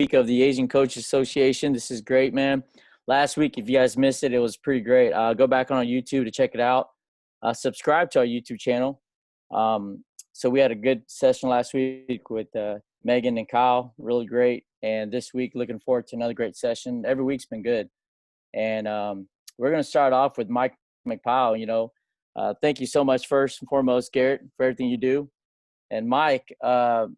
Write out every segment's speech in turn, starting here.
week of the Asian Coach Association. This is great, man. Last week, if you guys missed it, it was pretty great. Go back on our YouTube to check it out. Subscribe to our YouTube channel. So we had a good session last week with Megan and Kyle. Really great. And this week, looking forward to another great session. Every week's been good. And we're going to start off with Mike McPowell. Thank you so much, first and foremost, Garrett, for everything you do. And Mike, I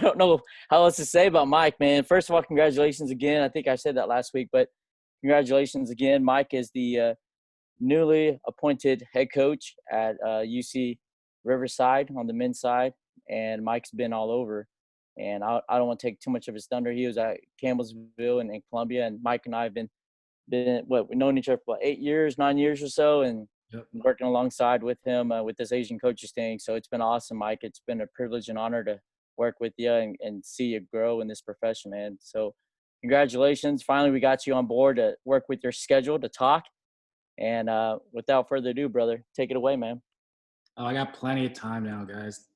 don't know how else to say about Mike, man. First of all, congratulations again. I think I said that last week, but congratulations again. Mike is the newly appointed head coach at UC Riverside on the men's side, and Mike's been all over. And I don't want to take too much of his thunder. He was at Campbellsville and in Columbia, and Mike and I have been we've known each other for 9 years or so, and working alongside with him with this Asian coaches thing. So it's been awesome, Mike. It's been a privilege and honor to work with you and see you grow in this profession, man. So congratulations. Finally, we got you on board to work with your schedule to talk. And without further ado, brother, take it away, man. Oh, I got plenty of time now, guys.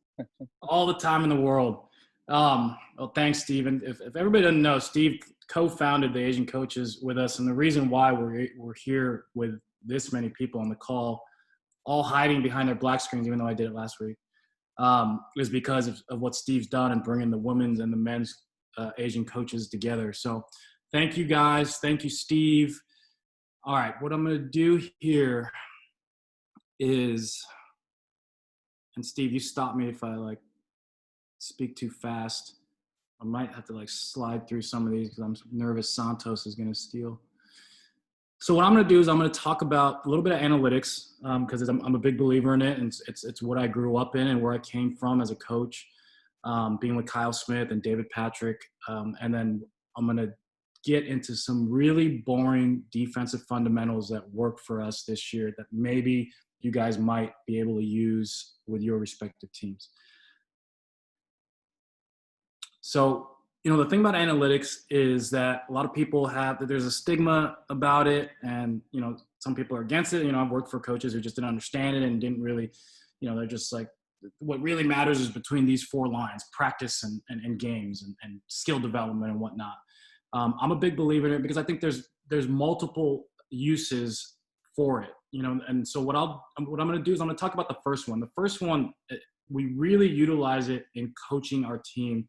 All the time in the world. Well, thanks, Steve. If everybody doesn't know, Steve co-founded the Asian Coaches with us. And the reason why we're here with this many people on the call, all hiding behind their black screens, even though I did it last week, is because of what Steve's done in bringing the women's and the men's Asian coaches together. So thank you, guys. Thank you, Steve. All right, what I'm going to do here is, and Steve, you stop me if I speak too fast. I might have to slide through some of these because I'm nervous Santos is going to steal. So what I'm going to do is I'm going to talk about a little bit of analytics because I'm a big believer in it, and it's what I grew up in and where I came from as a coach, being with Kyle Smith and David Patrick. And then I'm going to get into some really boring defensive fundamentals that work for us this year that maybe you guys might be able to use with your respective teams. So, the thing about analytics is that a lot of people there's a stigma about it, and, some people are against it. I've worked for coaches who just didn't understand it and didn't really, they're just like, what really matters is between these four lines: practice and games and skill development and whatnot. I'm a big believer in it because I think there's multiple uses for it, and so what I'm going to do is I'm going to talk about the first one. The first one, we really utilize it in coaching our team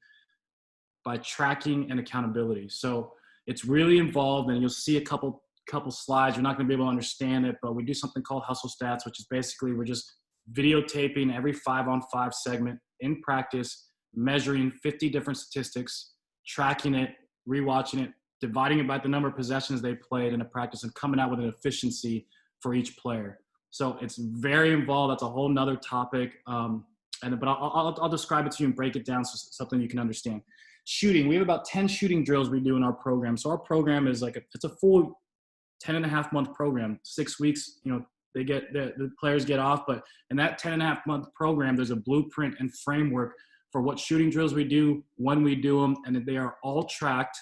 by tracking and accountability. So it's really involved, and you'll see a couple slides. You're not going to be able to understand it, but we do something called hustle stats, which is basically we're just videotaping every 5-on-5 segment in practice, measuring 50 different statistics, tracking it, rewatching it, dividing it by the number of possessions they played in a practice, and coming out with an efficiency for each player. So it's very involved. That's a whole nother topic. But I'll describe it to you and break it down so something you can understand. Shooting, we have about 10 shooting drills we do in our program. So our program is it's a full 10.5-month program, 6 weeks. The players get off, but in that 10.5-month program, there's a blueprint and framework for what shooting drills we do, when we do them, and they are all tracked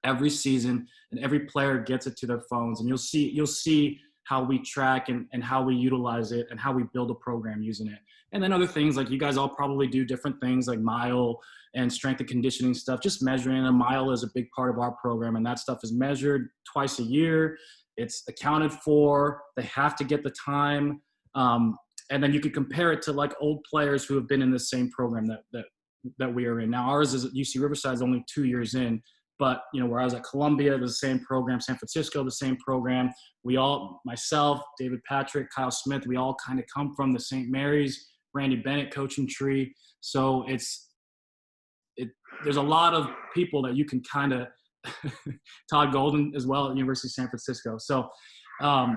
every season, and every player gets it to their phones. And you'll see how we track and how we utilize it and how we build a program using it. And then other things like you guys all probably do different things like mile and strength and conditioning stuff, just measuring. A mile is a big part of our program, and that stuff is measured twice a year. It's accounted for. They have to get the time. And then you can compare it to old players who have been in the same program that we are in. Now ours is at UC Riverside is only 2 years in, but where I was at Columbia, it was the same program. San Francisco, the same program. We all, myself, David Patrick, Kyle Smith, we all kind of come from the St. Mary's, Randy Bennett coaching tree. So there's a lot of people that you can kind of Todd Golden as well at University of San Francisco. So, and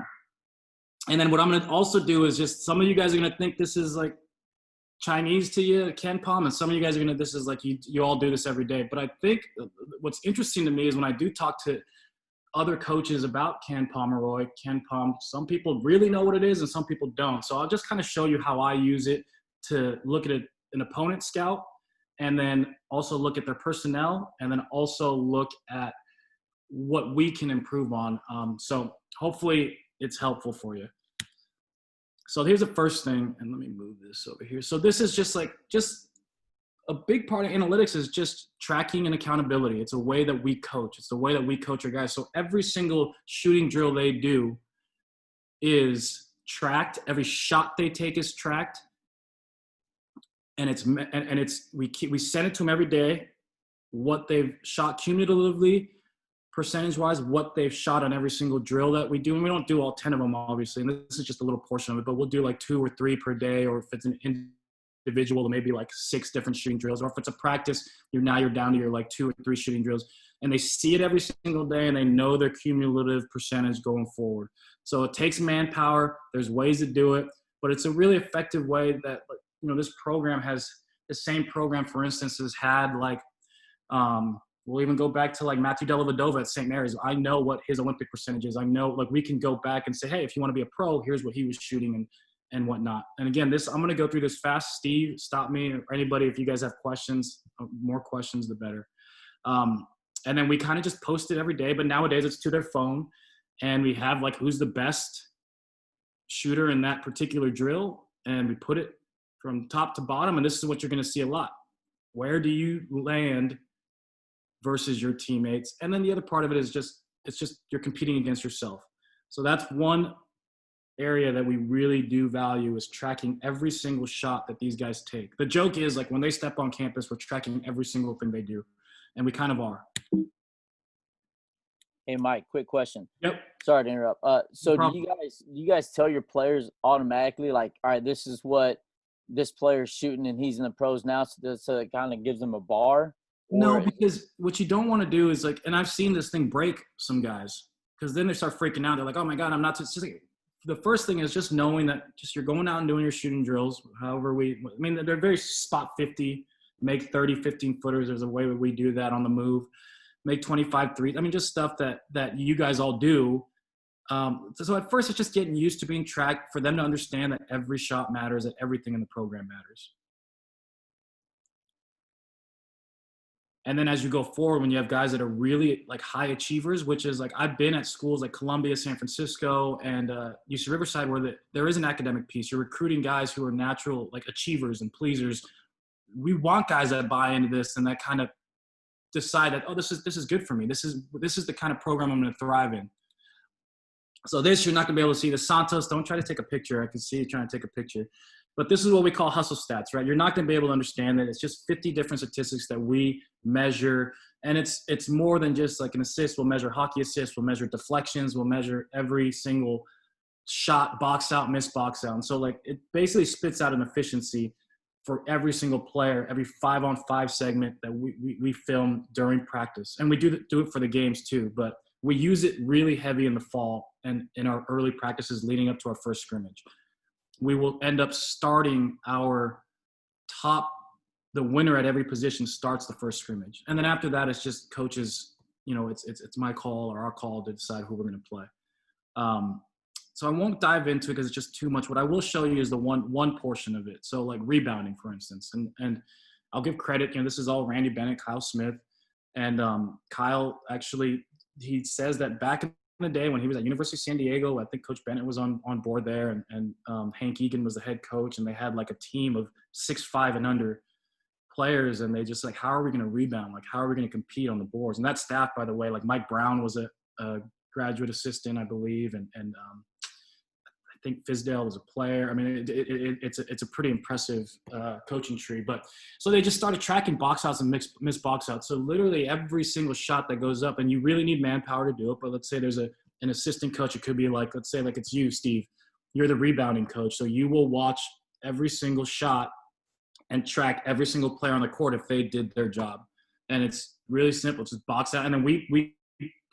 then what I'm going to also do is just some of you guys are going to think this is Chinese to you, Ken Palm, and some of you guys are going to, this is you all do this every day. But I think what's interesting to me is when I do talk to other coaches about Ken Palm, some people really know what it is and some people don't. So I'll just kind of show you how I use it to look at an opponent scout, and then also look at their personnel, and then also look at what we can improve on. So hopefully it's helpful for you. So here's the first thing, and let me move this over here. So this is just a big part of analytics is just tracking and accountability. It's a way that we coach. It's the way that we coach our guys. So every single shooting drill they do is tracked. Every shot they take is tracked. And we send it to them every day, what they've shot cumulatively, percentage-wise, what they've shot on every single drill that we do. And we don't do all 10 of them, obviously. And this is just a little portion of it, but we'll do like 2 or 3 per day, or if it's an individual, maybe like 6 different shooting drills. Or if it's a practice, you're down to your like 2 or 3 shooting drills. And they see it every single day, and they know their cumulative percentage going forward. So it takes manpower. There's ways to do it, but it's a really effective way that, this program has the same program, for instance, has had like, we'll even go back to like Matthew Dellavedova at St. Mary's. I know what his Olympic percentage is. I know, like, we can go back and say, hey, if you want to be a pro, here's what he was shooting and whatnot. And again, I'm going to go through this fast. Steve, stop me, or anybody, if you guys have questions, more questions, the better. And then we kind of just post it every day, but nowadays it's to their phone, and we have like, who's the best shooter in that particular drill, and we put it from top to bottom. And this is what you're going to see a lot. Where do you land versus your teammates? And then the other part of it is it's just you're competing against yourself. So that's one area that we really do value, is tracking every single shot that these guys take. The joke is, like, when they step on campus, we're tracking every single thing they do, and we kind of are. Hey, Mike, quick question. Yep. Sorry to interrupt. So No do you guys tell your players automatically, like, all right, this is what this player's shooting and he's in the pros now, so it kind of gives them a bar? No, because what you don't want to do is, like, and I've seen this thing break some guys, because then they start freaking out. They're like, oh my God, I'm not just like, the first thing is just knowing that just you're going out and doing your shooting drills. However, they're very spot 50, make 30, 15 footers. There's a way that we do that on the move, make 25 threes. I mean, just stuff that you guys all do. So at first it's just getting used to being tracked, for them to understand that every shot matters, that everything in the program matters. And then as you go forward, when you have guys that are really like high achievers, which is like, I've been at schools like Columbia, San Francisco, and UC Riverside, where there is an academic piece. You're recruiting guys who are natural, like, achievers and pleasers. We want guys that buy into this and that kind of decide that, oh, this is good for me. This is the kind of program I'm going to thrive in. So this, you're not going to be able to see the Santos. Don't try to take a picture. I can see you trying to take a picture. But this is what we call hustle stats, right? You're not going to be able to understand that. It's just 50 different statistics that we measure. And it's more than just like an assist. We'll measure hockey assists. We'll measure deflections. We'll measure every single shot, box out, miss box out. And so, like, it basically spits out an efficiency for every single player, every 5-on-5 segment that we film during practice. And we do it for the games too, but we use it really heavy in the fall and in our early practices leading up to our first scrimmage. We will end up starting the winner at every position starts the first scrimmage. And then after that, it's just coaches, it's my call or our call to decide who we're going to play. So I won't dive into it because it's just too much. What I will show you is the one portion of it. So like rebounding, for instance, and I'll give credit. This is all Randy Bennett, Kyle Smith, and Kyle actually, he says that back in the day when he was at University of San Diego, I think Coach Bennett was on board there, and Hank Egan was the head coach, and they had like a team of 6'5" and under players, and they just like, how are we going to rebound? Like, how are we going to compete on the boards? And that staff, by the way, like Mike Brown was a graduate assistant, I believe, and I think Fizdale was a player. I mean, it's a pretty impressive coaching tree. But so they just started tracking box outs and missed box outs. So literally every single shot that goes up, and you really need manpower to do it. But let's say there's an assistant coach. It could be like, let's say like it's you, Steve. You're the rebounding coach. So you will watch every single shot and track every single player on the court if they did their job. And it's really simple. It's just box out. And then we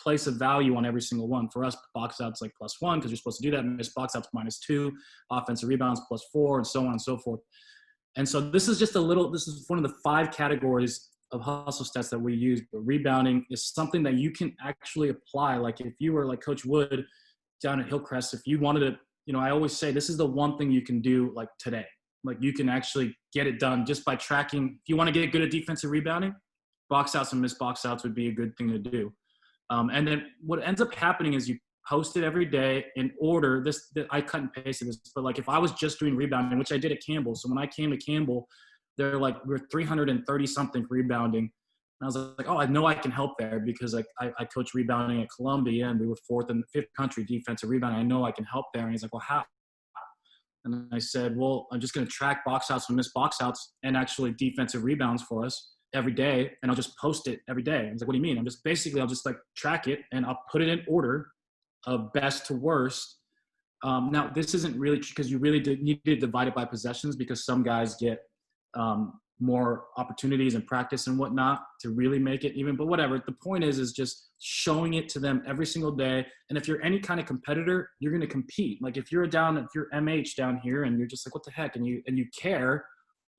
place a value on every single one. For us, box outs like +1 because you're supposed to do that. Miss box outs -2, offensive rebounds +4, and so on and so forth. And so this is one of the 5 categories of hustle stats that we use. But rebounding is something that you can actually apply. Like if you were like Coach Wood down at Hillcrest, if you wanted to, I always say this is the one thing you can do like today. Like you can actually get it done just by tracking. If you want to get good at defensive rebounding, box outs and miss box outs would be a good thing to do. And then what ends up happening is you post it every day in order. I cut and pasted this, but like if I was just doing rebounding, which I did at Campbell. So when I came to Campbell, they're like, we're 330 something rebounding. And I was like, oh, I know I can help there because like I coach rebounding at Columbia and we were 4th and 5th country defensive rebounding. I know I can help there. And he's like, well, how? And I said, well, I'm just going to track box outs and miss box outs and actually defensive rebounds for us every day. And I'll just post it every day. I was like, what do you mean? I'll just like track it and I'll put it in order of best to worst. Now, this isn't really because you really need to divide it by possessions because some guys get more opportunities and practice and whatnot to really make it even. But whatever. The point is just showing it to them every single day. And if you're any kind of competitor, you're going to compete. Like if you're MH down here and you're just like, what the heck? And you care.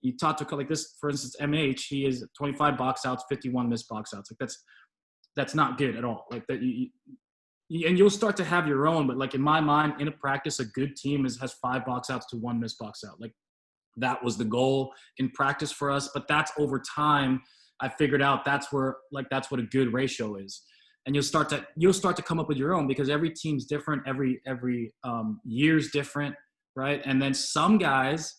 You talk to like this, for instance, MH, he is 25 box outs, 51 missed box outs. Like that's not good at all. Like that and you'll start to have your own, but like in my mind, in a practice, a good team has 5 box outs to 1 missed box out. Like that was the goal in practice for us. But that's over time, I figured out that's what a good ratio is. And you'll start to come up with your own because every team's different, every year's different, right? And then some guys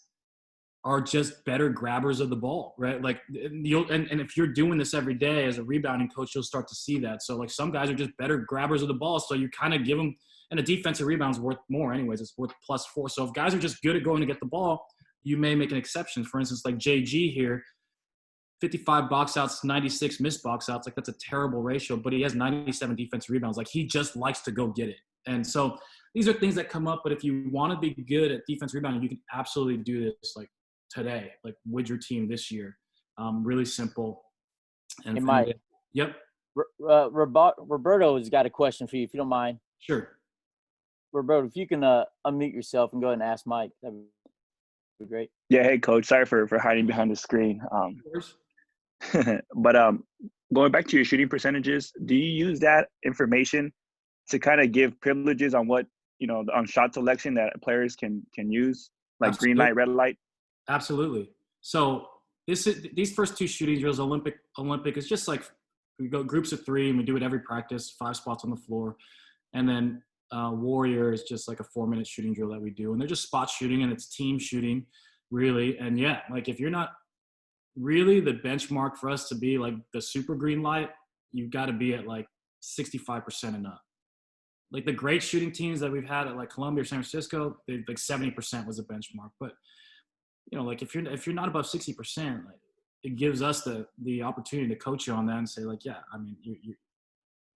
are just better grabbers of the ball, right? Like and if you're doing this every day as a rebounding coach, you'll start to see that. So like some guys are just better grabbers of the ball. So you kind of give them, and a defensive rebound is worth more anyways. It's worth +4. So if guys are just good at going to get the ball, you may make an exception. For instance, like JG here, 55 box outs, 96 missed box outs. Like that's a terrible ratio, but he has 97 defensive rebounds. Like he just likes to go get it. And so these are things that come up, but if you want to be good at defense rebounding, you can absolutely do this like today, like with your team this year. Really simple. And hey, Mike. Yep. Roberto has got a question for you, if you don't mind. Sure. Roberto, if you can unmute yourself and go ahead and ask Mike, that would be great. Yeah, hey coach, sorry for hiding behind the screen. But going back to your shooting percentages, do you use that information to kind of give privileges on what, on shot selection that players can use, like Absolutely. Green light, red light? Absolutely. So these first 2 shooting drills, Olympic is just like we go groups of 3 and we do it every practice, 5 spots on the floor. And then Warrior is just like a 4-minute shooting drill that we do. And they're just spot shooting and it's team shooting really. And yeah, like if you're not really the benchmark for us to be like the super green light, you've got to be at like 65% and up. Like the great shooting teams that we've had at like Columbia or San Francisco, they like 70% was a benchmark. But like if you're not above 60%, like it gives us the opportunity to coach you on that and say like, yeah, I mean,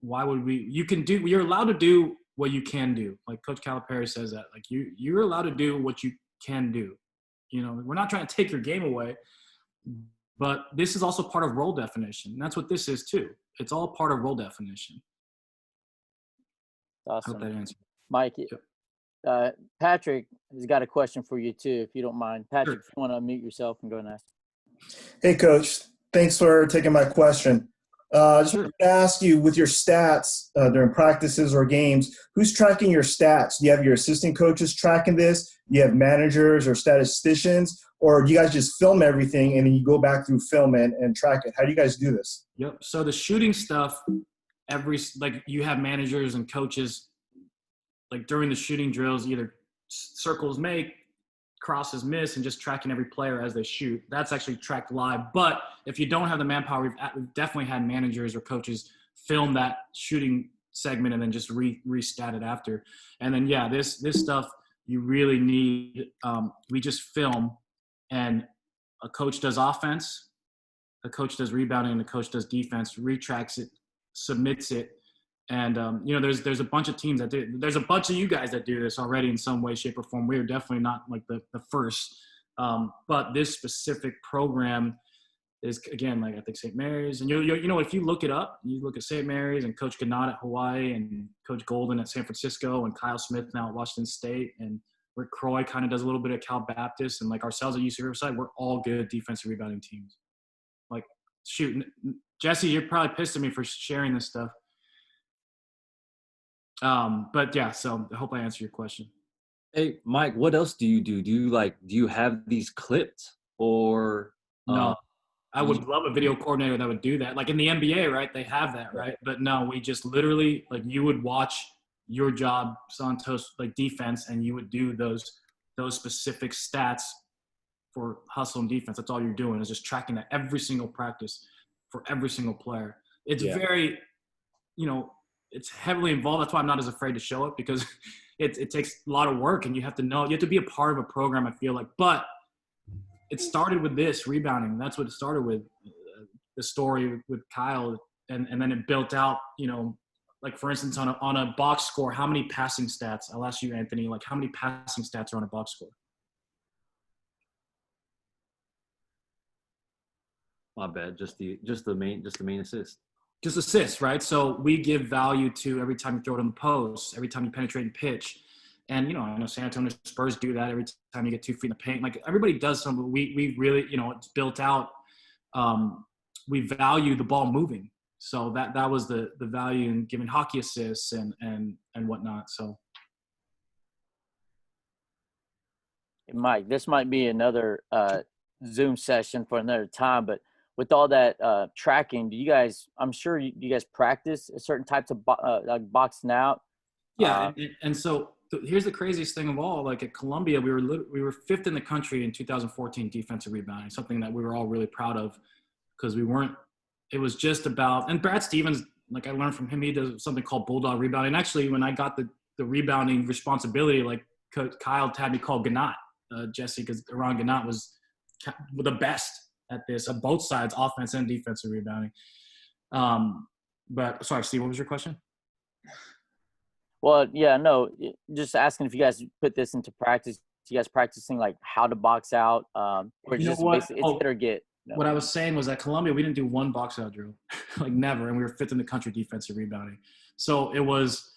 why would you're allowed to do what you can do. Like Coach Calipari says that, like you're allowed to do what you can do. We're not trying to take your game away, but this is also part of role definition. And that's what this is too. It's all part of role definition. Awesome. I hope that answers. Mike, Patrick has got a question for you too, if you don't mind. Patrick, Sure. If you want to unmute yourself and go and ask. Hey, Coach. Thanks for taking my question. I just wanted to ask you, with your stats during practices or games, who's tracking your stats? Do you have your assistant coaches tracking this? Do you have managers or statisticians? Or do you guys just film everything and then you go back through film and track it? How do you guys do this? Yep. So the shooting stuff, you have managers and coaches, like during the shooting drills, either circles make, crosses miss, and just tracking every player as they shoot. That's actually tracked live. But if you don't have the manpower, we've definitely had managers or coaches film that shooting segment and then just restat it after. And then, yeah, this stuff you really need. We just film, and a coach does offense, a coach does rebounding, and a coach does defense, retracts it, submits it. And, there's a bunch of teams that do. There's a bunch of you guys that do this already in some way, shape, or form. We are definitely not like the first. But this specific program is, again, like I think St. Mary's. And, if you look it up, you look at St. Mary's and Coach Gannat at Hawaii and Coach Golden at San Francisco and Kyle Smith now at Washington State and Rick Croy kind of does a little bit of Cal Baptist and like ourselves at UC Riverside, we're all good defensive rebounding teams. Like, shoot, Jesse, you're probably pissed at me for sharing this stuff. But yeah, so I hope I answered your question. Hey, Mike, what else do you do? Do you have these clipped or? No, I would love a video coordinator that would do that. Like in the NBA, right? They have that, right? But no, we just literally, like, you would watch your job, Santos, like defense, and you would do those specific stats for hustle and defense. That's all you're doing is just tracking that every single practice for every single player. It's very, it's heavily involved. That's why I'm not as afraid to show it, because it takes a lot of work, and you have to be a part of a program, I feel like. But it started with this rebounding. That's what it started with, the story with Kyle. And then it built out, like for instance, on a box score, how many passing stats? I'll ask you, Anthony, like how many passing stats are on a box score? My bad. Just the main assist. Just assists, right? So we give value to every time you throw it on the post, every time you penetrate and pitch. And, I know San Antonio Spurs do that every time you get 2 feet in the paint. Like everybody does some, but we really, it's built out. We value the ball moving. So that was the value in giving hockey assists and whatnot. So. Mike, this might be another Zoom session for another time, but with all that tracking, do you guys, I'm sure you guys practice certain types of like boxing out? Yeah. And so here's the craziest thing of all. Like at Columbia, we were 5th in the country in 2014 defensive rebounding, something that we were all really proud of, because it was just about, and Brad Stevens, like I learned from him, he does something called bulldog rebounding. And actually, when I got the rebounding responsibility, like Kyle had me call Ganat, Jesse, because Ron Ganat was the best at this, on both sides, offense and defensive rebounding. But sorry, Steve, what was your question? Well, yeah, no, just asking if you guys put this into practice. You guys practicing like how to box out, or just basically it's hit or get. What I was saying was at Columbia, we didn't do one box out drill, like never, and we were 5th in the country defensive rebounding. So it was,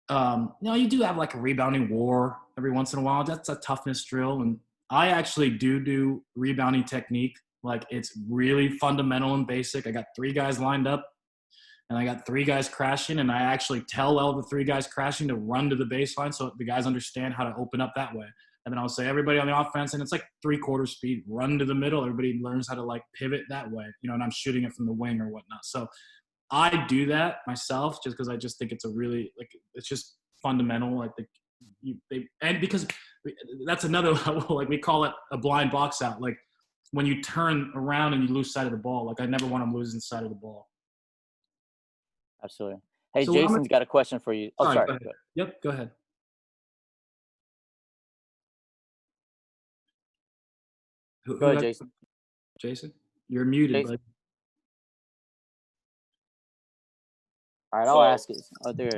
you do have like a rebounding war every once in a while. That's a toughness drill, and I actually do rebounding technique. Like it's really fundamental and basic. I got 3 guys lined up, and I got 3 guys crashing, and I actually tell all the 3 guys crashing to run to the baseline so the guys understand how to open up that way. And then I'll say everybody on the offense, and it's like 3/4 speed, run to the middle. Everybody learns how to like pivot that way, and I'm shooting it from the wing or whatnot. So I do that myself just because I just think it's a really, like, it's just fundamental. Like and because that's another level, like we call it a blind box out. Like when you turn around and you lose sight of the ball, like I never want them losing sight of the ball. Absolutely. Hey, So Jason's got a question for you. Oh, sorry. Go ahead. Yep, go ahead. Go ahead, Jason. Jason, you're muted, bud. All right, I'll ask it. Oh, there.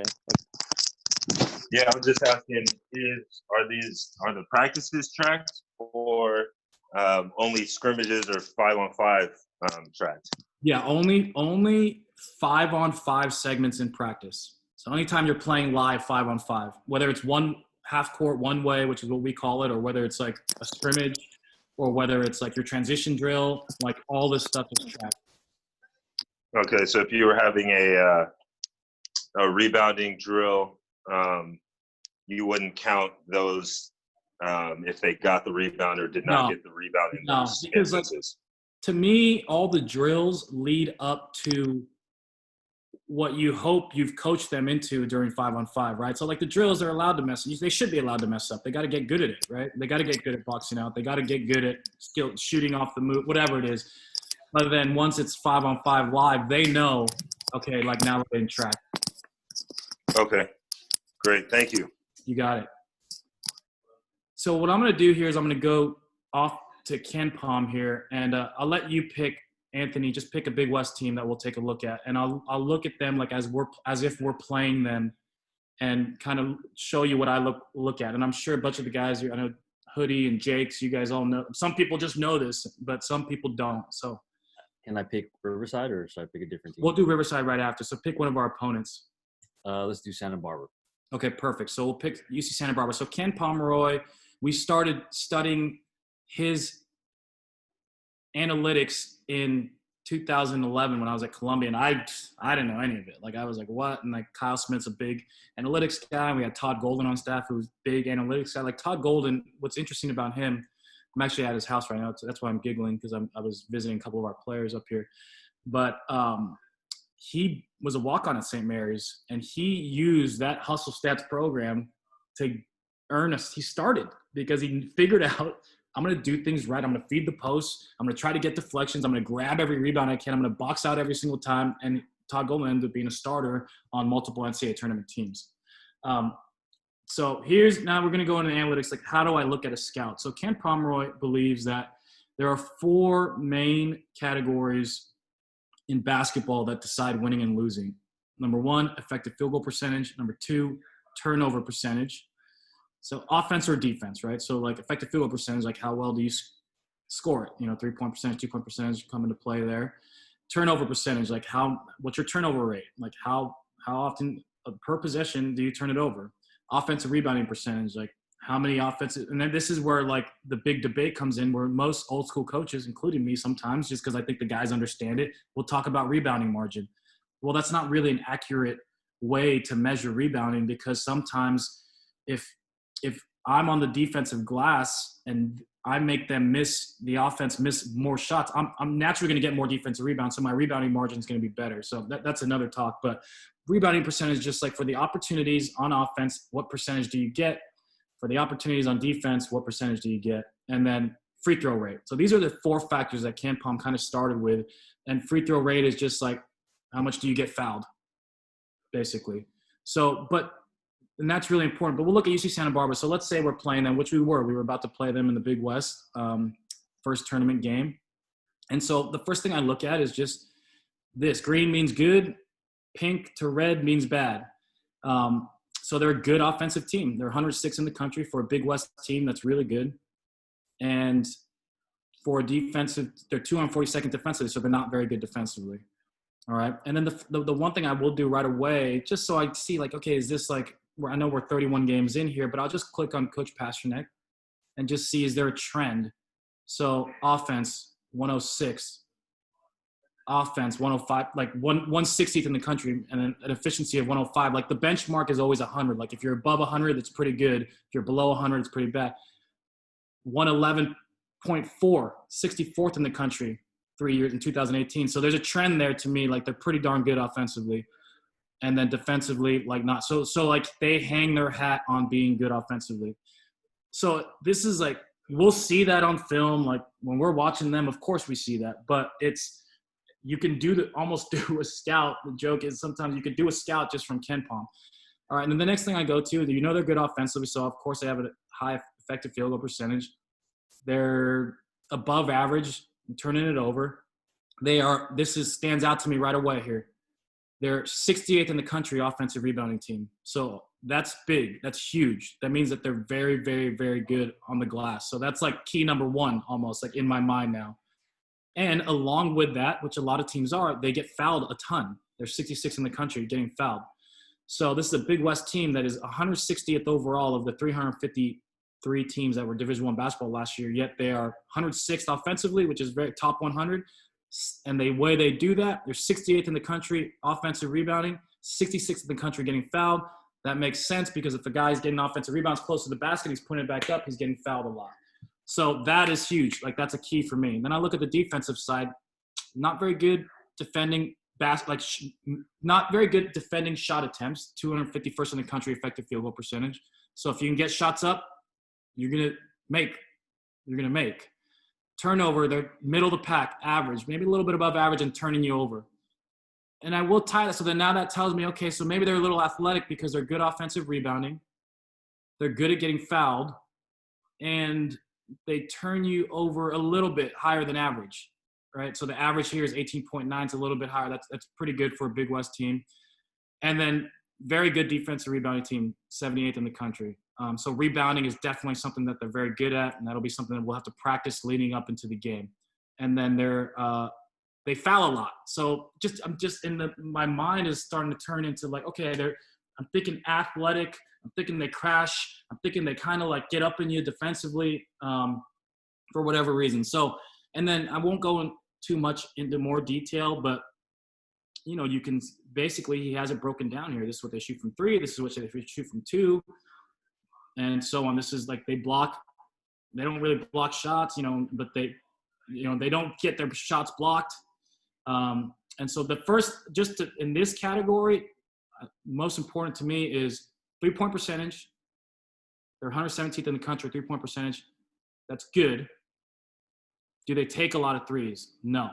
Yeah, I'm just asking: are the practices tracked, or only scrimmages or 5-on-5 tracked? Yeah, only 5-on-5 segments in practice. So anytime you're playing live 5-on-5, whether it's one half court one way, which is what we call it, or whether it's like a scrimmage, or whether it's like your transition drill, like all this stuff is tracked. Okay, so if you were having a rebounding drill, you wouldn't count those if they got the rebound or did not get the rebound in those instances. To me, all the drills lead up to what you hope you've coached them into during 5-on-5, right? So like the drills are allowed to mess. They should be allowed to mess up. They got to get good at it, right? They got to get good at boxing out. They got to get good at shooting off the move, whatever it is. But then once it's 5-on-5 live, they know, okay, like now we're in track. Okay, great. Thank you. You got it. So what I'm going to do here is I'm going to go off to Ken Palm here, and I'll let you pick, Anthony, just pick a Big West team that we'll take a look at, and I'll look at them like as if we're playing them, and kind of show you what I look at. And I'm sure a bunch of the guys, I know Hoodie and Jakes, you guys all know. Some people just know this, but some people don't. So can I pick Riverside, or should I pick a different team? We'll do Riverside right after. So pick one of our opponents. Let's do Santa Barbara. Okay, perfect. So we'll pick UC Santa Barbara. So Ken Pomeroy, we started studying his analytics in 2011 when I was at Columbia, and I didn't know any of it. Like I was like, what? And like Kyle Smith's a big analytics guy. And we had Todd Golden on staff, who's big analytics guy. Like Todd Golden, what's interesting about him, I'm actually at his house right now. So that's why I'm giggling, because I was visiting a couple of our players up here. But he was a walk-on at St. Mary's, and he used that Hustle Stats program to earn us. He started because he figured out I'm going to do things right. I'm going to feed the post. I'm going to try to get deflections. I'm going to grab every rebound I can. I'm going to box out every single time. And Todd Golden ended up being a starter on multiple NCAA tournament teams. So now we're going to go into analytics. Like, how do I look at a scout? So Ken Pomeroy believes that there are 4 main categories in basketball that decide winning and losing. Number 1, effective field goal percentage. Number 2, turnover percentage. So offense or defense, right? So like effective field goal percentage, like how well do you score it? 3-point percentage, 2-point percentage come into play there. Turnover percentage, like what's your turnover rate? Like how often per possession do you turn it over? Offensive rebounding percentage, like how many offensive, and then this is where like the big debate comes in, where most old school coaches, including me sometimes, just because I think the guys understand it, will talk about rebounding margin. Well, that's not really an accurate way to measure rebounding, because sometimes if I'm on the defensive glass and I make them miss more shots, I'm naturally going to get more defensive rebounds, so my rebounding margin is going to be better. So that's another talk. But rebounding percentage, just like for the opportunities on offense, what percentage do you get? For the opportunities on defense, what percentage do you get? And then free throw rate. So these are the 4 factors that Ken Pom kind of started with. And free throw rate is just like, how much do you get fouled, basically. So, and that's really important. But we'll look at UC Santa Barbara. So let's say we're playing them, which we were about to play them in the Big West, first tournament game. And so the first thing I look at is just this. Green means good. Pink to red means bad. So they're a good offensive team. They're 106 in the country for a Big West team. That's really good. And for a defensive, they're 242nd defensively, so they're not very good defensively. All right. And then the one thing I will do right away, just so I see, like, okay, is this like, I know we're 31 games in here, but I'll just click on Coach Pasternak and just see, is there a trend? So offense, 106. Offense, 105, like 160th in the country, and an efficiency of 105. Like the benchmark is always 100. Like if you're above 100, that's pretty good. If you're below 100, it's pretty bad. 111.4, 64th in the country 3 years in 2018. So there's a trend there to me. Like they're pretty darn good offensively. And then defensively, like not. So like they hang their hat on being good offensively. So this is like, we'll see that on film. Like when we're watching them, of course we see that. But you can almost do a scout. The joke is sometimes you could do a scout just from Ken Pom. All right, and then the next thing I go to, they're good offensively. So, of course, they have a high effective field goal percentage. They're above average, turning it over. Stands out to me right away here. They're 68th in the country offensive rebounding team. So that's big. That's huge. That means that they're very, very, very good on the glass. So that's like key number 1 almost, like in my mind now. And along with that, which a lot of teams are, they get fouled a ton. They're 66 in the country getting fouled. So this is a Big West team that is 160th overall of the 353 teams that were Division I basketball last year, yet they are 106th offensively, which is very top 100. And the way they do that, they're 68th in the country offensive rebounding, 66th in the country getting fouled. That makes sense because if a guy's getting offensive rebounds close to the basket, he's putting it back up, he's getting fouled a lot. So that is huge. Like that's a key for me. And then I look at the defensive side, not very good defending not very good defending shot attempts, 251st in the country effective field goal percentage. So if you can get shots up, you're going to make. Turnover, they're middle of the pack, average, maybe a little bit above average and turning you over. And I will tie that. So then now that tells me, okay, so maybe they're a little athletic because they're good offensive rebounding. They're good at getting fouled. And they turn you over a little bit higher than average, right? So the average here is 18.9. It's a little bit higher. That's pretty good for a Big West team. And then very good defensive rebounding team, 78th in the country. So rebounding is definitely something that they're very good at, and that'll be something that we'll have to practice leading up into the game. And then they foul a lot. So my mind is starting to turn into like, okay, I'm thinking athletic. I'm thinking they crash. I'm thinking they kind of like get up in you defensively for whatever reason. So, and then I won't go too much into more detail, but you can basically, he has it broken down here. This is what they shoot from 3. This is what they shoot from 2, and so on. This is like they don't really block shots, but they don't get their shots blocked. And so the first, in this category, most important to me is 3-point percentage. They're 117th in the country, 3-point percentage. That's good. Do they take a lot of threes? No.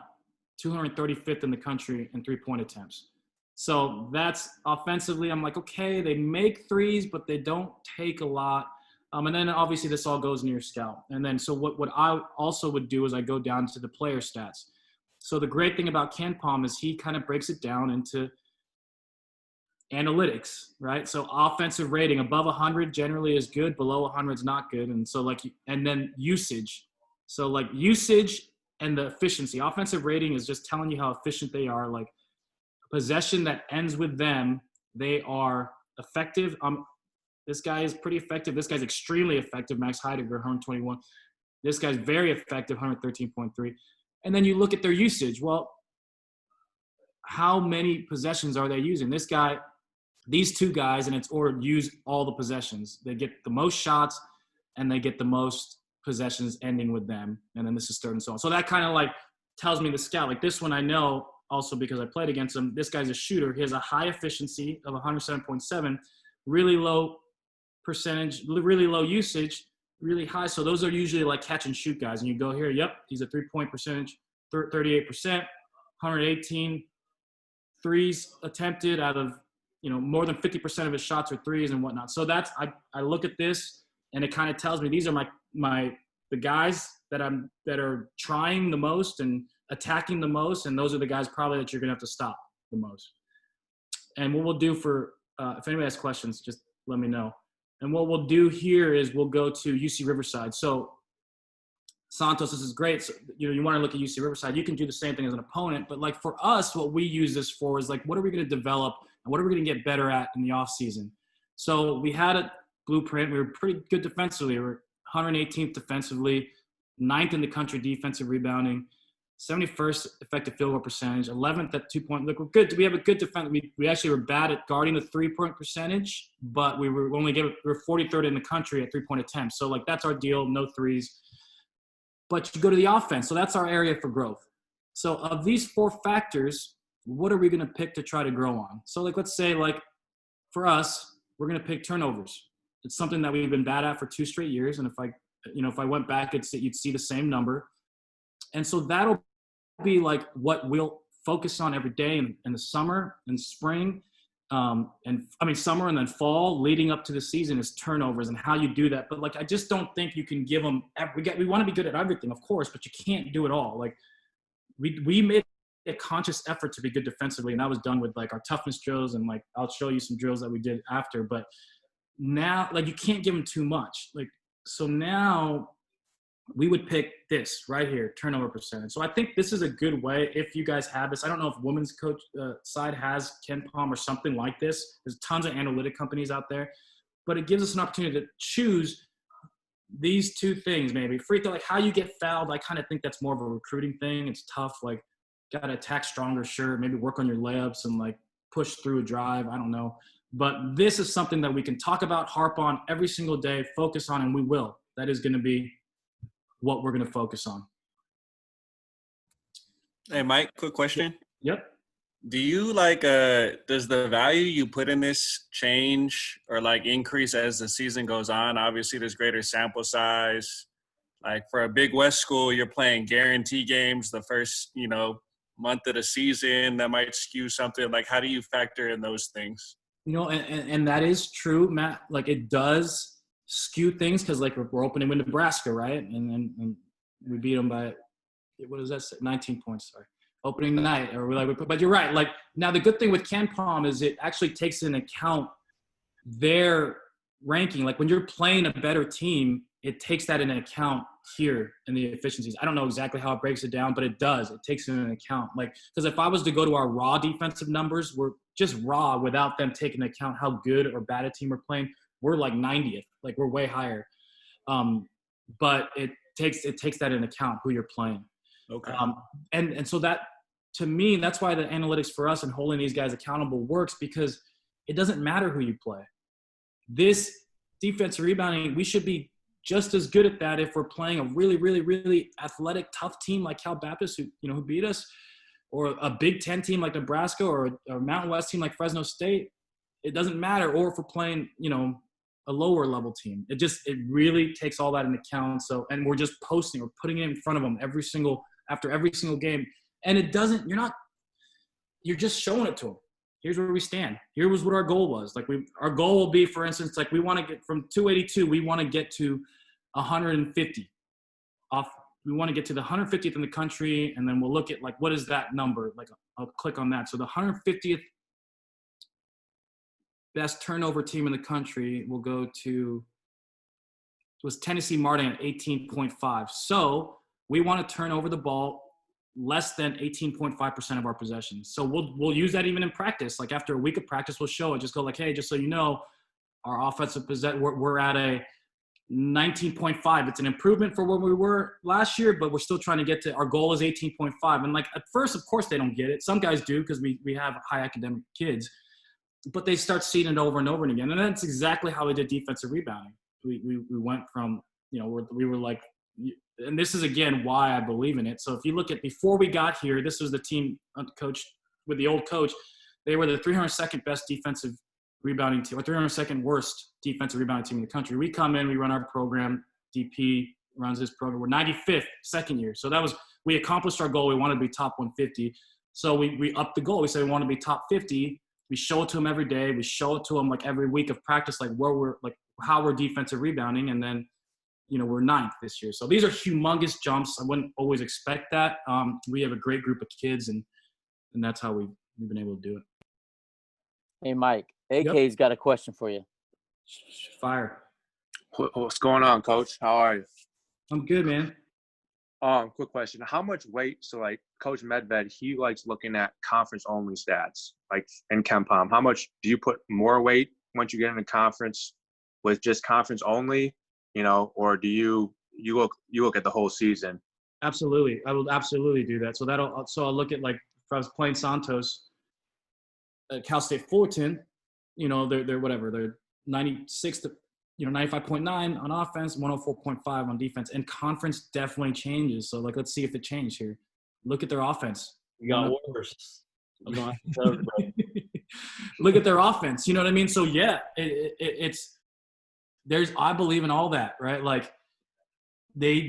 235th in the country in three-point attempts. So that's offensively, I'm like, okay, they make threes, but they don't take a lot. And then obviously this all goes in your scout. And then so what I also would do is I go down to the player stats. So the great thing about Ken Palm is he kind of breaks it down into analytics, right? So offensive rating above 100 generally is good, below 100 is not good. And so and then usage. So like usage and the efficiency. Offensive rating is just telling you how efficient they are. Like possession that ends with them, they are effective. This guy is pretty effective. This guy's extremely effective. Max Heidegger, 121. This guy's very effective, 113.3. And then you look at their usage. Well, how many possessions are they using? These two guys, and it's ordered, use all the possessions. They get the most shots, and they get the most possessions ending with them. And then this is third and so on. So that kind of like tells me the scout. Like this one I know also because I played against him. This guy's a shooter. He has a high efficiency of 107.7, really low percentage, really low usage, really high. So those are usually like catch and shoot guys. And you go here, yep, he's a 3-point percentage, 38%, 118 threes attempted out of, more than 50% of his shots are threes and whatnot. So that's, I look at this and it kind of tells me these are the guys that are trying the most and attacking the most. And those are the guys probably that you're going to have to stop the most. And what we'll do if anybody has questions, just let me know. And what we'll do here is we'll go to UC Riverside. So Santos, this is great. So, you want to look at UC Riverside. You can do the same thing as an opponent. But like for us, what we use this for is like, what are we going to develop and what are we going to get better at in the off season? So we had a blueprint. We were pretty good defensively. We were 118th defensively, 9th in the country defensive rebounding, 71st effective field goal percentage, 11th at 2-point. Look, we're good. We have a good defense. We actually were bad at guarding the 3-point percentage, but we were 43rd in the country at 3-point attempts. So like that's our deal. No threes. But you go to the offense. So that's our area for growth. So of these 4 factors, what are we going to pick to try to grow on? So like, let's say like for us, we're going to pick turnovers. It's something that we've been bad at for 2 straight years. And if I went back, you'd see the same number. And so that'll be like what we'll focus on every day in the summer and spring. Summer and then fall leading up to the season is turnovers and how you do that. But like, I just don't think you can give them, we want to be good at everything, of course, but you can't do it all. Like we made a conscious effort to be good defensively, and that was done with like our toughness drills. And like, I'll show you some drills that we did after, but now like you can't give them too much. Like, so now we would pick this right here, turnover percentage. So I think this is a good way if you guys have this. I don't know if women's coach side has Ken Palm or something like this. There's tons of analytic companies out there, but it gives us an opportunity to choose these 2 things maybe. Free throw, like how you get fouled, I kind of think that's more of a recruiting thing. It's tough, like got to attack stronger, sure. Maybe work on your layups and like push through a drive. I don't know. But this is something that we can talk about, harp on every single day, focus on, and we will. That is going to be what we're going to focus on. Hey, Mike, quick question. Yep. Do you does the value you put in this change or like increase as the season goes on? Obviously there's greater sample size. Like for a Big West school, you're playing guarantee games the first, month of the season. That might skew something. Like, how do you factor in those things? And that is true, Matt. Like it does skew things because like we're opening with Nebraska, right? And we beat them by, what does that say? 19 points, sorry. Opening night, but you're right. Like now the good thing with Ken Palm is it actually takes into account their ranking. Like when you're playing a better team, it takes that into account here in the efficiencies. I don't know exactly how it breaks it down, but it does. It takes it into account. Like, because if I was to go to our raw defensive numbers, we're just raw without them taking into account how good or bad a team we're playing. We're like 90th, like we're way higher. But it takes that into account who you're playing. Okay. And so that, to me, that's why the analytics for us and holding these guys accountable works, because it doesn't matter who you play. This defensive rebounding, we should be just as good at that if we're playing a really, really, really athletic, tough team like Cal Baptist, who beat us, or a Big Ten team like Nebraska, or a Mountain West team like Fresno State. It doesn't matter. Or if we're playing, a lower level team. It really takes all that into account. So, and we're just posting, we're putting it in front of them after every single game. And you're just showing it to them. Here's where we stand. Here was what our goal was. Like our goal will be, for instance, like we want to get from 282, we want to get to 150 off. We want to get to the 150th in the country. And then we'll look at like, what is that number? Like I'll click on that. So the 150th best turnover team in the country will go to, it was Tennessee Martin at 18.5. So we want to turn over the ball less than 18.5% of our possessions. So we'll use that even in practice. Like after a week of practice, we'll show it. Just go like, hey, just so you know, our offensive possession, we're at a 19.5. It's an improvement for what we were last year, but we're still trying to get to, our goal is 18.5. And like at first, of course, they don't get it. Some guys do because we have high academic kids, but they start seeing it over and over and again. And that's exactly how they did defensive rebounding. We went from, we were like, and this is again why I believe in it. So if you look at before we got here, this was the team coach with the old coach. They were the 302nd best defensive rebounding team, or 302nd worst defensive rebounding team in the country. We come in, we run our program. DP runs this program. We're 95th, second year. So we accomplished our goal. We wanted to be top 150. So we upped the goal. We said we want to be top 50. We show it to them every day. We show it to them like every week of practice, like how we're defensive rebounding, and then. We're 9th this year. So these are humongous jumps. I wouldn't always expect that. We have a great group of kids, and that's how we've been able to do it. Hey, Mike, AK's got a question for you. Fire. What's going on, Coach? How are you? I'm good, man. Quick question. How much weight, so like Coach Medved, he likes looking at conference-only stats, like in KenPom. How much do you put more weight once you get into conference with just conference only? Or do you look at the whole season? Absolutely. I will absolutely do that. So I'll look at, like, if I was playing Santos at Cal State Fullerton, they're 96 to, 95.9 on offense, 104.5 on defense, and conference definitely changes. So like, let's see if it changed here. Look at their offense. You got worse. I'm not Look at their offense. You know what I mean? So yeah, I believe in all that, right? Like they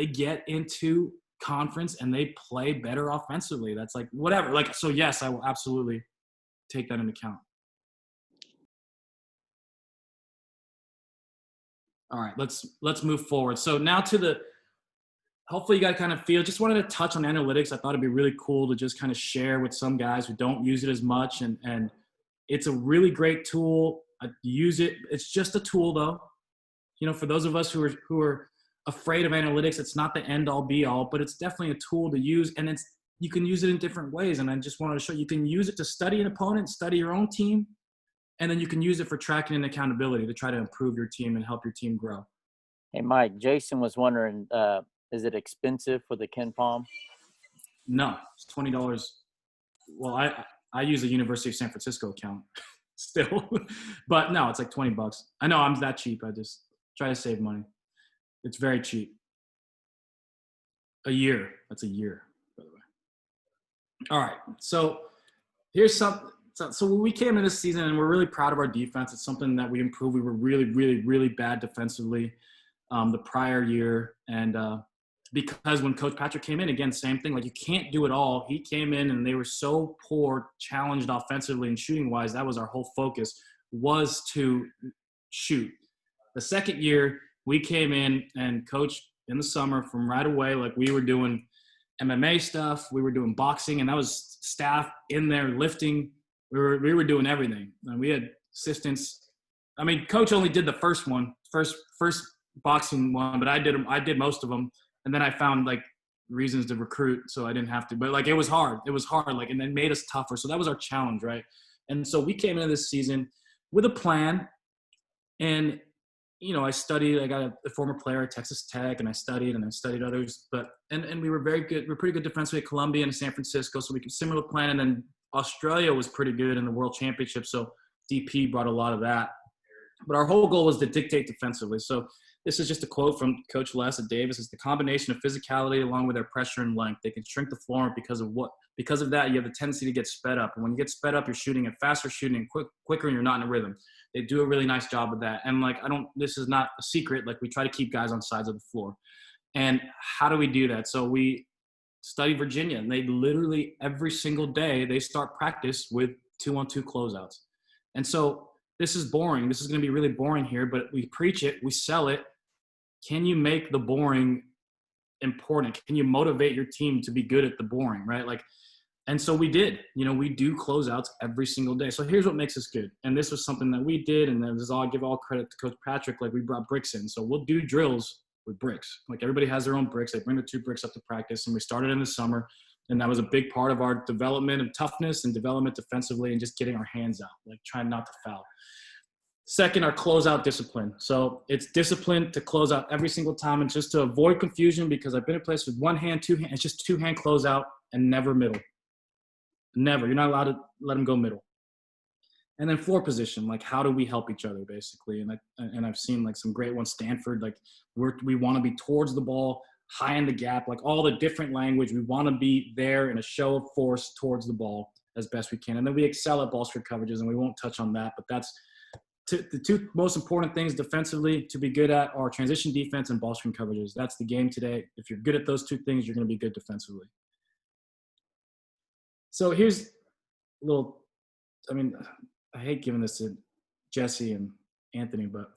get into conference and they play better offensively. That's like whatever. Like, so yes, I will absolutely take that into account. All right, let's move forward. So now hopefully you got to kind of just wanted to touch on analytics. I thought it'd be really cool to just kind of share with some guys who don't use it as much. And it's a really great tool. I use it. It's just a tool though. For those of us who are afraid of analytics, it's not the end all be all, but it's definitely a tool to use. And you can use it in different ways. And I just wanted to show you can use it to study an opponent, study your own team. And then you can use it for tracking and accountability to try to improve your team and help your team grow. Hey, Mike, Jason was wondering, is it expensive for the KenPom? No, it's $20. Well, I use a University of San Francisco account still, but no, it's like $20. I know I'm that cheap. I just try to save money. It's very cheap. A year. That's a year, by the way. All right. So here's something. So we came into this season and we're really proud of our defense. It's something that we improved. We were really, really, really bad defensively the prior year. And because when Coach Patrick came in, again, same thing. Like, you can't do it all. He came in and they were so poor, challenged offensively and shooting-wise. That was our whole focus, was to shoot. The second year, we came in and Coach in the summer from right away, like, we were doing MMA stuff. We were doing boxing, and that was staff in there lifting. We were doing everything. And we had assistants. I mean, Coach only did the first boxing one, but I did most of them. And then I found like reasons to recruit, so I didn't have to. But like, it was hard. Like, and it made us tougher. So that was our challenge, right? And so we came into this season with a plan. And I studied. I got a former player at Texas Tech, and I studied others. But and we were very good. We're pretty good defensively at Columbia and San Francisco. So we could similar plan. And then Australia was pretty good in the World Championship. So DP brought a lot of that. But our whole goal was to dictate defensively. So This is just a quote from Coach Les at Davis. It's the combination of physicality along with their pressure and length. They can shrink the floor because of that, you have the tendency to get sped up. And when you get sped up, you're shooting it faster, shooting quicker, and you're not in a rhythm. They do a really nice job of that. And this is not a secret. Like, we try to keep guys on sides of the floor. And how do we do that? So we study Virginia, and they literally every single day they start practice with 2-on-2 closeouts. And so this is boring. This is going to be really boring here, but we preach it, we sell it. Can you make the boring important? Can you motivate your team to be good at the boring, right? And so we did. We do closeouts every single day. So here's what makes us good. And this was something that we did, and I'll give all credit to Coach Patrick. We brought bricks in. So we'll do drills with bricks. Everybody has their own bricks. They bring the 2 bricks up to practice, and we started in the summer. And that was a big part of our development of toughness and development defensively and just getting our hands out, trying not to foul. Second, our closeout discipline. So it's discipline to close out every single time, and just to avoid confusion, because I've been in a place with 1 hand, 2 hands. It's just 2-hand closeout and never middle. Never. You're not allowed to let them go middle. And then floor position, how do we help each other, basically? And I've seen some great ones. Stanford, we want to be towards the ball, high in the gap, all the different language. We want to be there in a show of force towards the ball as best we can. And then we excel at ball screen coverages, and we won't touch on that, but that's the 2 most important things defensively to be good at are transition defense and ball screen coverages. That's the game today. If you're good at those 2 things, you're going to be good defensively. So here's a little, I hate giving this to Jesse and Anthony, but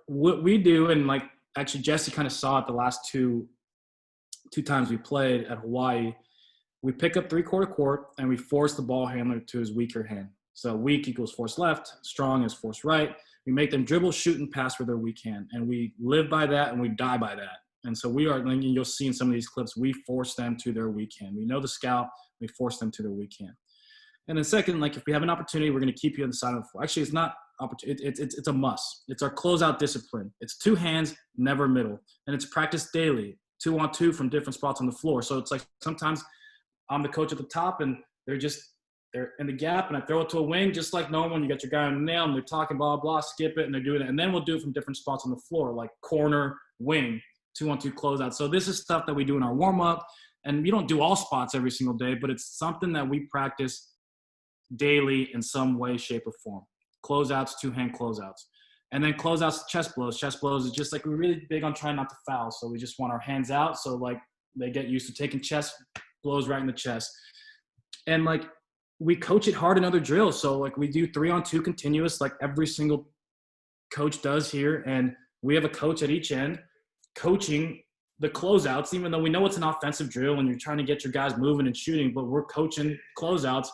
what we do, and actually Jesse kind of saw it the last two times we played at Hawaii, we pick up 3/4 court and we force the ball handler to his weaker hand. So weak equals force left, strong is force right. We make them dribble, shoot, and pass with their weak hand. And we live by that and we die by that. And so you'll see in some of these clips, we force them to their weak hand. We know the scout, we force them to their weak hand. And then second, if we have an opportunity, we're going to keep you on the side of the floor. Actually, it's not opportunity. It's a must. It's our closeout discipline. It's 2 hands, never middle. And it's practiced daily, 2-on-2 from different spots on the floor. So it's sometimes I'm the coach at the top and they're in the gap, and I throw it to a wing just like normal. You got your guy on the nail and they're talking blah, blah, skip it, and they're doing it. And then we'll do it from different spots on the floor, like corner, wing, 2-on-2 closeout. So this is stuff that we do in our warm-up. And we don't do all spots every single day, but it's something that we practice daily in some way, shape, or form. Closeouts, 2-hand closeouts. And then closeouts, chest blows. Chest blows is just we're really big on trying not to foul. So we just want our hands out. So they get used to taking chest blows right in the chest. And we coach it hard in other drills. So we do 3-on-2 continuous, every single coach does here. And we have a coach at each end coaching the closeouts, even though we know it's an offensive drill and you're trying to get your guys moving and shooting, but we're coaching closeouts.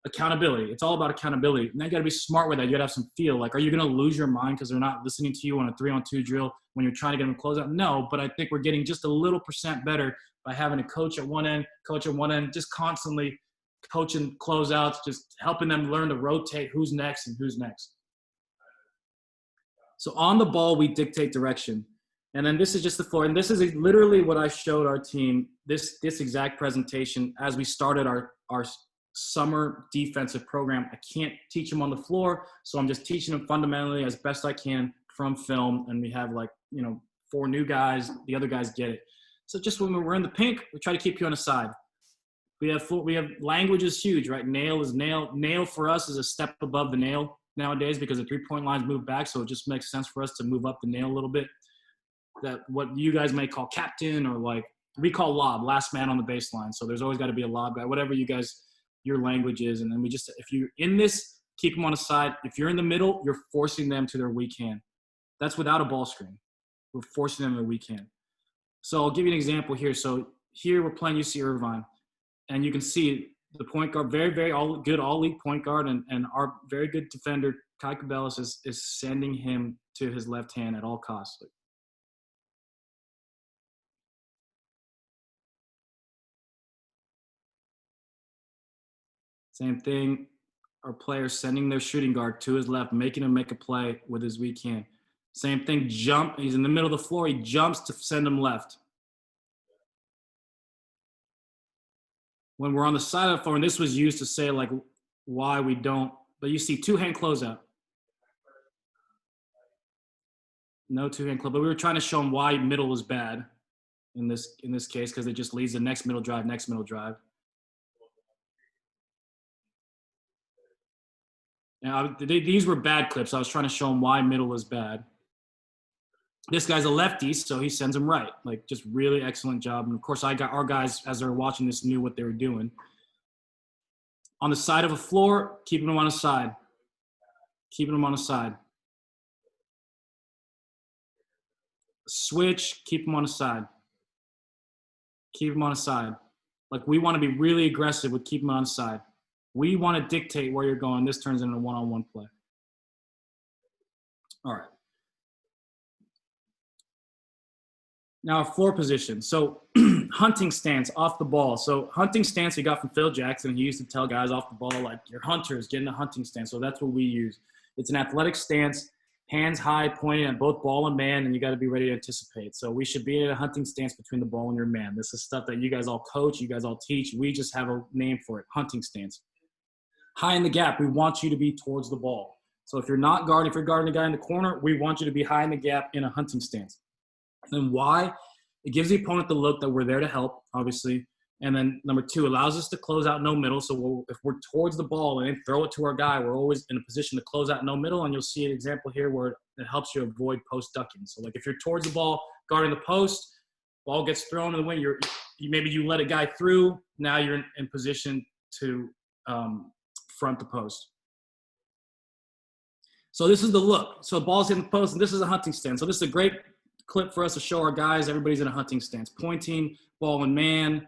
Accountability. It's all about accountability. And you got to be smart with that. You got to have some feel. Are you going to lose your mind because they're not listening to you on a 3-on-2 drill when you're trying to get them close out? No, but I think we're getting just a little % better by having a coach at one end, just constantly coaching closeouts, just helping them learn to rotate who's next and who's next. So on the ball, we dictate direction. And then this is just the floor. And this is literally what I showed our team, this exact presentation as we started our summer defensive program. I can't teach them on the floor, so I'm just teaching them fundamentally as best I can from film. And we have 4 new guys. The other guys get it. So just when we're in the pink, we try to keep you on the side. We have language is huge, right? Nail is nail. Nail for us is a step above the nail nowadays because the 3-point lines move back. So it just makes sense for us to move up the nail a little bit. That what you guys may call captain, or we call lob, last man on the baseline. So there's always got to be a lob guy, whatever your language is. And then if you're in this, keep them on the side. If you're in the middle, you're forcing them to their weak hand. That's without a ball screen. We're forcing them to their weak hand. So I'll give you an example here. So here we're playing UC Irvine, and you can see the point guard, very, very good all-league point guard, and our very good defender, Kai Cabellis, is sending him to his left hand at all costs. Same thing, our player sending their shooting guard to his left, making him make a play with his weak hand. Same thing, jump. He's in the middle of the floor. He jumps to send him left. When we're on the side of the floor, and this was used to say why we don't, but you see 2-hand closeout. No two-hand club, but we were trying to show them why middle is bad in this case, because it just leads to next middle drive. And these were bad clips. I was trying to show them why middle is bad. This guy's a lefty, so he sends him right. Like, just really excellent job. And of course, our guys, as they were watching this, knew what they were doing. On the side of a floor, keeping them on a side. Switch, keep them on a side. Like, we want to be really aggressive with keeping them on the side. We want to dictate where you're going. This turns into a one-on-one play. All right. Now, floor position. So hunting stance off the ball. So hunting stance he got from Phil Jackson. He used to tell guys off the ball, like, you're hunters, get in a hunting stance. So that's what we use. It's an athletic stance, hands high, pointing at both ball and man, and you got to be ready to anticipate. So we should be in a hunting stance between the ball and your man. This is stuff that you guys all coach, you guys all teach. We just have a name for it, hunting stance. High in the gap, we want you to be towards the ball. So if you're guarding a guy in the corner, we want you to be high in the gap in a hunting stance. And why? It gives the opponent the look that we're there to help, obviously. And then number two, allows us to close out no middle. So if we're towards the ball and then throw it to our guy, we're always in a position to close out no middle. And you'll see an example here where it helps you avoid post ducking. So like if you're towards the ball, guarding the post, ball gets thrown in the wind, maybe you let a guy through. Now you're in position to front the post. So this is the look. So the ball's hitting the post, and this is a hunting stance. So this is a great clip for us to show our guys. Everybody's in a hunting stance. Pointing, ball and man.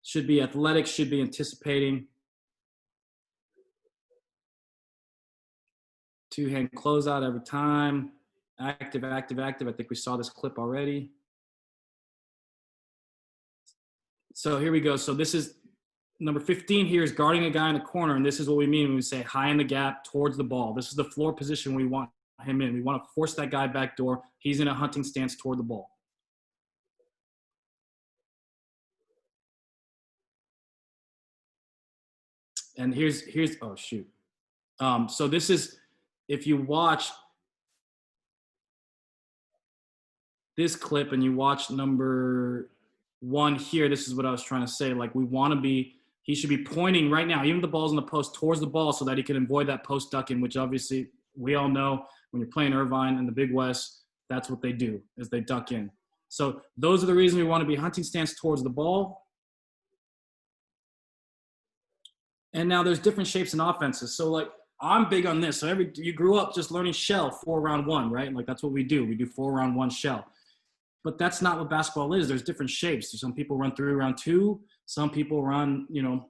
Should be athletic, should be anticipating. Two-hand closeout every time. Active. I think we saw this clip already. So here we go. So this is number 15 here is guarding a guy in the corner, and this is what we mean when we say high in the gap towards the ball. This is the floor position we want him in. We want to force that guy back door. He's in a hunting stance toward the ball. And here's oh shoot. So this is, if you watch this clip and you watch number 1 here, this is what I was trying to say. Like, we want to be, he should be pointing right now, even if the ball's in the post, towards the ball so that he can avoid that post ducking, which obviously we all know when you're playing Irvine in the Big West, that's what they do, is they duck in. So those are the reasons we want to be hunting stance towards the ball. And now there's different shapes and offenses. So like, I'm big on this. So you grew up just learning shell 4-round-1, right? Like that's what we do. We do 4-round-1 shell. But that's not what basketball is. There's different shapes. Some people run 3-round-2. Some people run,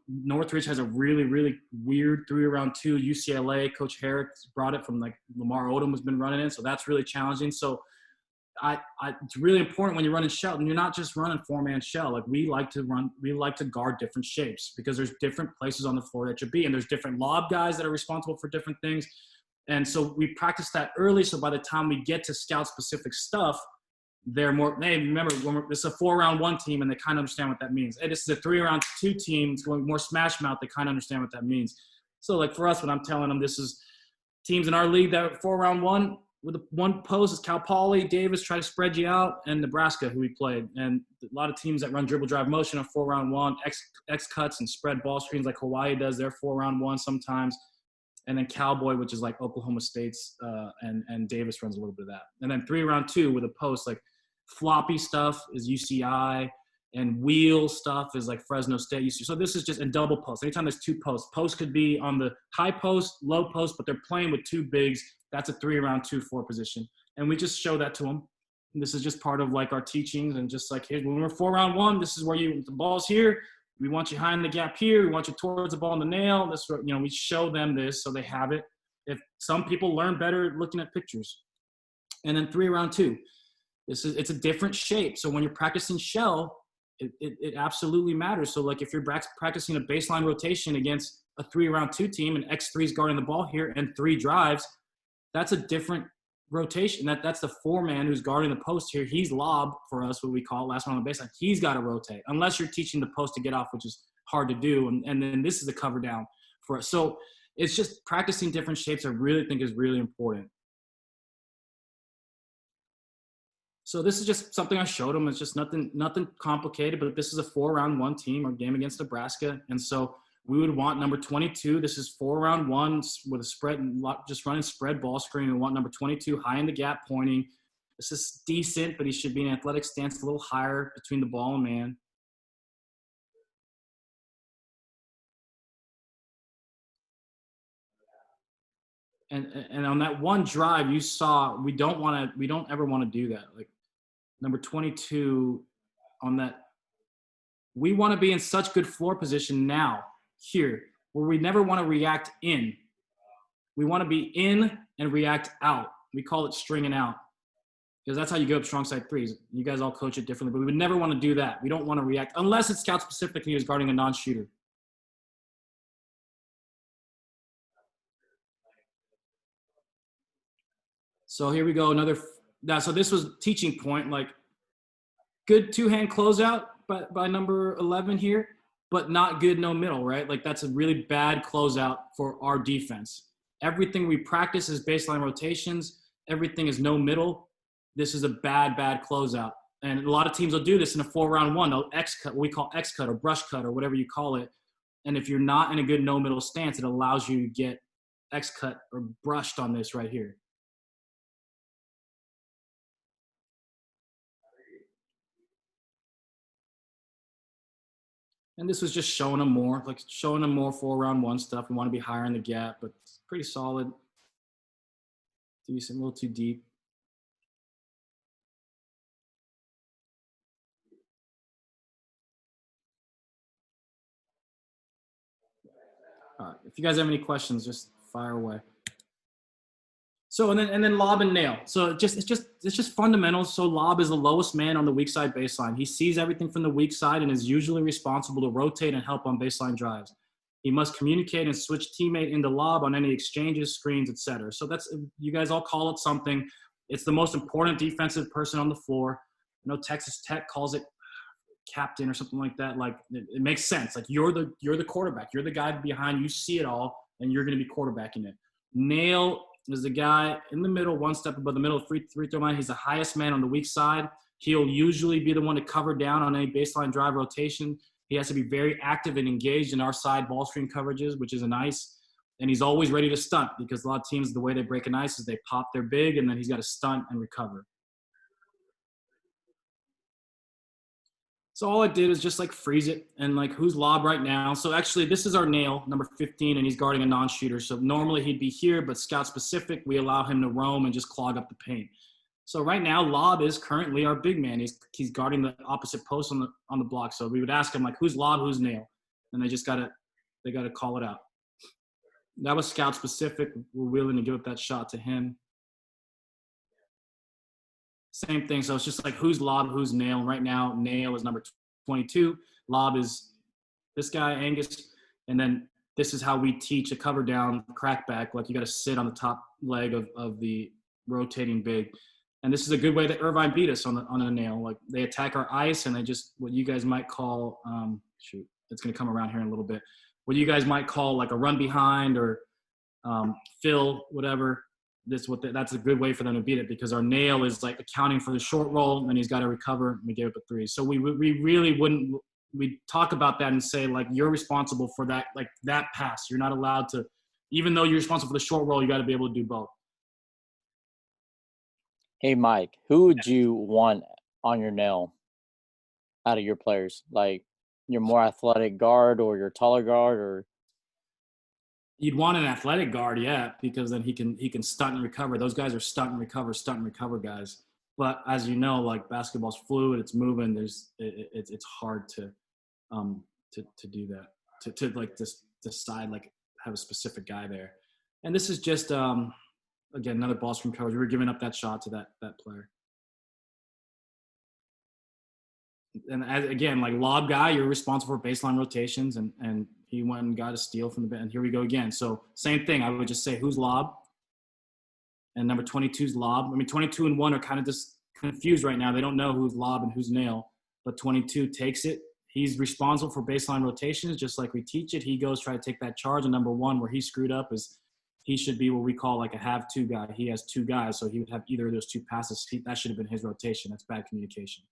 Northridge has a really, really weird 3-round-2. UCLA, Coach Herrick brought it from, like, Lamar Odom has been running it. So that's really challenging. So it's really important when you're running shell, and you're not just running 4-man shell. Like, we like to guard different shapes because there's different places on the floor that should be, and there's different lob guys that are responsible for different things. And so we practice that early. So by the time we get to scout specific stuff, they're more, hey, remember, this is a 4-round-1 team, and they kind of understand what that means. Hey, this is a 3-round-2 team. It's going more smash mouth. They kind of understand what that means. So like for us, when I'm telling them this is teams in our league that are 4-round-1, with the one post is Cal Poly, Davis try to spread you out, and Nebraska, who we played. And a lot of teams that run dribble drive motion are 4-round-1, X cuts and spread ball screens like Hawaii does. They're 4-round-1 sometimes. And then Cowboy, which is like Oklahoma State's, and Davis runs a little bit of that. And then 3-round-2 with a post, like floppy stuff is UCI, and wheel stuff is like Fresno State UCI. So this is just in double post. Anytime there's 2 posts, post could be on the high post, low post, but they're playing with 2 bigs. That's a 3-round-2 4 position. And we just show that to them. And this is just part of like our teachings, and just like, hey, when we're 4-round-1, this is where the ball's here. We want you high in the gap here. We want you towards the ball in the nail. This, we show them this so they have it. If some people learn better looking at pictures. And then 3-round-2. It's a different shape. So when you're practicing shell, it absolutely matters. So like if you're practicing a baseline rotation against a 3-round-2 team, and X3 is guarding the ball here and 3 drives, that's a different rotation. That's the 4-man who's guarding the post here. He's lob for us, what we call last one on the baseline. He's got to rotate unless you're teaching the post to get off, which is hard to do. And then this is the cover down for us. So it's just practicing different shapes I really think is really important. So this is just something I showed them. It's just nothing complicated, but this is a 4-round-1 team or game against Nebraska. And so we would want number 22. This is 4-round-1 with a spread, just running spread ball screen. We want number 22 high in the gap pointing. This is decent, but he should be in athletic stance a little higher between the ball and man. And on that one drive, you saw we don't ever want to do that. Like number 22 on that, we want to be in such good floor position now here where we never want to react in. We want to be in and react out. We call it stringing out because that's how you go up strong side threes. You guys all coach it differently, but we would never want to do that. We don't want to react unless it's scout specific and he was guarding a non-shooter. So here we go. So this was teaching point, like good two-hand closeout by number 11 here, but not good no middle, right? Like that's a really bad closeout for our defense. Everything we practice is baseline rotations. Everything is no middle. This is a bad closeout. And a lot of teams will do this in a 4-round-1. They'll X cut, what we call X cut or brush cut or whatever you call it. And if you're not in a good no middle stance, it allows you to get X cut or brushed on this right here. And this was just showing them more 4-round-1 stuff. We want to be higher in the gap, but it's pretty solid. Decent, a little too deep. All right, if you guys have any questions, just fire away. So and then lob and nail. So it's just fundamentals. So lob is the lowest man on the weak side baseline. He sees everything from the weak side and is usually responsible to rotate and help on baseline drives. He must communicate and switch teammate into lob on any exchanges, screens, etc. So that's, you guys all call it something. It's the most important defensive person on the floor. I know Texas Tech calls it captain or something like that. Like it makes sense. Like you're the quarterback. You're the guy behind. You see it all, and you're going to be quarterbacking it. Nail is the guy in the middle, one step above the middle free throw line. He's the highest man on the weak side. He'll usually be the one to cover down on any baseline drive rotation. He has to be very active and engaged in our side ball screen coverages, which is a nice. And he's always ready to stunt because a lot of teams, the way they break an ice is they pop their big and then he's got to stunt and recover. So all I did is just like freeze it and like who's lob right now. So actually this is our nail, number 15, and he's guarding a non-shooter. So normally he'd be here, but scout specific, we allow him to roam and just clog up the paint. So right now lob is currently our big man. He's guarding the opposite post on the block. So we would ask him like, who's lob, who's nail? And they gotta call it out. That was scout specific. We're willing to give up that shot to him. Same thing. So it's just like who's lob, who's nail. And right now, nail is number 22. Lob is this guy, Angus. And then this is how we teach a cover down crackback. Like you got to sit on the top leg of the rotating big. And this is a good way that Irvine beat us on a nail. Like they attack our ice and they just what you guys might call it's going to come around here in a little bit. What you guys might call like a run behind or fill, whatever. That's a good way for them to beat it because our nail is like accounting for the short roll and he's got to recover and we gave up a three. So we really wouldn't, we talk about that and say like, you're responsible for that, like that pass. You're not allowed to, even though you're responsible for the short roll, you got to be able to do both. Hey, Mike, who would you want on your nail out of your players? Like your more athletic guard or your taller guard or? You'd want an athletic guard, yeah, because then he can stunt and recover. Those guys are stunt and recover guys. But as you know, like basketball's fluid, it's moving. It's hard to do that. To like just decide like have a specific guy there. And this is just again another ball screen coverage. We were giving up that shot to that player. And again, like lob guy, you're responsible for baseline rotations, and he went and got a steal from the bench. And here we go again. So same thing. I would just say who's lob, and number 22's lob. I mean, 22 and 1 are kind of just confused right now. They don't know who's lob and who's nail. But 22 takes it. He's responsible for baseline rotations, just like we teach it. He goes try to take that charge. And number 1, where he screwed up, is he should be what we call like a have two guy. He has two guys, so he would have either of those two passes. That should have been his rotation. That's bad communication.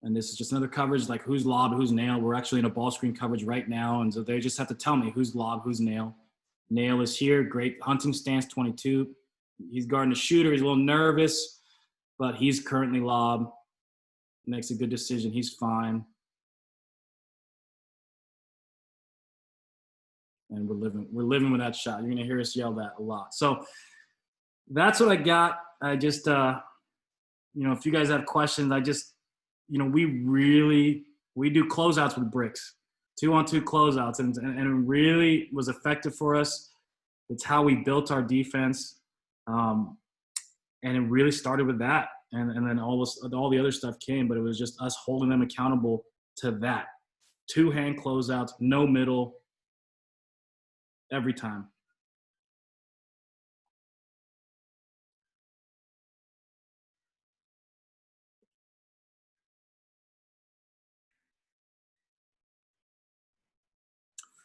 And this is just another coverage, like who's lob, who's nail. We're actually in a ball screen coverage right now, and so they just have to tell me who's lob, who's nail. Nail is here, great hunting stance, 22. He's guarding a shooter. He's a little nervous, but he's currently lob. Makes a good decision. He's fine. And we're living with that shot. You're gonna hear us yell that a lot. So that's what I got. I just, if you guys have questions, we do closeouts with bricks, 2-on-2 closeouts, and it really was effective for us. It's how we built our defense, and it really started with that, and then all the other stuff came, but it was just us holding them accountable to that. 2-hand closeouts, no middle, every time.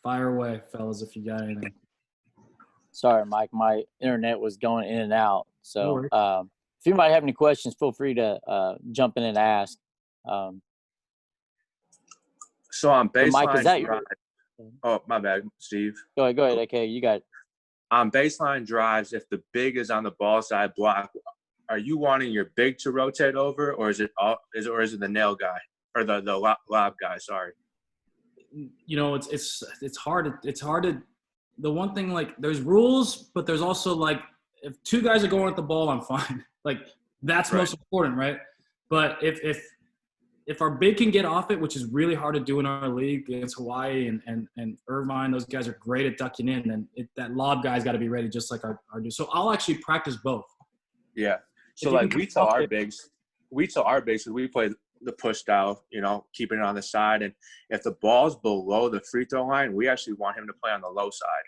Fire away, fellas, if you got anything. Sorry, Mike. My internet was going in and out. So No if you might have any questions, feel free to jump in and ask. So on baseline Mike, is that your? Oh, my bad, Steve. Go ahead. Okay, you got it. On baseline drives, if the big is on the ball side block, are you wanting your big to rotate over, or is it the nail guy or the lob guy? Sorry. It's hard. It's hard to. The one thing, like, there's rules, but there's also, like, if two guys are going at the ball, I'm fine. Like, that's right. Most important, right? But if our big can get off it, which is really hard to do in our league against Hawaii and Irvine, those guys are great at ducking in, and that lob guy's got to be ready just like our dude. So I'll actually practice both. Yeah. So like we tell our bigs, because we play the push style, keeping it on the side. And if the ball's below the free throw line, we actually want him to play on the low side.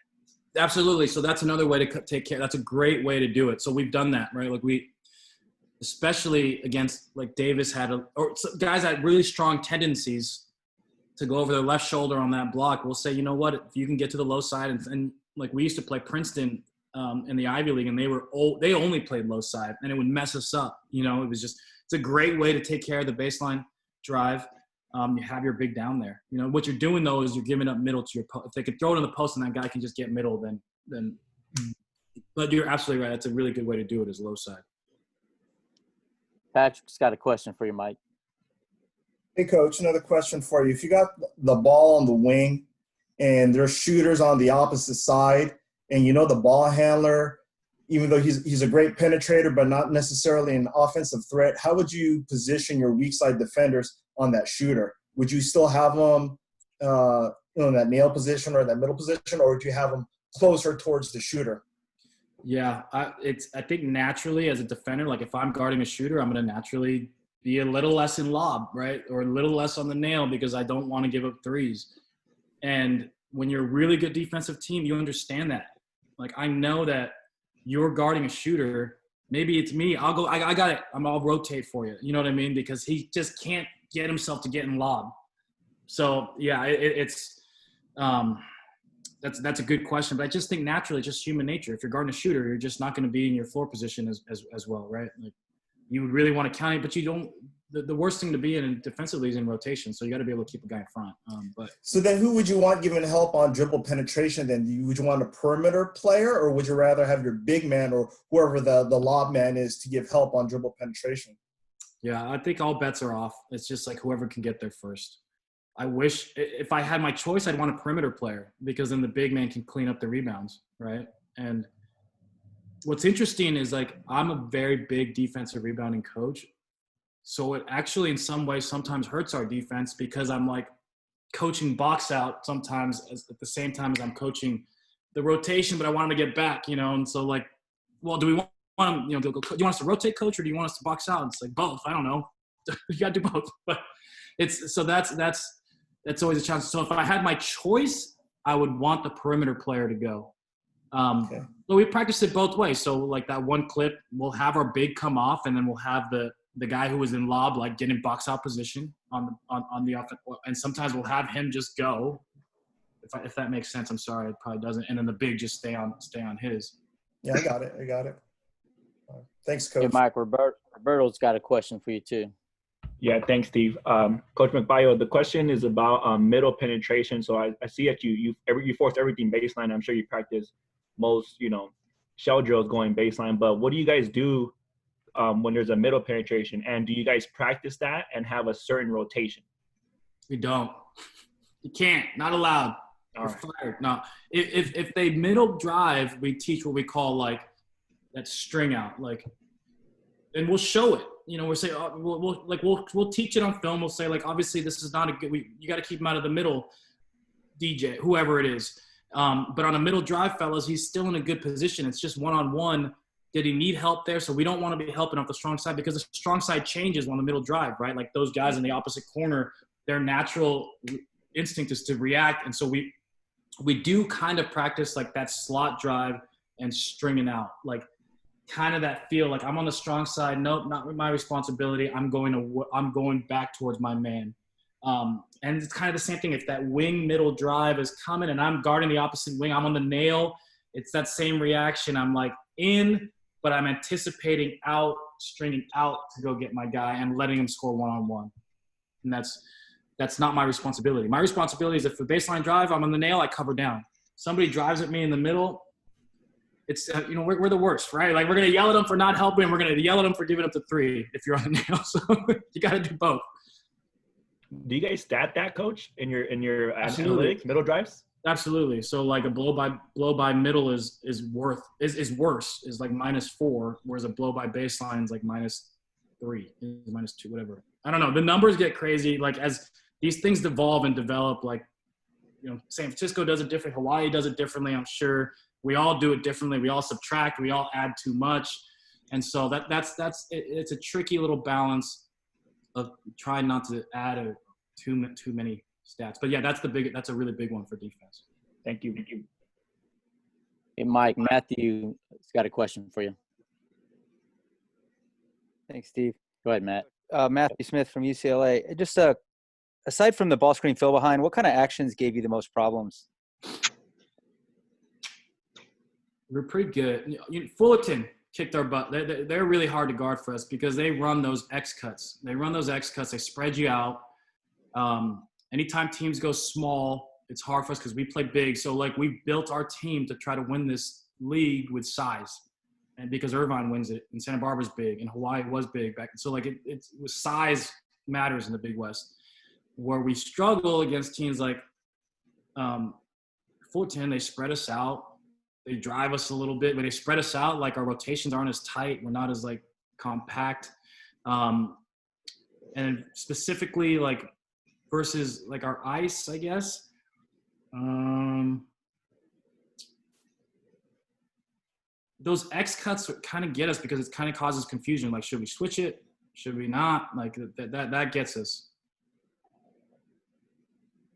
Absolutely. So that's another way to take care. That's a great way to do it. So we've done that, right? Like especially against, like, Davis guys had really strong tendencies to go over their left shoulder on that block. We'll say, you know what, if you can get to the low side, and like we used to play Princeton in the Ivy League, and they only played low side, and it would mess us up. It's a great way to take care of the baseline drive. You have your big down there. What you're doing, though, is you're giving up middle to your post. If they could throw it in the post and that guy can just get middle, then. But you're absolutely right. That's a really good way to do it, is low side. Patrick's got a question for you, Mike. Hey, Coach, another question for you. If you got the ball on the wing and there's shooters on the opposite side, and the ball handler, even though he's a great penetrator but not necessarily an offensive threat, how would you position your weak side defenders on that shooter? Would you still have them in that nail position or that middle position, or would you have them closer towards the shooter? Yeah, I think naturally as a defender, like if I'm guarding a shooter, I'm going to naturally be a little less in lob, right? Or a little less on the nail because I don't want to give up threes. And when you're a really good defensive team, you understand that. Like, I know that you're guarding a shooter. Maybe it's me. I'll go, I got it. I'll rotate for you. You know what I mean? Because he just can't get himself to get in lob. So, yeah, that's a good question. But I just think naturally, just human nature. If you're guarding a shooter, you're just not going to be in your floor position as well, right? Like, you would really want to count it, but you don't. The worst thing to be in defensively is in rotation, so you got to be able to keep a guy in front. So then, who would you want giving help on dribble penetration? Then would you want a perimeter player, or would you rather have your big man or whoever the lob man is to give help on dribble penetration? Yeah, I think all bets are off. It's just like whoever can get there first. I wish if I had my choice, I'd want a perimeter player because then the big man can clean up the rebounds, right? And what's interesting is, like, I'm a very big defensive rebounding coach. So it actually in some ways sometimes hurts our defense because I'm like coaching box out sometimes at the same time as I'm coaching the rotation, but I want him to get back, And so, like, well, do we want him, do you want us to rotate, coach, or do you want us to box out? And it's like both. I don't know. You got to do both. But that's always a challenge. So if I had my choice, I would want the perimeter player to go. But we practice it both ways. So, like, that one clip, we'll have our big come off, and then we'll have the the guy who was in lob, like get in box out position on the offense, and sometimes we'll have him just go. If that makes sense, I'm sorry, it probably doesn't. And then the big just stay on his. Yeah, I got it. Thanks, Coach. Hey, Mike, Roberto's got a question for you too. Yeah, thanks, Steve. Coach McBio, the question is about middle penetration. So I see that you force everything baseline. I'm sure you practice most, shell drills going baseline. But what do you guys do when there's a middle penetration? And do you guys practice that and have a certain rotation? We don't. You can't. Not allowed. We're fired. No. If they middle drive, we teach what we call like that string out, like, and we'll show it. We'll say we'll teach it on film. We'll say like, obviously this is not a good. You got to keep him out of the middle, DJ, whoever it is. But on a middle drive, fellas, he's still in a good position. It's just one-on-one. Did he need help there? So we don't want to be helping off the strong side because the strong side changes on the middle drive, right? Like those guys in the opposite corner, their natural instinct is to react, and so we do kind of practice like that slot drive and stringing out, like kind of that feel like I'm on the strong side. Nope, not my responsibility. I'm going back towards my man. And it's kind of the same thing. If that wing middle drive is coming and I'm guarding the opposite wing, I'm on the nail. It's that same reaction. I'm like in, but I'm anticipating out, stringing out to go get my guy and letting him score one-on-one. And that's not my responsibility. My responsibility is if the baseline drive, I'm on the nail, I cover down. Somebody drives at me in the middle, it's, we're the worst, right? Like we're going to yell at them for not helping. We're going to yell at them for giving up the three if you're on the nail. So you got to do both. Do you guys stat that, Coach, in your Absolutely. analytics, middle drives? Absolutely. So like a blow by middle is worse, is like -4, whereas a blow by baseline is like -3, -2, whatever. I don't know. The numbers get crazy. Like as these things evolve and develop, like, San Francisco does it different. Hawaii does it differently. I'm sure we all do it differently. We all subtract. We all add too much. And so it's a tricky little balance of trying not to add too many stats. But yeah, that's a really big one for defense. Thank you. Hey, Mike, Matthew's got a question for you. Thanks, Steve. Go ahead, Matt. Matthew Smith from UCLA. Just aside from the ball screen fill behind, what kind of actions gave you the most problems? We're pretty good. Fullerton kicked our butt. They're really hard to guard for us because they run those X cuts. They spread you out. Anytime teams go small, it's hard for us because we play big. So like we built our team to try to win this league with size, and because Irvine wins it, and Santa Barbara's big, and Hawaii was big back. So like it was size matters in the Big West. Where we struggle against teams like Fullerton, they spread us out. They drive us a little bit, but they spread us out. Like our rotations aren't as tight. We're not as like compact. And specifically like versus like our ice, I guess. Those X cuts kind of get us because it kind of causes confusion. Like, should we switch it? Should we not? Like that gets us.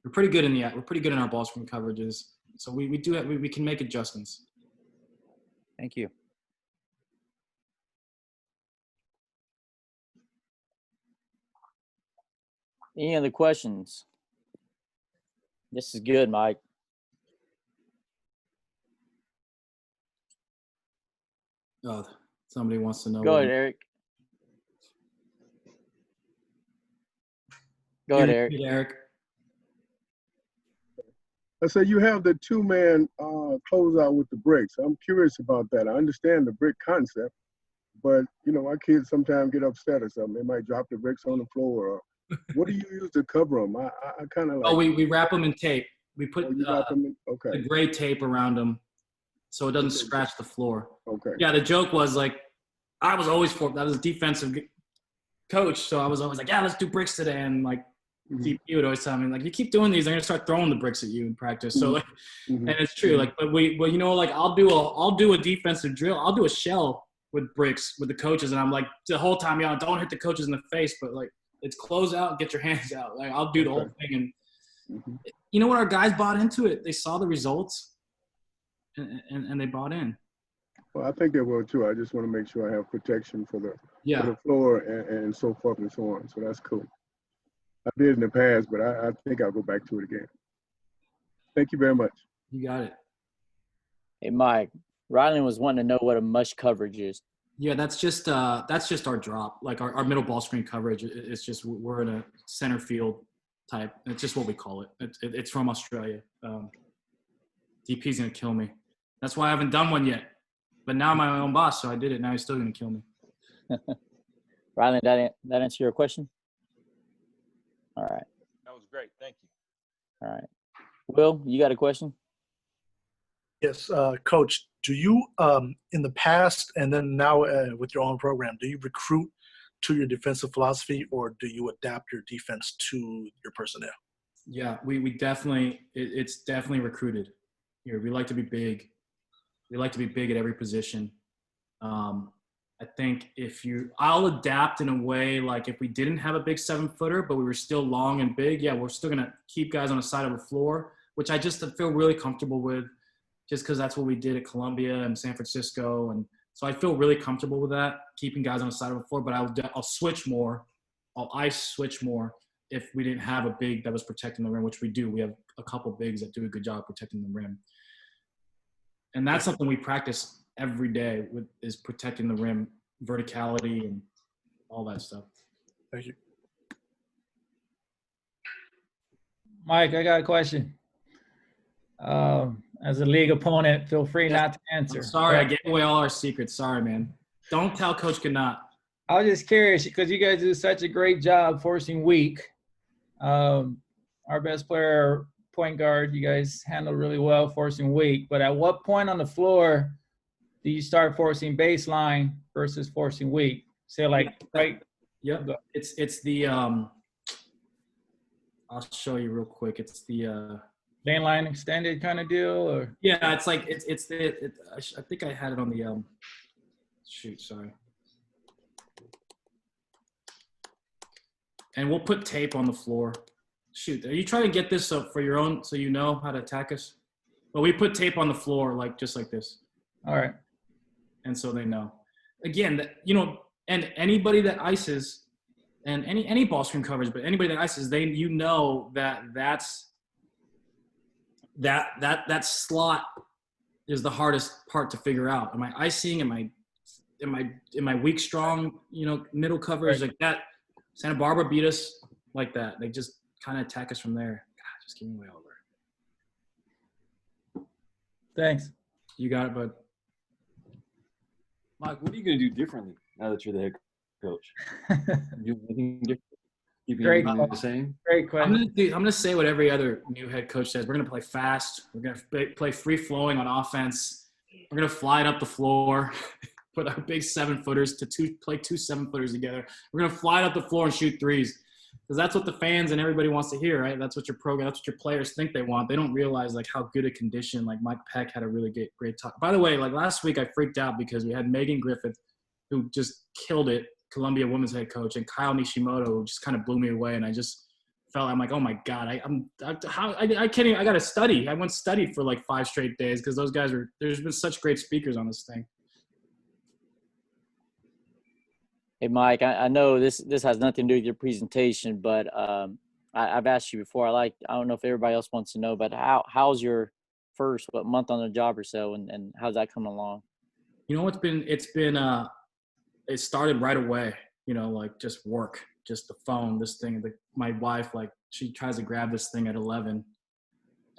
We're pretty good in our ball screen coverages. So we can make adjustments. Thank you. Any other questions? This is good, Mike. Oh, somebody wants to know. Go ahead, Eric. Go ahead, Eric. Eric. I said you have the two-man closeout with the bricks. I'm curious about that. I understand the brick concept, but my kids sometimes get upset or something. They might drop the bricks on the floor. Or, what do you use to cover them? I kind of like. Oh, we wrap them in tape. We put okay. the gray tape around them, so it doesn't scratch the floor. Okay. Yeah, the joke was like, I was always I was a defensive coach, so I was always like, yeah, let's do bricks today, and like. He would always tell me, like, you keep doing these, they're gonna start throwing the bricks at you in practice. So like, and it's true. Like, but like I'll do a defensive drill. I'll do a shell with bricks with the coaches, and I'm like the whole time, don't hit the coaches in the face, but like it's close out, get your hands out. Like I'll do the whole thing, and when our guys bought into it, they saw the results, and they bought in. Well, I think they will too. I just want to make sure I have protection for the floor and so forth and so on. So that's cool. I did in the past, but I think I'll go back to it again. Thank you very much. You got it. Hey, Mike, Rylan was wanting to know what a mush coverage is. Yeah, that's just our drop. Like our middle ball screen coverage. It's just we're in a center field type. It's just what we call it. It's from Australia. DP's gonna kill me. That's why I haven't done one yet. But now I'm my own boss, so I did it. Now he's still gonna kill me. Rylan, that answer your question? All right. That was great. Thank you. All right. Will, you got a question? Yes, Coach. Do you, in the past and then now with your own program, do you recruit to your defensive philosophy, or do you adapt your defense to your personnel? Yeah, we definitely. It's definitely recruited. Here, we like to be big. We like to be big at every position. I think I'll adapt in a way like if we didn't have a big 7-footer, but we were still long and big, yeah, we're still going to keep guys on the side of the floor, which I just feel really comfortable with just because that's what we did at Columbia and San Francisco. And so I feel really comfortable with that, keeping guys on the side of the floor, but I'll switch more. I'll ice switch more if we didn't have a big that was protecting the rim, which we do. We have a couple bigs that do a good job protecting the rim. And that's something we practice every day is protecting the rim, verticality, and all that stuff. Thank you. Mike, I got a question. As a league opponent, feel free not to answer. I'm sorry, I gave away all our secrets. Sorry, man. Don't tell Coach Ganot. I was just curious because you guys do such a great job forcing weak. Our best player, point guard, you guys handle really well forcing weak. But at what point on the floor do you start forcing baseline versus forcing weak? Say like right. Yep. It's the I'll show you real quick. It's the lane line extended kind of deal, or yeah, it's like I think I had it on the shoot. Sorry. And we'll put tape on the floor. Shoot, are you trying to get this up for your own so you know how to attack us? But we put tape on the floor like just like this. All right. And so they know. Again, and anybody that ices, and any ball screen coverage, but anybody that ices, that slot is the hardest part to figure out. Am I icing? Am I weak, strong? Middle coverage like that. Santa Barbara beat us like that. They just kind of attack us from there. God, just give me way over. Thanks. You got it, bud. Mike, what are you going to do differently now that you're the head coach? You anything different? Great the question. same? Great question. I'm gonna say what every other new head coach says. We're gonna play fast. We're gonna play free flowing on offense. We're gonna fly it up the floor with our big 7-footers play 2 7-footers together. We're gonna fly it up the floor and shoot threes because that's what the fans and everybody wants to hear, right? That's what your program, that's what your players think they want. They don't realize like how good a condition. Like Mike Peck had a really great talk. By the way, like last week I freaked out because we had Megan Griffith, who just killed it, Columbia women's head coach, and Kyle Nishimoto, who just kind of blew me away. And I just I'm like, oh my God, I can't even, I got to study. I went studied for like 5 straight days because those guys there's been such great speakers on this thing. Hey, Mike, I know this has nothing to do with your presentation, but I've asked you before. I don't know if everybody else wants to know, but how's your first month on the job or so, and how's that coming along? It started right away, like just work, just the phone, this thing. My wife, like she tries to grab this thing at 11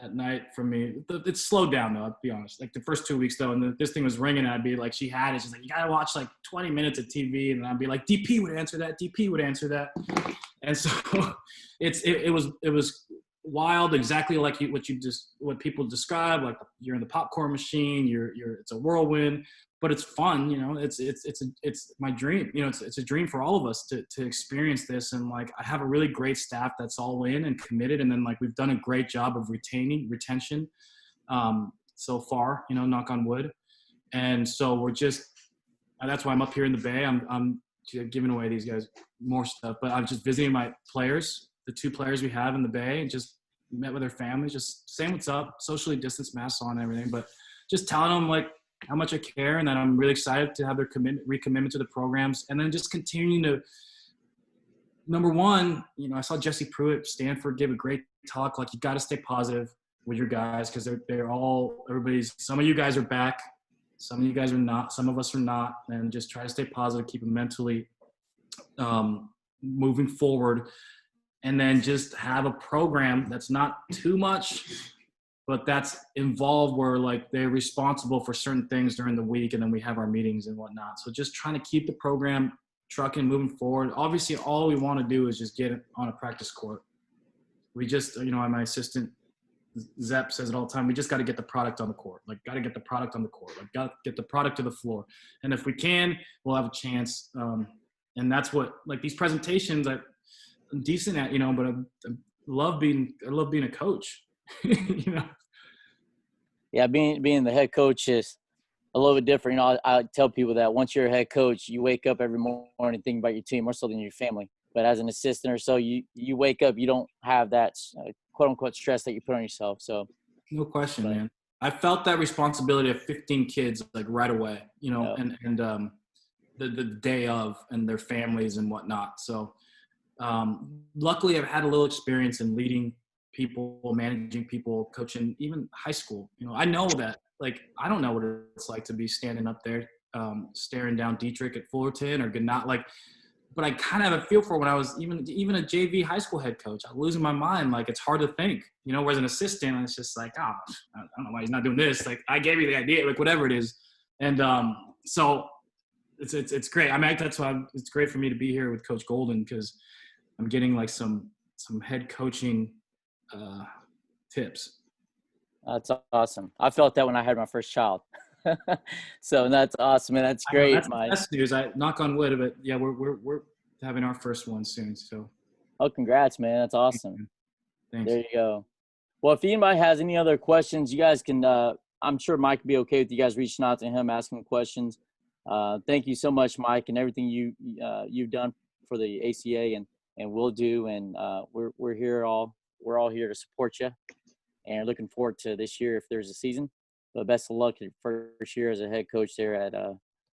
at night from me. It's slowed down though, I'll be honest. Like the first 2 weeks though, and this thing was ringing, and I'd be like, she had it. She's like, you gotta watch like 20 minutes of TV, and I'd be like, DP would answer that. DP would answer that. And so it was wild, exactly like what people describe. Like you're in the popcorn machine. It's a whirlwind. But it's fun, it's my dream. It's a dream for all of us to experience this. And like, I have a really great staff that's all in and committed. And then like, we've done a great job of retention so far, knock on wood. And so that's why I'm up here in the Bay. I'm giving away these guys more stuff, but I'm just visiting my players, the 2 players we have in the Bay, and just met with their families, just saying what's up, socially distanced, masks on and everything, but just telling them like, how much I care, and that I'm really excited to have their recommitment to the programs, and then just continuing to. Number one, I saw Jesse Pruitt, Stanford, give a great talk. Like, you got to stay positive with your guys because some of you guys are back. Some of you guys are not. Some of us are not. And just try to stay positive, keep them mentally moving forward. And then just have a program that's not too much, but that's involved where, like, they're responsible for certain things during the week, and then we have our meetings and whatnot. So just trying to keep the program trucking, moving forward. Obviously, all we want to do is just get it on a practice court. We just, my assistant, Zep, says it all the time. We just got to get the product on the court. Like, got to get the product on the court. Like, got to get the product to the floor. And if we can, we'll have a chance. And that's what, like, these presentations I'm decent at, but I love being a coach. Yeah, being the head coach is a little bit different. I tell people that once you're a head coach, you wake up every morning thinking about your team more so than your family. But as an assistant or so, you wake up, you don't have that quote unquote stress that you put on yourself. So no question, man. I felt that responsibility of 15 kids like right away, and the day of, and their families and whatnot. So luckily, I've had a little experience in leading people, managing people, coaching, even high school. I know that. Like, I don't know what it's like to be standing up there, staring down Dietrich at Fullerton or Gnat. Like, but I kind of have a feel for when I was even a JV high school head coach. I was losing my mind. Like, it's hard to think, whereas an assistant, it's just like, I don't know why he's not doing this. Like, I gave you the idea, like, whatever it is. And so it's great. I mean, that's why it's great for me to be here with Coach Golden, because I'm getting like some head coaching tips. That's awesome. I felt that when I had my first child. So that's awesome, and that's great. That's the best news. I knock on wood, but yeah, we're having our first one soon. So, congrats, man. That's awesome. Thanks. There you go. Well, if anybody has any other questions, you guys can. I'm sure Mike would be okay with you guys reaching out to him, asking him questions. Thank you so much, Mike, and everything you've done for the ACA and will do. And we're all here to support you. And looking forward to this year if there's a season. But best of luck your first year as a head coach there at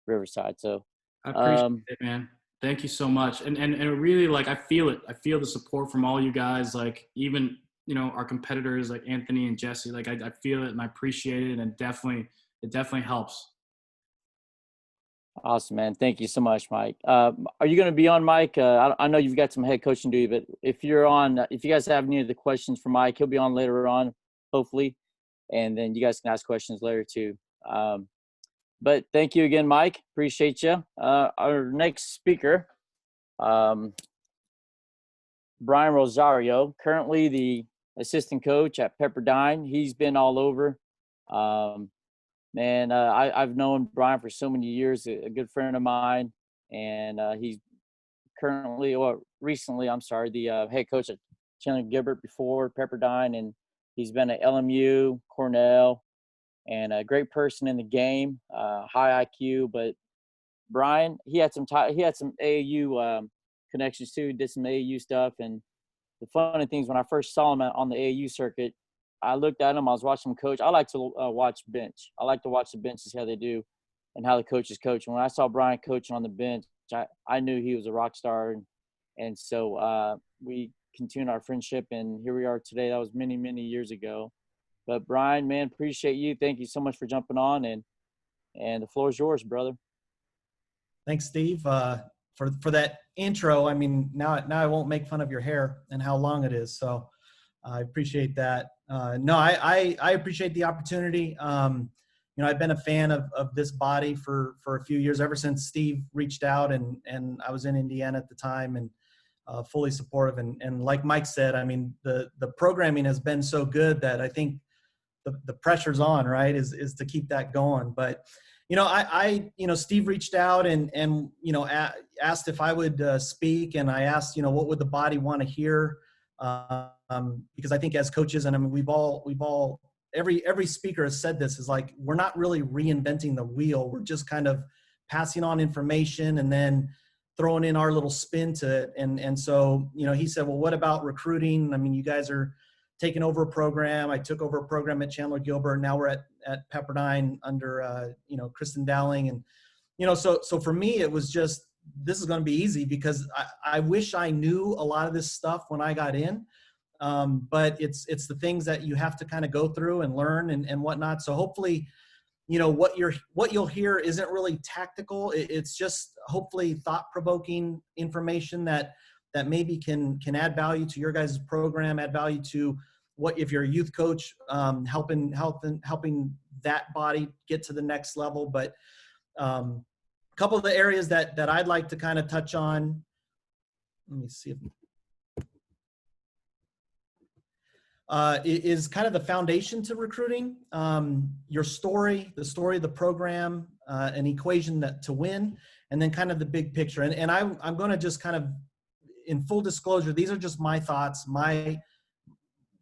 Riverside. So I appreciate it, man. Thank you so much. And really, like, I feel it. I feel the support from all you guys. Like, even our competitors like Anthony and Jesse. Like, I feel it and I appreciate it, and it definitely helps. Awesome, man. Thank you so much, Mike. Are you going to be on, Mike? I know you've got some head coaching duty, but if you're on, if you guys have any of the questions for Mike, he'll be on later on, hopefully. And then you guys can ask questions later too. But thank you again, Mike. Appreciate you. Our next speaker, Brian Rosario, currently the assistant coach at Pepperdine. He's been all over. Man, I've known Brian for so many years, a good friend of mine, and he's recently, the head coach at Chandler Gilbert before Pepperdine, and he's been at LMU, Cornell, and a great person in the game, high IQ. But Brian, he had some AAU connections too, did some AAU stuff. And the funny thing is, when I first saw him on the AAU circuit, I looked at him. I was watching him coach. I like to watch bench. I like to watch the benches, how they do, and how the coaches coach. And when I saw Brian coaching on the bench, I knew he was a rock star. And so we continued our friendship, and here we are today. That was many, many years ago. But Brian, man, appreciate you. Thank you so much for jumping on, and the floor is yours, brother. Thanks, Steve, for that intro. I mean, now I won't make fun of your hair and how long it is. So I appreciate that. No, I appreciate the opportunity. I've been a fan of this body for a few years, ever since Steve reached out, and I was in Indiana at the time, and fully supportive. And like Mike said, I mean, the programming has been so good that I think the pressure's on, right, is to keep that going. But, Steve reached out and asked if I would speak, and I asked, what would the body want to hear? Because I think as coaches, and I mean, we've all every speaker has said this, is like, we're not really reinventing the wheel. We're just kind of passing on information and then throwing in our little spin to it. And so, he said, well, what about recruiting? I mean, you guys are taken over a program. I took over a program at Chandler Gilbert. Now we're at Pepperdine under, Kristen Dowling. And, so for me, it was just, this is going to be easy because I wish I knew a lot of this stuff when I got in. But it's the things that you have to kind of go through and learn and whatnot. So hopefully, what you'll hear isn't really tactical. It's just hopefully thought-provoking information that maybe can add value to your guys' program, add value to what, if you're a youth coach, helping that body get to the next level. But a couple of the areas that I'd like to kind of touch on. Let me see if is kind of the foundation to recruiting, your story, the story of the program, an equation to win, and then kind of the big picture. And I'm going to just kind of, in full disclosure, these are just my thoughts,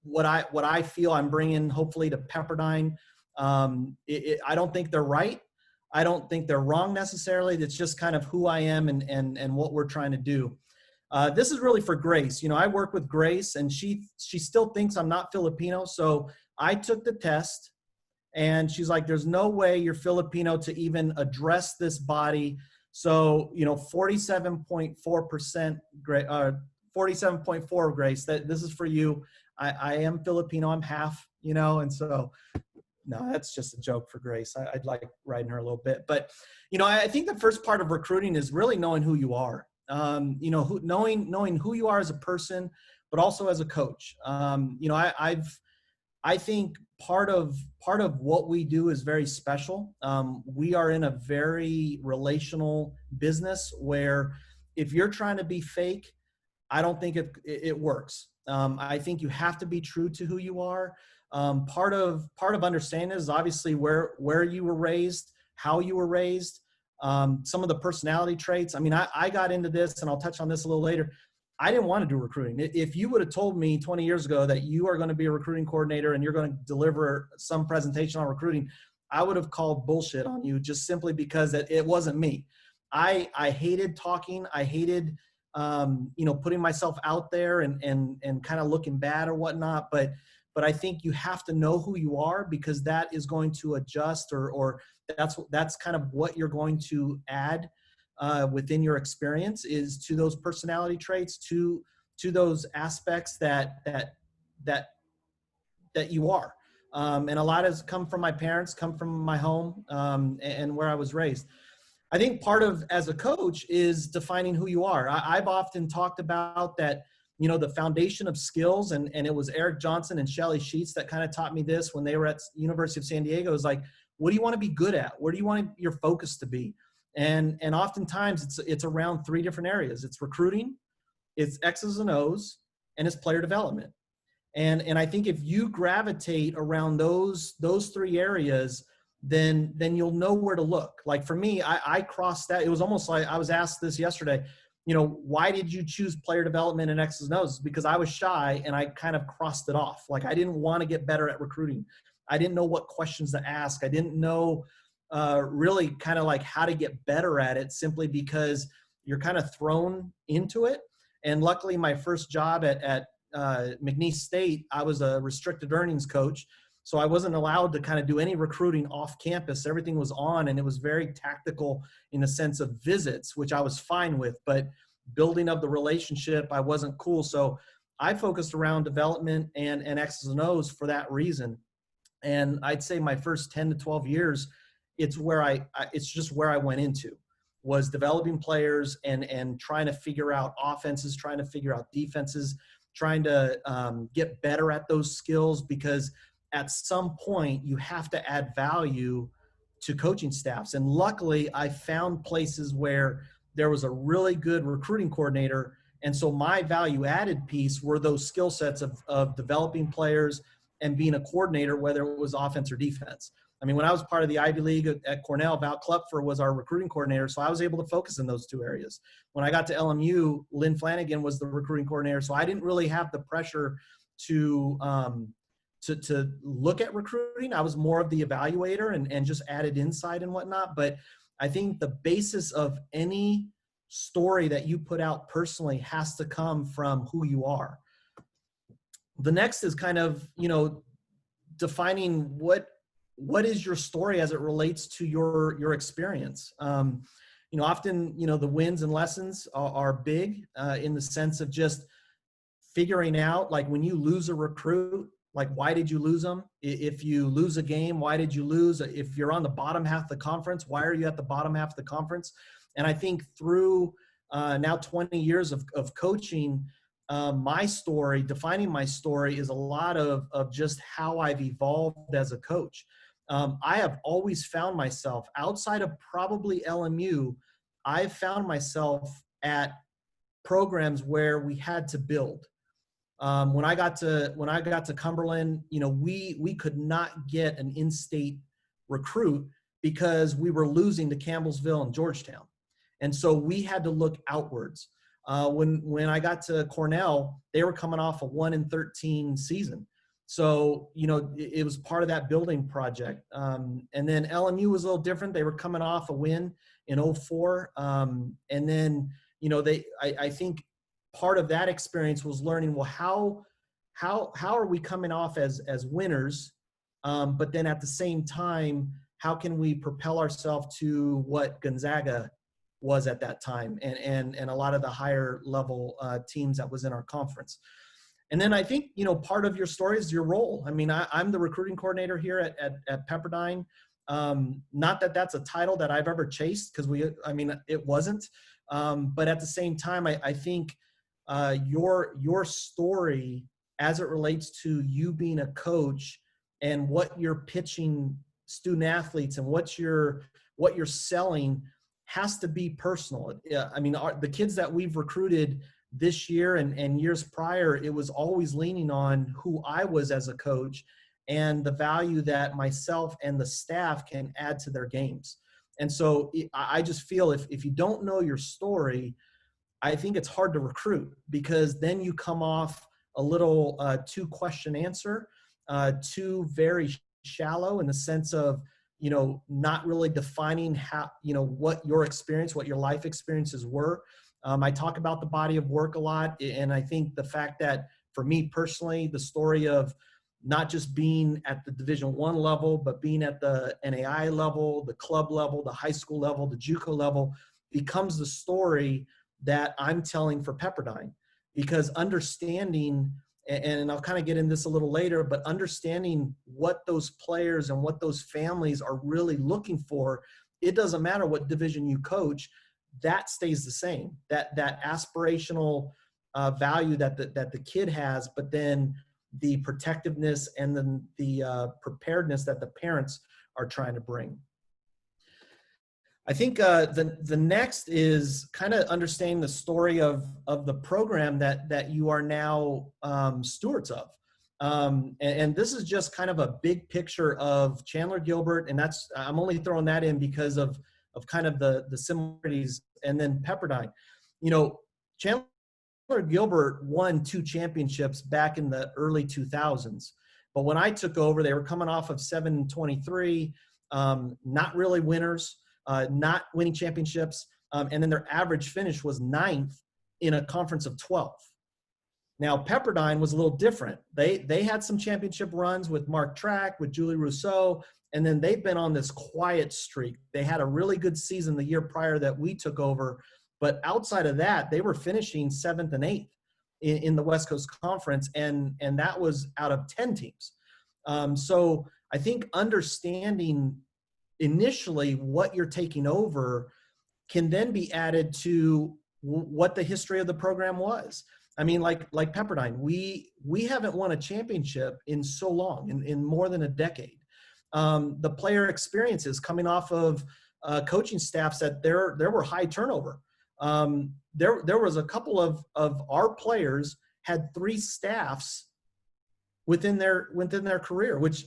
what I feel I'm bringing hopefully to Pepperdine. I don't think they're right. I don't think they're wrong necessarily. It's just kind of who I am and what we're trying to do. This is really for Grace. I work with Grace, and she still thinks I'm not Filipino. So I took the test, and she's like, there's no way you're Filipino to even address this body. So, 47.4%, 47.4, Grace, that this is for you. I am Filipino. I'm half, and so, no, that's just a joke for Grace. I'd like riding her a little bit. But, I think the first part of recruiting is really knowing who you are. Knowing who you are as a person, but also as a coach. I think part of what we do is very special. We are in a very relational business where if you're trying to be fake, I don't think it works. I think you have to be true to who you are. Part of understanding is obviously where you were raised, how you were raised. Some of the personality traits. I mean, I got into this, and I'll touch on this a little later. I didn't want to do recruiting. If you would have told me 20 years ago that you are going to be a recruiting coordinator and you're going to deliver some presentation on recruiting, I would have called bullshit on you just simply because it wasn't me. I hated talking. I hated, putting myself out there and kind of looking bad or whatnot. But I think you have to know who you are, because that is going to adjust or that's kind of what you're going to add within your experience is to those personality traits, to those aspects that you are. And a lot has come from my parents, come from my home, and where I was raised. I think part of, as a coach, is defining who you are. I've often talked about that, the foundation of skills, and it was Eric Johnson and Shelly Sheets that kind of taught me this when they were at University of San Diego. Is like, what do you want to be good at? Where do you want your focus to be? And oftentimes it's around three different areas. It's recruiting, it's X's and O's, and it's player development. And I think if you gravitate around those three areas, then you'll know where to look. Like for me, I crossed that. It was almost like I was asked this yesterday, why did you choose player development and X's and O's? Because I was shy and I kind of crossed it off. Like I didn't want to get better at recruiting. I didn't know what questions to ask. I didn't know really kind of like how to get better at it, simply because you're kind of thrown into it. And luckily my first job at McNeese State, I was a restricted earnings coach. So I wasn't allowed to kind of do any recruiting off campus. Everything was on, and it was very tactical in the sense of visits, which I was fine with, but building of the relationship, I wasn't cool. So I focused around development and X's and O's for that reason. And I'd say my first 10 to 12 years, it's just where I went into, was developing players and trying to figure out offenses, trying to figure out defenses, trying to get better at those skills, because at some point you have to add value to coaching staffs. And luckily I found places where there was a really good recruiting coordinator. And so my value added piece were those skill sets of developing players and being a coordinator, whether it was offense or defense. I mean, when I was part of the Ivy League at Cornell, Val Klupfer was our recruiting coordinator. So I was able to focus in those two areas. When I got to LMU, Lynn Flanagan was the recruiting coordinator. So I didn't really have the pressure to look at recruiting. I was more of the evaluator and just added insight and whatnot. But I think the basis of any story that you put out personally has to come from who you are. the next is kind of, defining what is your story as it relates to your experience. Often, the wins and lessons are big in the sense of just figuring out, like, when you lose a recruit, like, why did you lose them? If you lose a game, why did you lose? If you're on the bottom half of the conference, why are you at the bottom half of the conference? And I think through now 20 years of coaching, my story, defining my story, is a lot of just how I've evolved as a coach. I have always found myself, outside of probably LMU, I've found myself at programs where we had to build. When I got to Cumberland, we could not get an in-state recruit because we were losing to Campbellsville and Georgetown, and so we had to look outwards. When I got to Cornell, they were coming off a 1-13 season, so it was part of that building project. And then LMU was a little different. They were coming off a win in 2004, and then I think part of that experience was learning, well, how are we coming off as winners, but then at the same time, how can we propel ourselves to what Gonzaga was at that time, and a lot of the higher level teams that was in our conference. And then I think, part of your story is your role. I mean, I'm the recruiting coordinator here at Pepperdine. Not that that's a title that I've ever chased, because it wasn't. But at the same time, I think your story as it relates to you being a coach and what you're pitching student athletes and what you're selling has to be personal. I mean, the kids that we've recruited this year and years prior, it was always leaning on who I was as a coach and the value that myself and the staff can add to their games. And so I just feel if you don't know your story, I think it's hard to recruit, because then you come off a little too question answer, too very shallow in the sense of, not really defining how, what your experience, what your life experiences were. I talk about the body of work a lot. And I think the fact that for me personally, the story of not just being at the Division I level, but being at the NAI level, the club level, the high school level, the JUCO level, becomes the story that I'm telling for Pepperdine. Because understanding, and I'll kind of get into this a little later, but understanding what those players and what those families are really looking for, it doesn't matter what division you coach, that stays the same. That aspirational value that the kid has, but then the protectiveness and then the preparedness that the parents are trying to bring. I think the next is kind of understanding the story of the program that you are now stewards of. And this is just kind of a big picture of Chandler Gilbert, and I'm only throwing that in because of kind of the similarities, and then Pepperdine. Chandler Gilbert won 2 championships back in the early 2000s. But when I took over, they were coming off of 7-23, not really winners. Not winning championships, and then their average finish was 9th in a conference of 12. Now, Pepperdine was a little different. They had some championship runs with Mark Track, with Julie Rousseau, and then they've been on this quiet streak. They had a really good season the year prior that we took over, but outside of that, they were finishing 7th and 8th in the West Coast Conference, and that was out of 10 teams. So I think understanding initially what you're taking over can then be added to what the history of the program was. I mean, like Pepperdine, we haven't won a championship in so long, in more than a decade. The player experiences coming off of coaching staffs that there were high turnover. There was a couple of our players had 3 staffs within their career, which,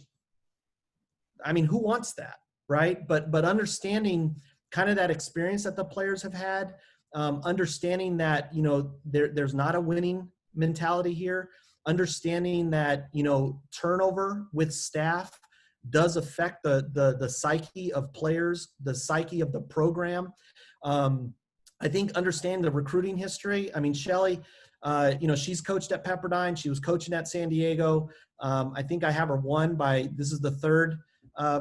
I mean, who wants that? Right. But understanding kind of that experience that the players have had, understanding that, there's not a winning mentality here, understanding that, turnover with staff does affect the psyche of players, the psyche of the program. I think understanding the recruiting history. I mean, Shelley, She's coached at Pepperdine. She was coaching at San Diego. I think I have her this is the third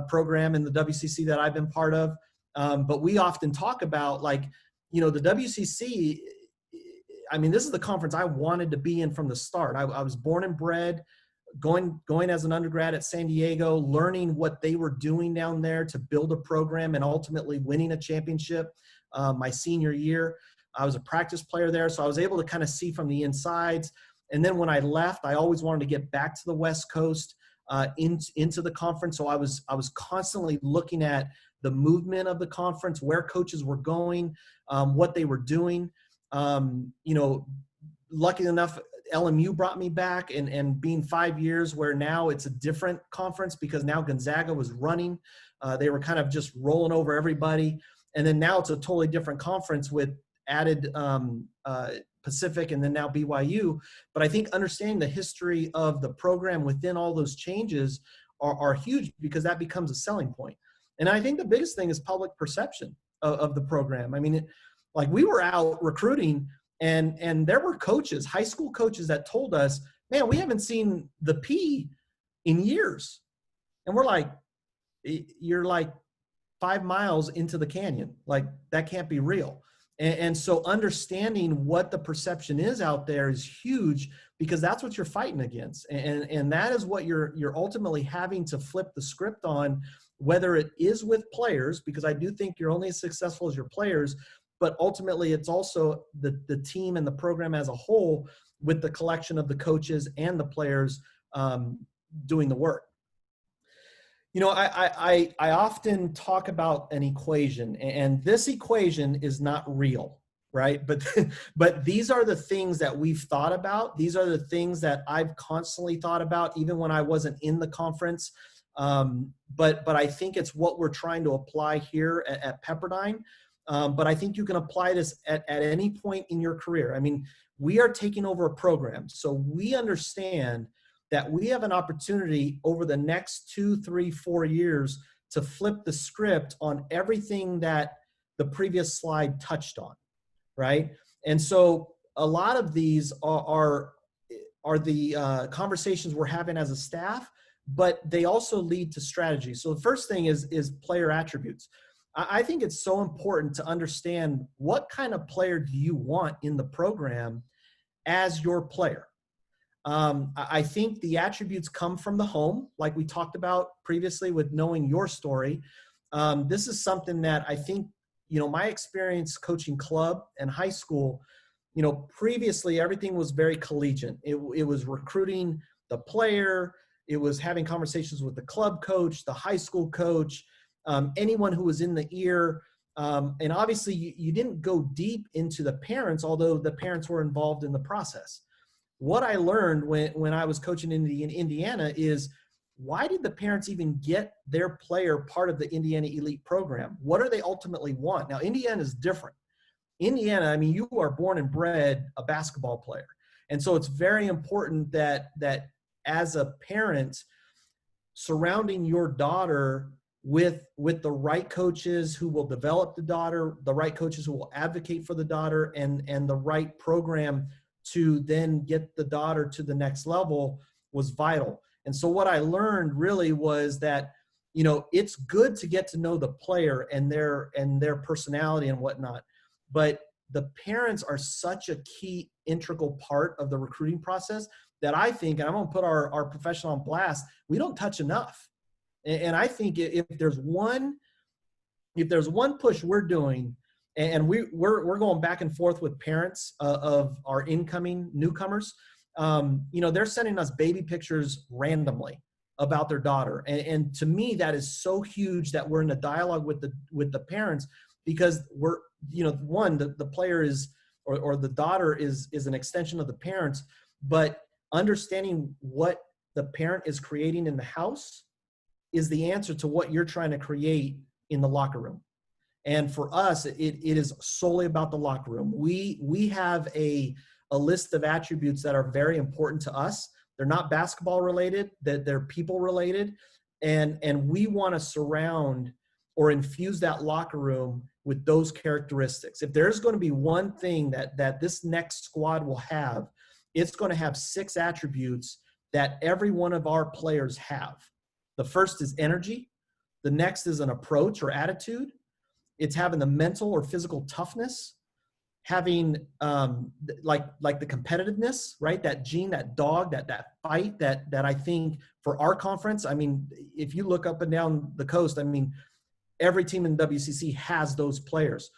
program in the WCC that I've been part of. But we often talk about the WCC. I mean, this is the conference I wanted to be in from the start. I was born and bred, going as an undergrad at San Diego, learning what they were doing down there to build a program and ultimately winning a championship my senior year. I was a practice player there, so I was able to kind of see from the insides. And then when I left, I always wanted to get back to the West Coast into the conference. So I was constantly looking at the movement of the conference, where coaches were going, what they were doing. Lucky enough, LMU brought me back, and being 5 years where now it's a different conference because now Gonzaga was running. They were kind of just rolling over everybody. And then now it's a totally different conference with added Pacific and then now BYU. But I think understanding the history of the program within all those changes are huge, because that becomes a selling point. And I think the biggest thing is public perception of the program. I mean, we were out recruiting, and there were coaches, high school coaches, that told us, man, we haven't seen the P in years. And we're like, you're like 5 miles into the canyon. That can't be real. And so understanding what the perception is out there is huge, because that's what you're fighting against. And that is what you're ultimately having to flip the script on, whether it is with players, because I do think you're only as successful as your players, but ultimately it's also the team and the program as a whole, with the collection of the coaches and the players doing the work. I often talk about an equation, and this equation is not real, right? But these are the things that we've thought about. These are the things that I've constantly thought about, even when I wasn't in the conference. But I think it's what we're trying to apply here at Pepperdine. But I think you can apply this at any point in your career. I mean, we are taking over a program, so we understand that we have an opportunity over the next 2, 3, 4 years to flip the script on everything that the previous slide touched on, right? And so a lot of these are the conversations we're having as a staff, but they also lead to strategy. So the first thing is player attributes. I think it's so important to understand what kind of player do you want in the program as your player. I think the attributes come from the home, like we talked about previously with knowing your story. This is something that I think, my experience coaching club and high school, previously everything was very collegiate. It was recruiting the player. It was having conversations with the club coach, the high school coach, anyone who was in the ear. And obviously you didn't go deep into the parents, although the parents were involved in the process. What I learned when I was coaching in Indiana is, why did the parents even get their player part of the Indiana Elite program? What do they ultimately want? Now, Indiana is different. Indiana, I mean, you are born and bred a basketball player. And so it's very important that as a parent, surrounding your daughter with the right coaches who will develop the daughter, the right coaches who will advocate for the daughter, and the right program to then get the daughter to the next level was vital. And so what I learned really was that, it's good to get to know the player and their personality and whatnot, but the parents are such a key integral part of the recruiting process that I think, and I'm going to put our professional on blast, we don't touch enough. And I think if there's one push we're doing, and we're going back and forth with parents of our incoming newcomers, they're sending us baby pictures randomly about their daughter. And to me, that is so huge that we're in a dialogue with the parents, because we're, the player is, or the daughter is an extension of the parents, but understanding what the parent is creating in the house is the answer to what you're trying to create in the locker room. And for us, it is solely about the locker room. We have a list of attributes that are very important to us. They're not basketball related, they're people related. And we want to surround or infuse that locker room with those characteristics. If there's going to be one thing that this next squad will have, it's going to have 6 attributes that every one of our players have. The first is energy. The next is an approach or attitude. It's having the mental or physical toughness, having like the competitiveness, right? That gene, that dog, that fight that I think for our conference, I mean, if you look up and down the coast, I mean, every team in WCC has those players.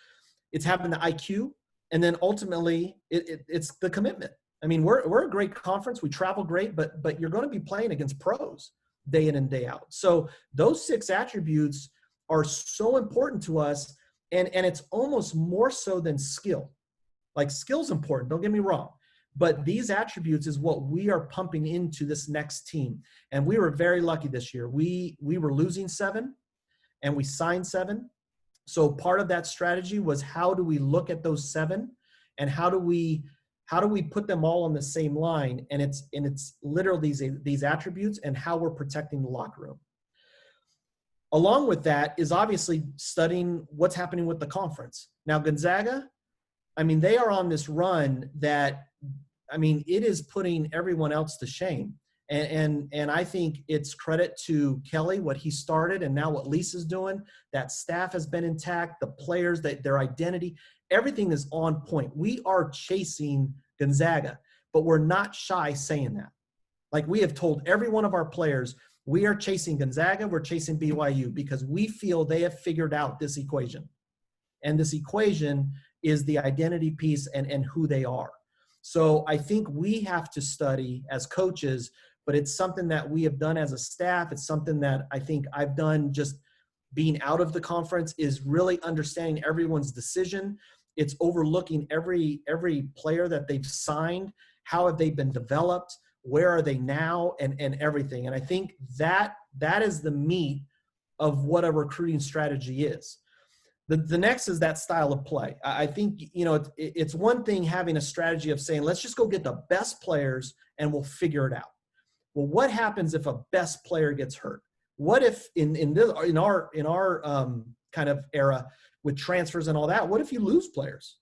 It's having the IQ, and then ultimately it's the commitment. I mean, we're a great conference. We travel great, but you're going to be playing against pros day in and day out. So those 6 attributes are so important to us, and it's almost more so than skill. Like, skill's important, don't get me wrong, but these attributes is what we are pumping into this next team. And we were very lucky this year. We were losing 7 and we signed 7. So part of that strategy was, how do we look at those 7 and how do we put them all on the same line? And it's literally these attributes and how we're protecting the locker room. Along with that is obviously studying what's happening with the conference. Now, Gonzaga, I mean, they are on this run that, I mean, it is putting everyone else to shame. And I think it's credit to Kelly, what he started, and now what Lisa's doing. That staff has been intact, the players, their identity, everything is on point. We are chasing Gonzaga, but we're not shy saying that. Like, we have told every one of our players, we are chasing Gonzaga, we're chasing BYU, because we feel they have figured out this equation. And this equation is the identity piece and who they are. So I think we have to study as coaches, but it's something that we have done as a staff. It's something that I think I've done just being out of the conference, is really understanding everyone's decision. It's overlooking every player that they've signed. How have they been developed? Where are they now? And everything. And I think that is the meat of what a recruiting strategy is. The next is that style of play. I think, you know, it's one thing having a strategy of saying, let's just go get the best players and we'll figure it out. Well, what happens if a best player gets hurt? What if in our kind of era with transfers and all that, what if you lose players?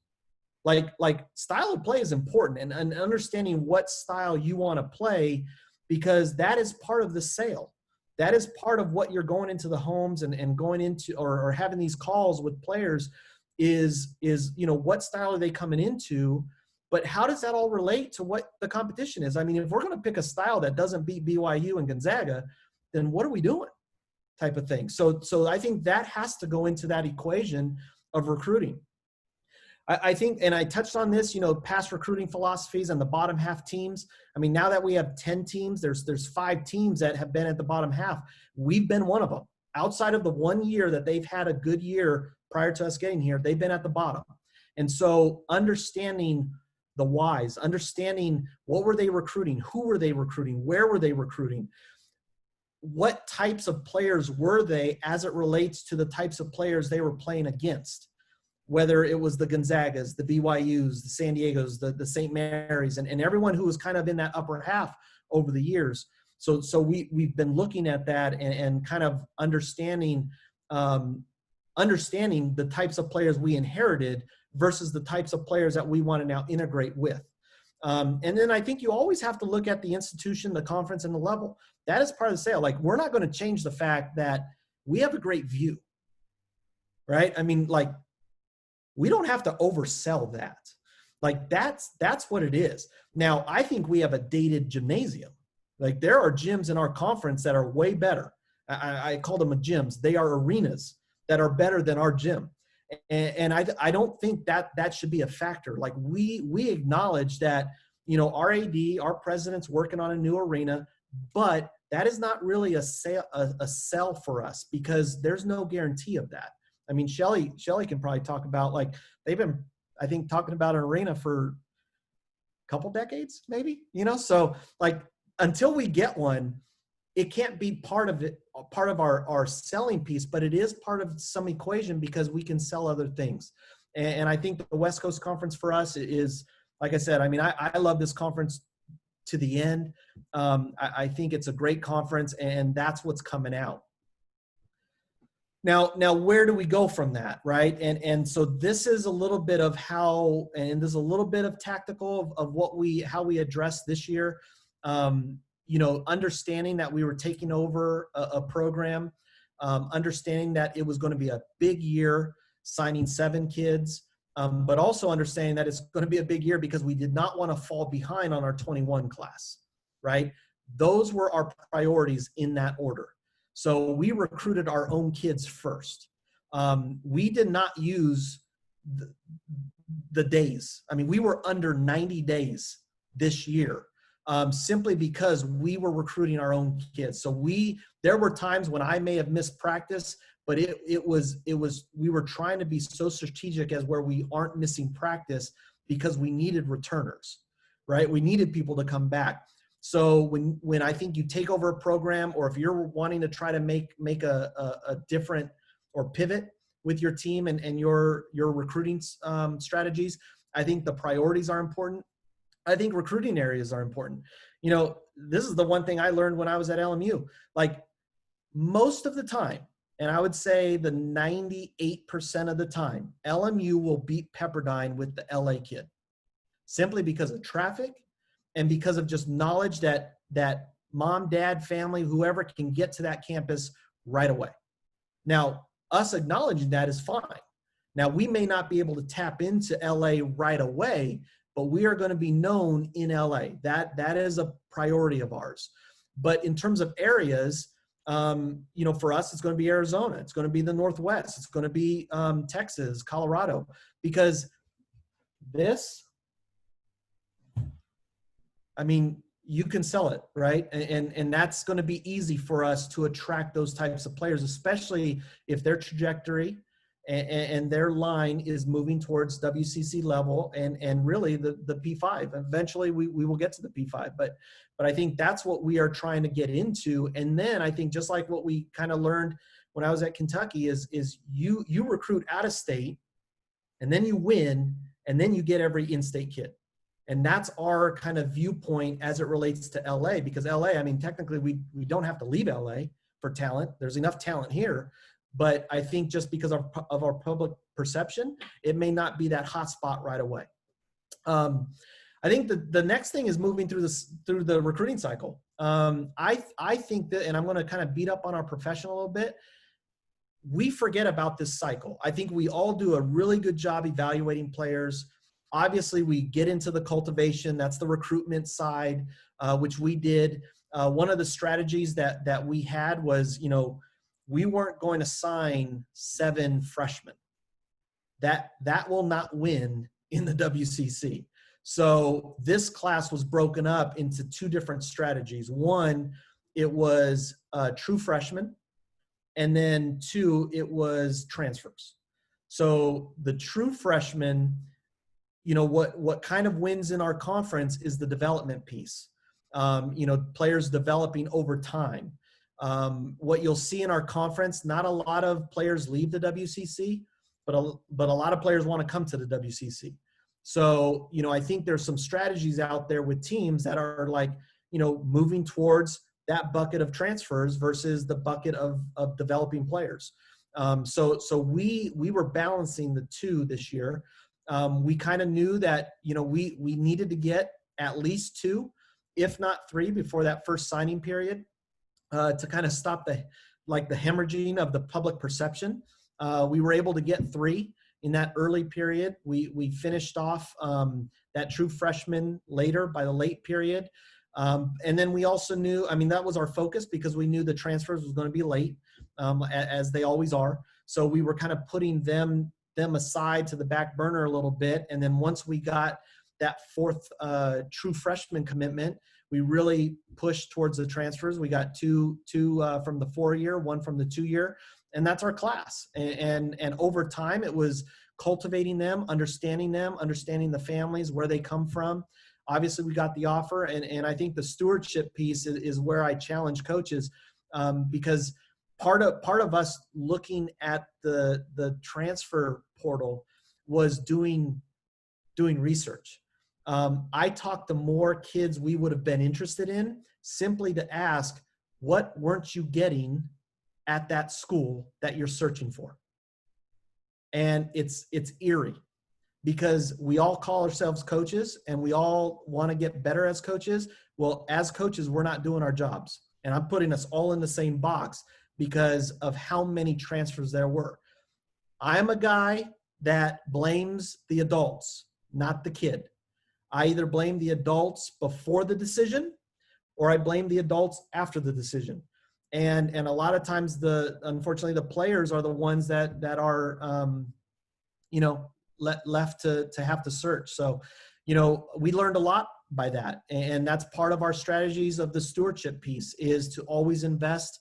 Like style of play is important, and understanding what style you want to play, because that is part of the sale. That is part of what you're going into the homes and going into or having these calls with players is, you know, what style are they coming into, but how does that all relate to what the competition is? I mean, if we're going to pick a style that doesn't beat BYU and Gonzaga, then what are we doing? Type of thing. So I think that has to go into that equation of recruiting. I think, and I touched on this, you know, past recruiting philosophies and the bottom half teams. I mean, now that we have 10 teams, there's 5 teams that have been at the bottom half. We've been one of them. Outside of the 1 year that they've had a good year prior to us getting here, they've been at the bottom. And so understanding the whys, understanding what were they recruiting, who were they recruiting, where were they recruiting, what types of players were they as it relates to the types of players they were playing against, whether it was the Gonzagas, the BYUs, the San Diegos, the St. Mary's, and everyone who was kind of in that upper half over the years. So we've been looking at that and kind of understanding the types of players we inherited versus the types of players that we want to now integrate with. And then I think you always have to look at the institution, the conference, and the level. That is part of the sale. Like, we're not going to change the fact that we have a great view, right? I mean, like, we don't have to oversell that. Like, that's what it is. Now, I think we have a dated gymnasium. Like, there are gyms in our conference that are way better. I call them gyms. They are arenas that are better than our gym. And I don't think that should be a factor. Like, we acknowledge that, you know, our AD, our president's working on a new arena, but that is not really a sell for us, because there's no guarantee of that. I mean, Shelly can probably talk about, like, they've been, I think, talking about an arena for a couple decades, maybe, you know? So, like, until we get one, it can't be part of our selling piece, but it is part of some equation, because we can sell other things. And I think the West Coast Conference for us is, like I said, I mean, I love this conference to the end. I think it's a great conference, and that's what's coming out. Now, where do we go from that, right? And so this is a little bit of how, and there's a little bit of tactical of how we address this year. Understanding that we were taking over a program, understanding that it was going to be a big year, signing 7 kids, but also understanding that it's going to be a big year because we did not want to fall behind on our 21 class, right? Those were our priorities in that order. So we recruited our own kids first. We did not use the days. I mean, we were under 90 days this year, simply because we were recruiting our own kids. So there were times when I may have missed practice, but we were trying to be so strategic as where we aren't missing practice because we needed returners, right? We needed people to come back. So when I think you take over a program, or if you're wanting to try to make a different or pivot with your team and your recruiting strategies, I think the priorities are important. I think recruiting areas are important. This is the one thing I learned when I was at LMU. Like, most of the time, and I would say the 98% of the time, LMU will beat Pepperdine with the LA kid, simply because of traffic and because of just knowledge that mom, dad, family, whoever can get to that campus right away. Now, us acknowledging that is fine. Now, we may not be able to tap into LA right away, but we are going to be known in LA. That is a priority of ours. But in terms of areas, for us, it's going to be Arizona. It's going to be the Northwest. It's going to be Texas, Colorado, because you can sell it, right? And that's going to be easy for us to attract those types of players, especially if their trajectory and their line is moving towards WCC level and really the P5. Eventually we will get to the P5, but I think that's what we are trying to get into. And then I think just like what we kind of learned when I was at Kentucky is you recruit out of state, and then you win, and then you get every in-state kid. And that's our kind of viewpoint as it relates to LA, because LA, technically we don't have to leave LA for talent. There's enough talent here. But I think just because of our public perception, it may not be that hot spot right away. I think the next thing is moving through the recruiting cycle. I think that, and I'm going to kind of beat up on our profession a little bit, we forget about this cycle. I think we all do a really good job evaluating players. Obviously, we get into the cultivation. That's the recruitment side, which we did. One of the strategies that we had was, we weren't going to sign 7 freshmen. That will not win in the WCC. So this class was broken up into 2 different strategies. One, it was true freshmen, and then 2, it was transfers. So the true freshmen, what kind of wins in our conference is the development piece. Players developing over time. What you'll see in our conference, not a lot of players leave the WCC, but a lot of players want to come to the WCC. So, I think there's some strategies out there with teams that are like, moving towards that bucket of transfers versus the bucket of developing players. So we were balancing the 2 this year. We kind of knew that, we needed to get at least 2, if not 3, before that first signing period. To kind of stop the hemorrhaging of the public perception. We were able to get 3 in that early period. We finished off that true freshman later by the late period. And then we also knew, that was our focus because we knew the transfers was going to be late, as they always are. So we were kind of putting them aside to the back burner a little bit. And then once we got that 4th true freshman commitment, we really pushed towards the transfers. We got two from the 4-year, 1 from the 2-year, and that's our class. And over time, it was cultivating them, understanding the families, where they come from. Obviously, we got the offer, and I think the stewardship piece is where I challenge coaches, because part of us looking at the transfer portal was doing research. I talked to more kids we would have been interested in, simply to ask, what weren't you getting at that school that you're searching for. And it's eerie because we all call ourselves coaches and we all want to get better as coaches. Well, as coaches, we're not doing our jobs. And I'm putting us all in the same box because of how many transfers there were. I'm a guy that blames the adults, not the kid. I either blame the adults before the decision or I blame the adults after the decision. And a lot of times, unfortunately, the players are the ones that are, left to have to search. So, we learned a lot by that. And that's part of our strategies of the stewardship piece is to always invest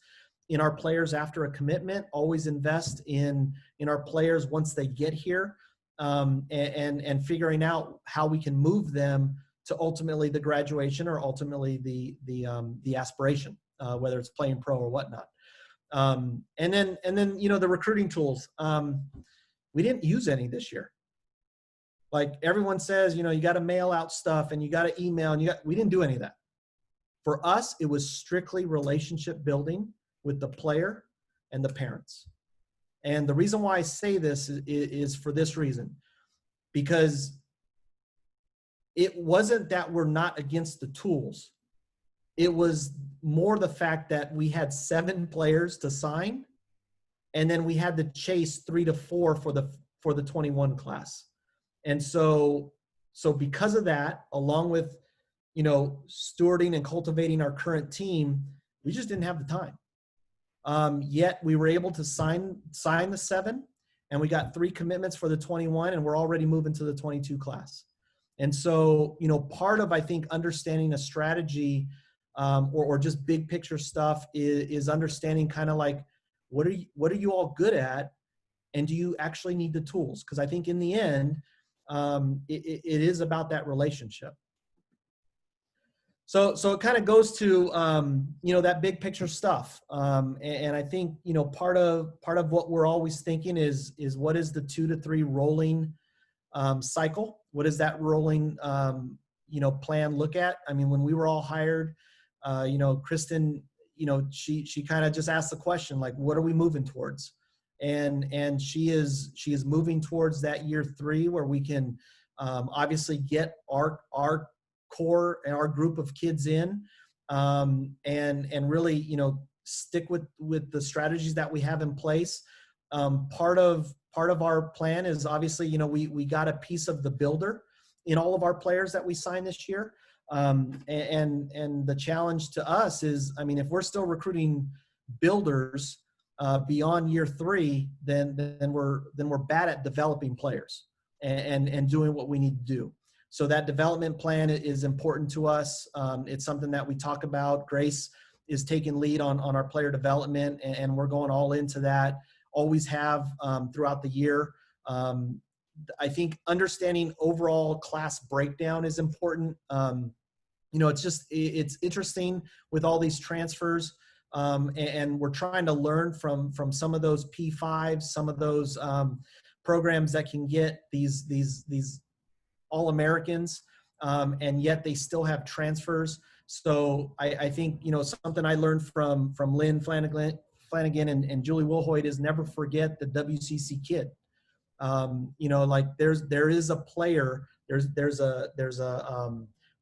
in our players after a commitment, always invest in our players once they get here, and figuring out how we can move them to ultimately the graduation or ultimately the aspiration, whether it's playing pro or whatnot. And then the recruiting tools. We didn't use any this year. Like everyone says, you got to mail out stuff and you got to email and we didn't do any of that. For us, it was strictly relationship building with the player and the parents. And the reason why I say this is for this reason, because it wasn't that we're not against the tools. It was more the fact that we had 7 players to sign, and then we had to chase 3 to 4 for the 21 class. And so because of that, along with, stewarding and cultivating our current team, we just didn't have the time. Yet we were able to sign the 7, and we got 3 commitments for the 21, and we're already moving to the 22 class. And so, part of, I think, understanding a strategy or just big picture stuff is understanding kind of like, what are you all good at? And do you actually need the tools? Because I think in the end, it is about that relationship. So it kind of goes to, that big picture stuff. And I think, part of what we're always thinking is what is the 2 to 3 rolling cycle? What does that rolling, plan look at? I mean, when we were all hired, Kristen, she kind of just asked the question, like, what are we moving towards? And she is moving towards that year 3 where we can obviously get our core and our group of kids in, and really, stick with the strategies that we have in place. Part of our plan is obviously, we got a piece of the builder in all of our players that we signed this year. And the challenge to us is, I mean, if we're still recruiting builders beyond year 3, then we're bad at developing players and doing what we need to do. So that development plan is important to us. It's something that we talk about. Grace is taking lead on our player development, and we're going all into that. Always have throughout the year. I think understanding overall class breakdown is important. It's interesting with all these transfers, and we're trying to learn from some of those P5s, some of those programs that can get these All-Americans, and yet they still have transfers. So I think, something I learned from Lynn Flanagan and Julie Wilhoit is never forget the WCC kid. Like there is a player, there's a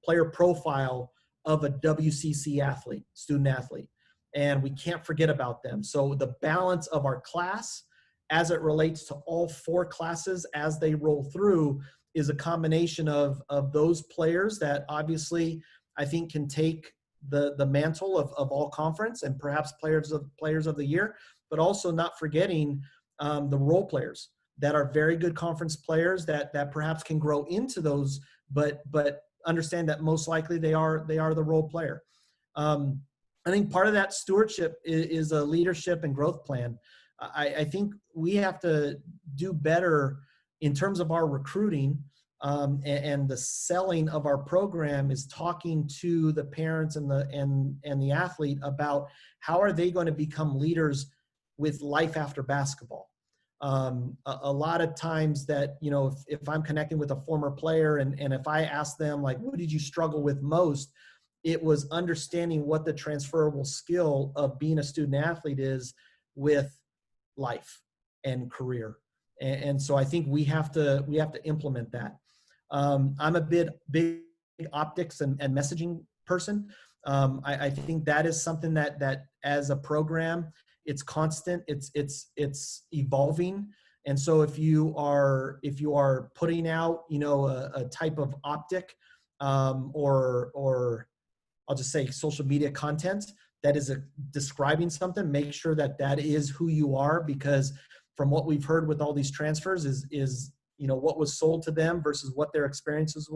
player profile of a WCC athlete, student athlete, and we can't forget about them. So the balance of our class as it relates to all 4 classes as they roll through is a combination of those players that obviously I think can take the mantle of all conference and perhaps players of the year, but also not forgetting the role players that are very good conference players that perhaps can grow into those, but understand that most likely they are the role player. I think part of that stewardship is a leadership and growth plan. I think we have to do better in terms of our recruiting, and the selling of our program is talking to the parents and the athlete about how are they going to become leaders with life after basketball. A lot of times that, if I'm connecting with a former player and if I ask them, like, what did you struggle with most? It was understanding what the transferable skill of being a student athlete is with life and career. And so I think we have to implement that. I'm a big optics and messaging person. I think that is something that as a program, it's constant, it's evolving. And so if you are putting out, a type of optic, or I'll just say social media content that is describing something, make sure that is who you are, because from what we've heard with all these transfers is what was sold to them versus what their experiences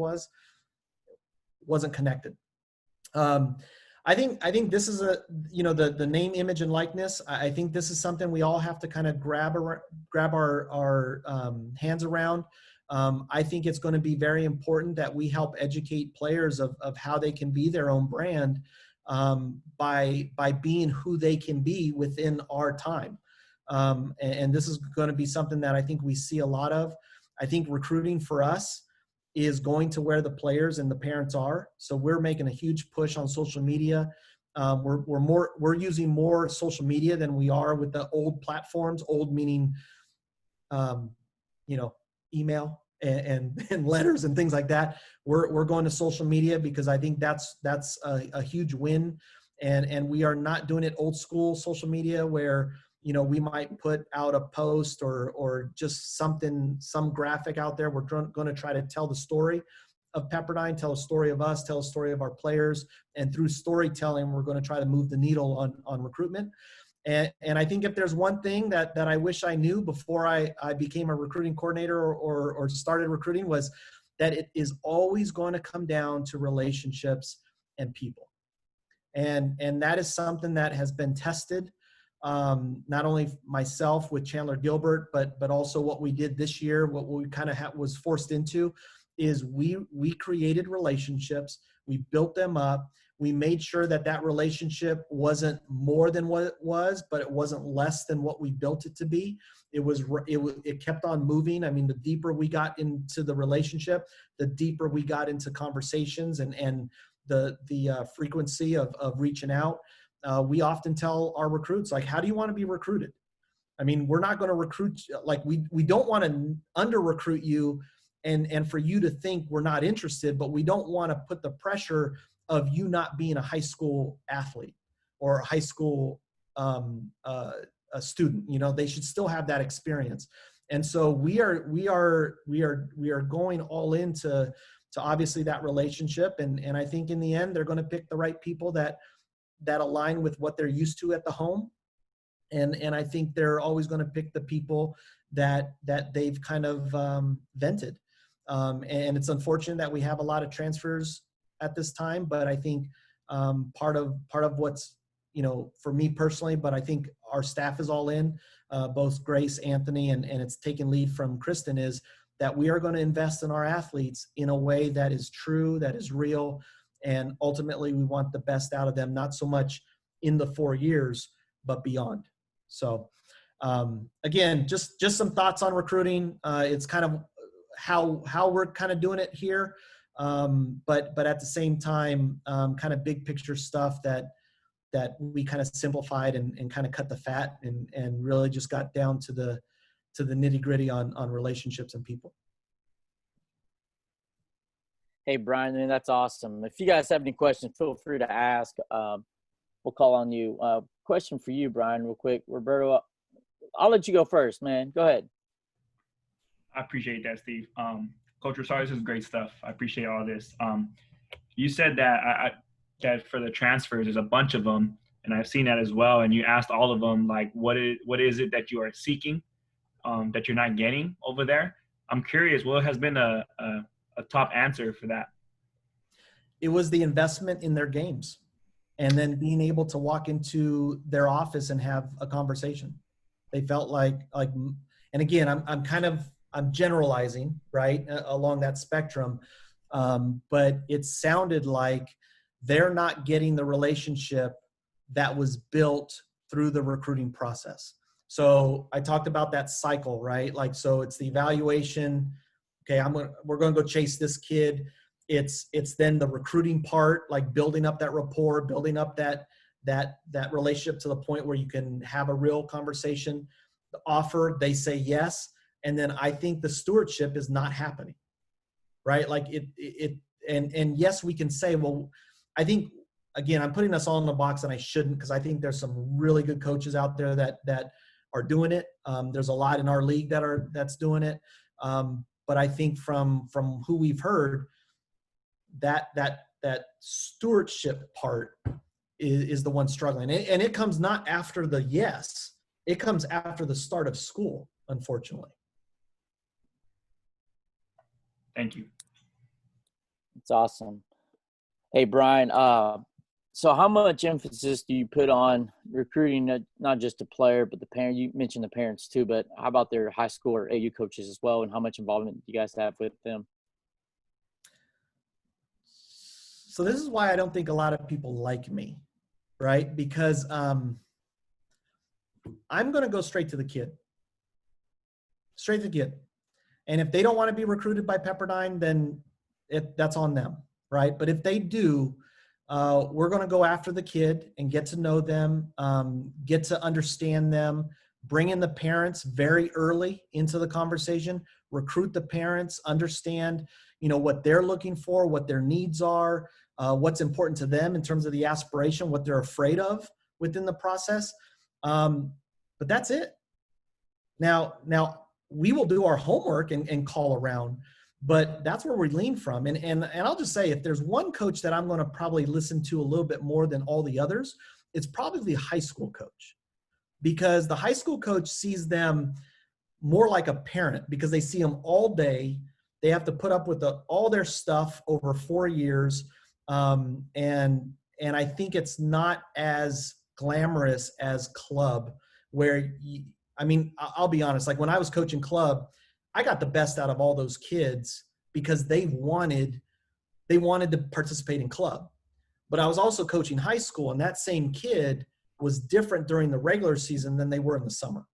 wasn't connected. I think this is the name, image, and likeness. I think this is something we all have to kind of grab our hands around. I think it's going to be very important that we help educate players of how they can be their own brand, by being who they can be within our time. And this is going to be something that I think we see a lot of. I think recruiting for us is going to where the players and the parents are. So we're making a huge push on social media. We're using more social media than we are with the old platforms. Old meaning, email and letters and things like that. We're going to social media because I think that's a huge win. And we are not doing it old school social media where we might put out a post or just some graphic out there. We're going to try to tell the story of Pepperdine, tell a story of us, tell a story of our players. And through storytelling, we're going to try to move the needle on recruitment. And I think if there's one thing that I wish I knew before I became a recruiting coordinator or started recruiting, was that it is always going to come down to relationships and people. And that is something that has been tested. Not only myself with Chandler Gilbert, but also what we did this year, what we kind of was forced into, is we created relationships, we built them up, we made sure that relationship wasn't more than what it was, but it wasn't less than what we built it to be. It kept on moving. I mean, the deeper we got into the relationship, the deeper we got into conversations and the frequency of reaching out. We often tell our recruits, like, how do you want to be recruited? I mean, we're not going to recruit, like we don't want to under recruit you and for you to think we're not interested, but we don't want to put the pressure of you not being a high school athlete or a high school a student. They should still have that experience. And so we are going all into obviously that relationship. And I think in the end, they're going to pick the right people that align with what they're used to at the home. And I think they're always going to pick the people that they've kind of vented. And it's unfortunate that we have a lot of transfers at this time, but I think part of what's, for me personally, but I think our staff is all in, both Grace, Anthony, and it's taken lead from Kristen, is that we are going to invest in our athletes in a way that is true, that is real. And ultimately we want the best out of them, not so much in the 4 years, but beyond. So again, just some thoughts on recruiting. It's kind of how we're kind of doing it here. But at the same time, kind of big picture stuff that we kind of simplified and kind of cut the fat and really just got down to the nitty gritty on relationships and people. Hey, Brian, man, that's awesome. If you guys have any questions, feel free to ask. We'll call on you. Question for you, Brian, real quick. Roberto, I'll let you go first, man. Go ahead. I appreciate that, Steve. Coach Rosario, this is great stuff. I appreciate all this. You said that that for the transfers, there's a bunch of them, and I've seen that as well. And you asked all of them, like, what is it that you are seeking that you're not getting over there? I'm curious, what has been a top answer for that? It was the investment in their games, and then being able to walk into their office and have a conversation. They felt like, and again, I'm generalizing, right, along that spectrum. But it sounded like they're not getting the relationship that was built through the recruiting process. So I talked about that cycle, right? Like, so it's the evaluation. Okay, we're going to go chase this kid. It's then the recruiting part, like building up that rapport, building up that that relationship to the point where you can have a real conversation, the offer, they say yes. And then I think the stewardship is not happening, right? Like and yes, we can say, well, I think, again, I'm putting us all in the box and I shouldn't, because I think there's some really good coaches out there that are doing it. There's a lot in our league that's doing it. But I think from who we've heard, that stewardship part is the one struggling. And it comes not after the yes, it comes after the start of school, unfortunately. Thank you. It's awesome. Hey, Brian, so how much emphasis do you put on recruiting, not just the player, but the parent? You mentioned the parents too, but how about their high school or AU coaches as well, and how much involvement do you guys have with them? So this is why I don't think a lot of people like me, right? Because I'm going to go straight to the kid. Straight to the kid. And if they don't want to be recruited by Pepperdine, then that's on them, right? But if they do, we're going to go after the kid and get to know them, get to understand them, bring in the parents very early into the conversation, recruit the parents, understand, what they're looking for, what their needs are, what's important to them in terms of the aspiration, what they're afraid of within the process. But that's it. Now we will do our homework and call around, but that's where we lean from. And I'll just say, if there's one coach that I'm going to probably listen to a little bit more than all the others, it's probably the high school coach, because the high school coach sees them more like a parent, because they see them all day. They have to put up with all their stuff over 4 years. And I think it's not as glamorous as club, where I'll be honest, like when I was coaching club, I got the best out of all those kids because they wanted to participate in club. But I was also coaching high school, and that same kid was different during the regular season than they were in the summer,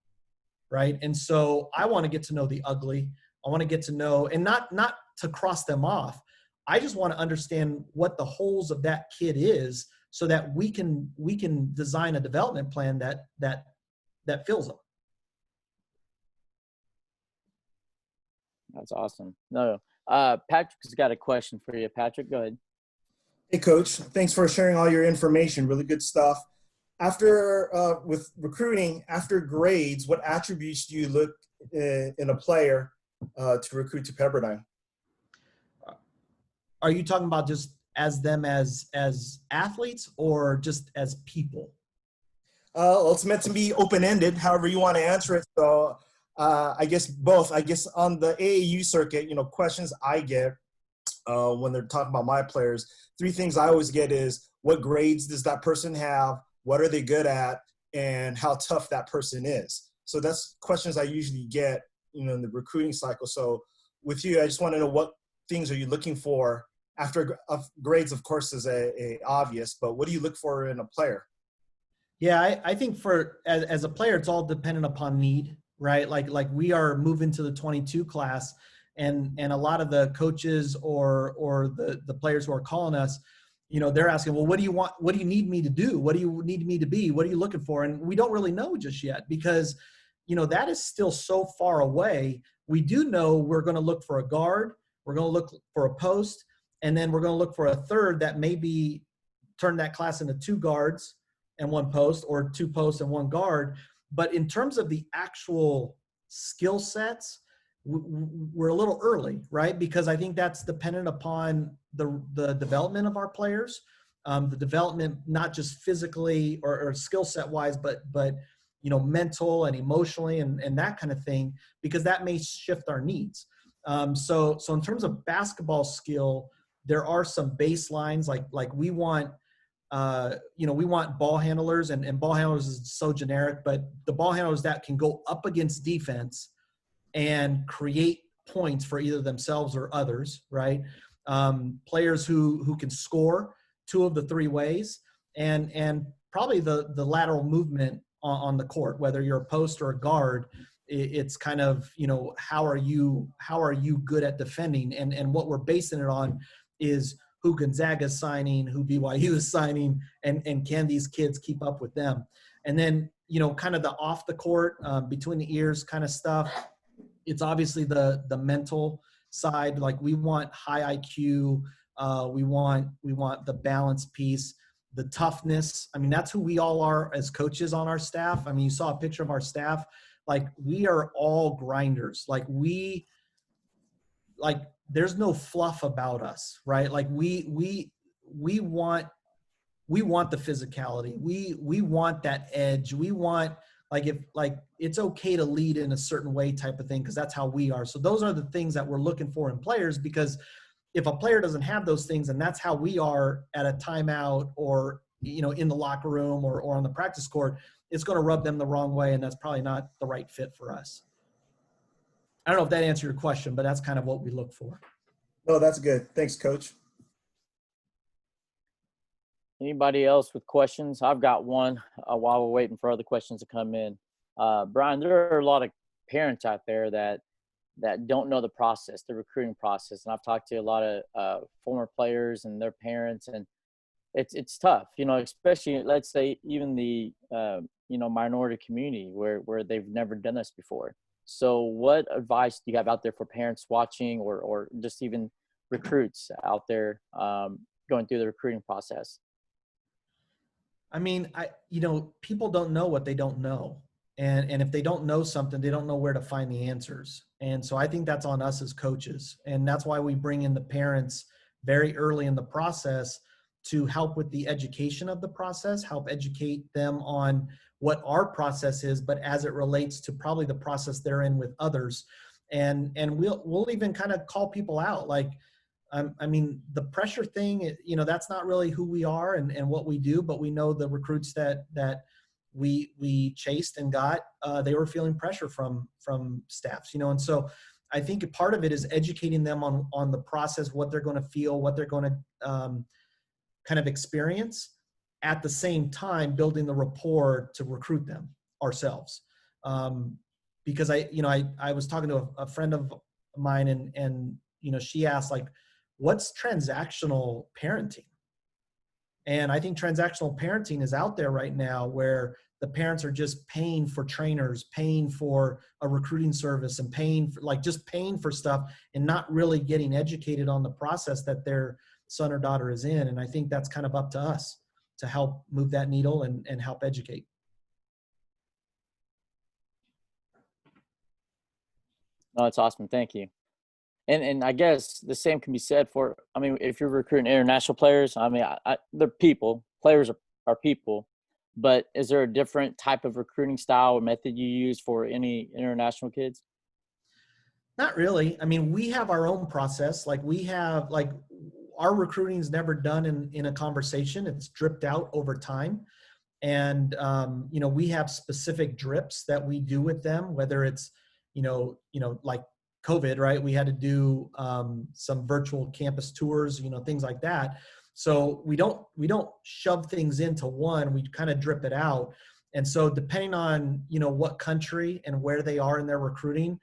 right? And so I want to get to know the ugly. I want to get to know, and not to cross them off. I just want to understand what the holes of that kid is, so that we can design a development plan that fills them. That's awesome. No, Patrick's got a question for you. Patrick, go ahead. Hey, Coach. Thanks for sharing all your information. Really good stuff. After with recruiting, after grades, what attributes do you look in a player to recruit to Pepperdine? Are you talking about just as them as athletes, or just as people? Well, it's meant to be open-ended, however you want to answer it. So I guess both. I guess on the AAU circuit, questions I get when they're talking about my players, 3 things I always get is, what grades does that person have? What are they good at? And how tough that person is. So that's questions I usually get, in the recruiting cycle. So with you, I just want to know, what things are you looking for after grades? Of course, is a obvious, but what do you look for in a player? Yeah, I think as a player, it's all dependent upon need, right? Like we are moving to the 22 class, and a lot of the coaches or the players who are calling us, they're asking, well, what do you want? What do you need me to do? What do you need me to be? What are you looking for? And we don't really know just yet, because, that is still so far away. We do know we're going to look for a guard. We're going to look for a post, and then we're going to look for a third that maybe turn that class into 2 guards and 1 post, or 2 posts and 1 guard. But in terms of the actual skill sets, we're a little early, right? Because I think that's dependent upon the development of our players, the development, not just physically or skill set wise, but mental and emotionally and that kind of thing, because that may shift our needs. So in terms of basketball skill, there are some baselines, like we want, we want ball handlers, and ball handlers is so generic, but the ball handlers that can go up against defense and create points for either themselves or others, right? Players who can score 2 of the 3 ways, and probably the lateral movement on the court, whether you're a post or a guard. It's kind of, how are you good at defending? And what we're basing it on is, who Gonzaga's signing, who BYU is signing, and can these kids keep up with them? And then, you know, kind of the off the court, between the ears kind of stuff. It's obviously the mental side. Like we want high IQ. We want the balance piece, the toughness. I mean, that's who we all are as coaches on our staff. I mean, you saw a picture of our staff. Like we are all grinders. Like there's no fluff about us, right? Like we want the physicality. We want that edge. We want it's okay to lead in a certain way type of thing, because that's how we are. So those are the things that we're looking for in players, because if a player doesn't have those things and that's how we are at a timeout or, you know, in the locker room or on the practice court, it's going to rub them the wrong way. And that's probably not the right fit for us. I don't know if that answered your question, but that's kind of what we look for. No, that's good. Thanks, Coach. Anybody else with questions? I've got one while we're waiting for other questions to come in. Brian, there are a lot of parents out there that don't know the process, the recruiting process. And I've talked to a lot of former players and their parents, and it's tough, you know, especially, let's say, even the, you know, minority community where they've never done this before. So what advice do you have out there for parents watching or just even recruits out there going through the recruiting process? I mean, you know, people don't know what they don't know. And if they don't know something, they don't know where to find the answers. And so I think that's on us as coaches. And that's why we bring in the parents very early in the process to help with the education of the process, help educate them on what our process is, but as it relates to probably the process they're in with others. And we'll even kind of call people out. Like, I mean, the pressure thing, you know, that's not really who we are and what we do, but we know the recruits that we chased and got, they were feeling pressure from staffs, you know. And so I think a part of it is educating them on the process, what they're going to feel, what they're going to kind of experience, at the same time building the rapport to recruit them ourselves. Because I was talking to a friend of mine and you know, she asked, like, what's transactional parenting? And I think transactional parenting is out there right now, where the parents are just paying for trainers, paying for a recruiting service, and paying for stuff and not really getting educated on the process that their son or daughter is in. And I think that's kind of up to us to help move that needle and help educate. No, that's awesome. Thank you. And I guess the same can be said for, I mean, if you're recruiting international players, I mean, they're people. Players are people. But is there a different type of recruiting style or method you use for any international kids? Not really. I mean, we have our own process. Like our recruiting is never done in a conversation. It's dripped out over time. And, you know, we have specific drips that we do with them, whether it's, you know, like COVID, right? We had to do some virtual campus tours, you know, things like that. So we don't shove things into one, we kind of drip it out. And so depending on, you know, what country and where they are in their recruiting,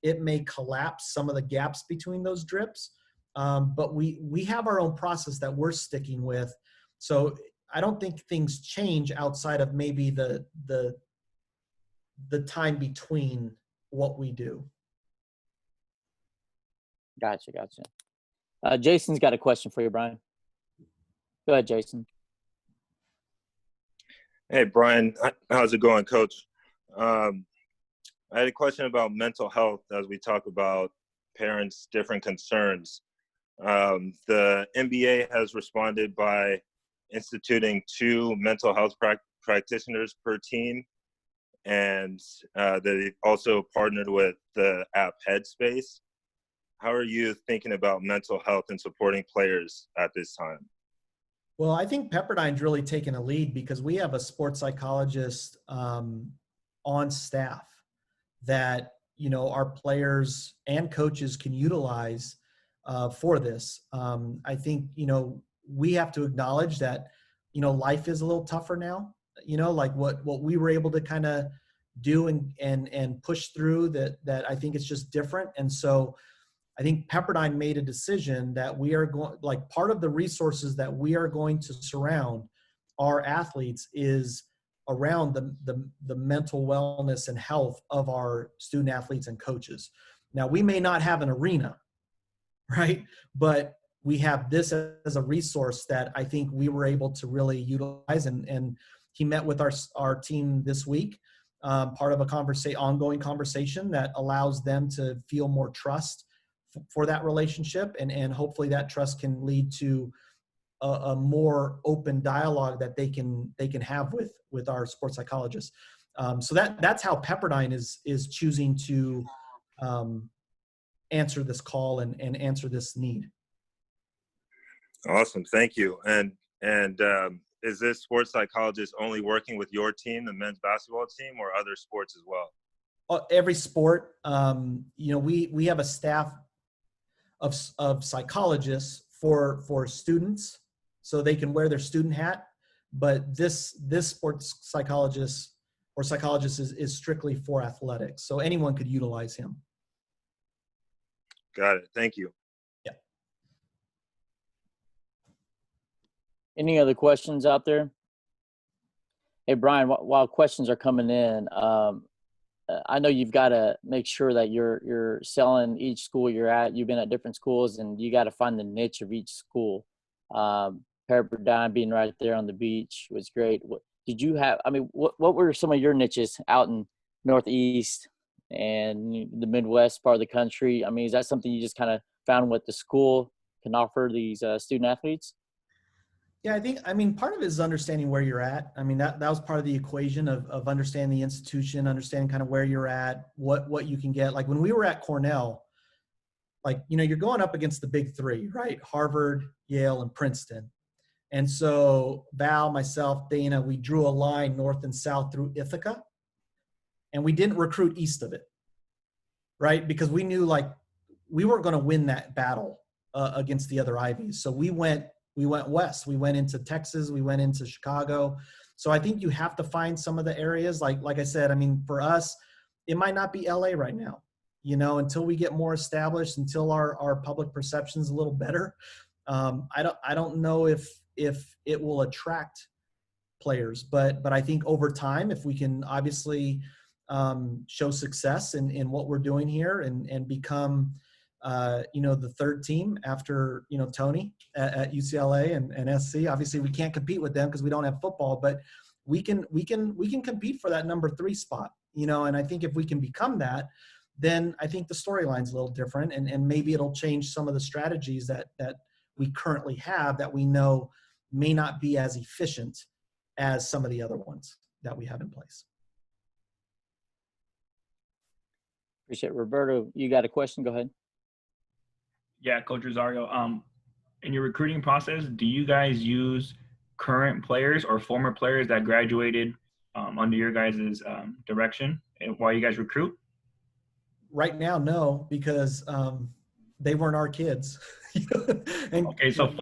it may collapse some of the gaps between those drips. But we have our own process that we're sticking with. So I don't think things change outside of maybe the time between what we do. Gotcha. Jason's got a question for you, Brian. Go ahead, Jason. Hey, Brian. How's it going, Coach? I had a question about mental health as we talk about parents' different concerns. The NBA has responded by instituting 2 mental health practitioners per team, and they also partnered with the app Headspace. How are you thinking about mental health and supporting players at this time? Well, I think Pepperdine's really taken a lead because we have a sports psychologist on staff that, you know, our players and coaches can utilize for this. I think, you know, we have to acknowledge that, you know, life is a little tougher now, you know, like what we were able to kind of do and push through that I think it's just different. And so I think Pepperdine made a decision that we are going, like part of the resources that we are going to surround our athletes is around the mental wellness and health of our student athletes and coaches. Now, we may not have an arena, right? But we have this as a resource that I think we were able to really utilize. And he met with our team this week, part of a ongoing conversation that allows them to feel more trust for that relationship. And hopefully that trust can lead to a more open dialogue that they can have with our sports psychologists. So that's how Pepperdine is choosing to answer this call and answer this need. Awesome, thank you. And is this sports psychologist only working with your team, the men's basketball team, or other sports as well? Every sport. We have a staff of psychologists for students, so they can wear their student hat. But this sports psychologist or psychologist is strictly for athletics, so anyone could utilize him. Got it. Thank you. Yeah. Any other questions out there? Hey, Brian, while questions are coming in, I know you've got to make sure that you're selling each school you're at. You've been at different schools, and you got to find the niche of each school. Pepperdine being right there on the beach was great. What did you have? I mean, what were some of your niches out in Northeast and the Midwest part of the country? I mean, is that something you just kind of found what the school can offer these student athletes? Yeah, I mean, part of it is understanding where you're at. I mean, that was part of the equation of understanding the institution, understanding kind of where you're at, what you can get. Like when we were at Cornell, like, you're going up against the big three, right? Harvard, Yale, and Princeton. And so Val, myself, Dana, we drew a line north and south through Ithaca, and we didn't recruit east of it, right? Because we knew like we weren't going to win that battle against the other Ivies. So we went west. We went into Texas. We went into Chicago. So I think you have to find some of the areas. Like I said, I mean, for us, it might not be LA right now, until we get more established, until our public perception is a little better. I don't know if it will attract players, but I think over time, if we can obviously show success in what we're doing here and become the third team after, Tony at UCLA and SC. Obviously we can't compete with them because we don't have football, but we can compete for that number 3 spot, and I think if we can become that, then I think the storyline's a little different and maybe it'll change some of the strategies that we currently have that we know may not be as efficient as some of the other ones that we have in place. Appreciate it. Roberto, you got a question? Go ahead. Yeah, Coach Rosario, in your recruiting process, do you guys use current players or former players that graduated under your guys' direction while you guys recruit? Right now, no, because they weren't our kids. Okay, so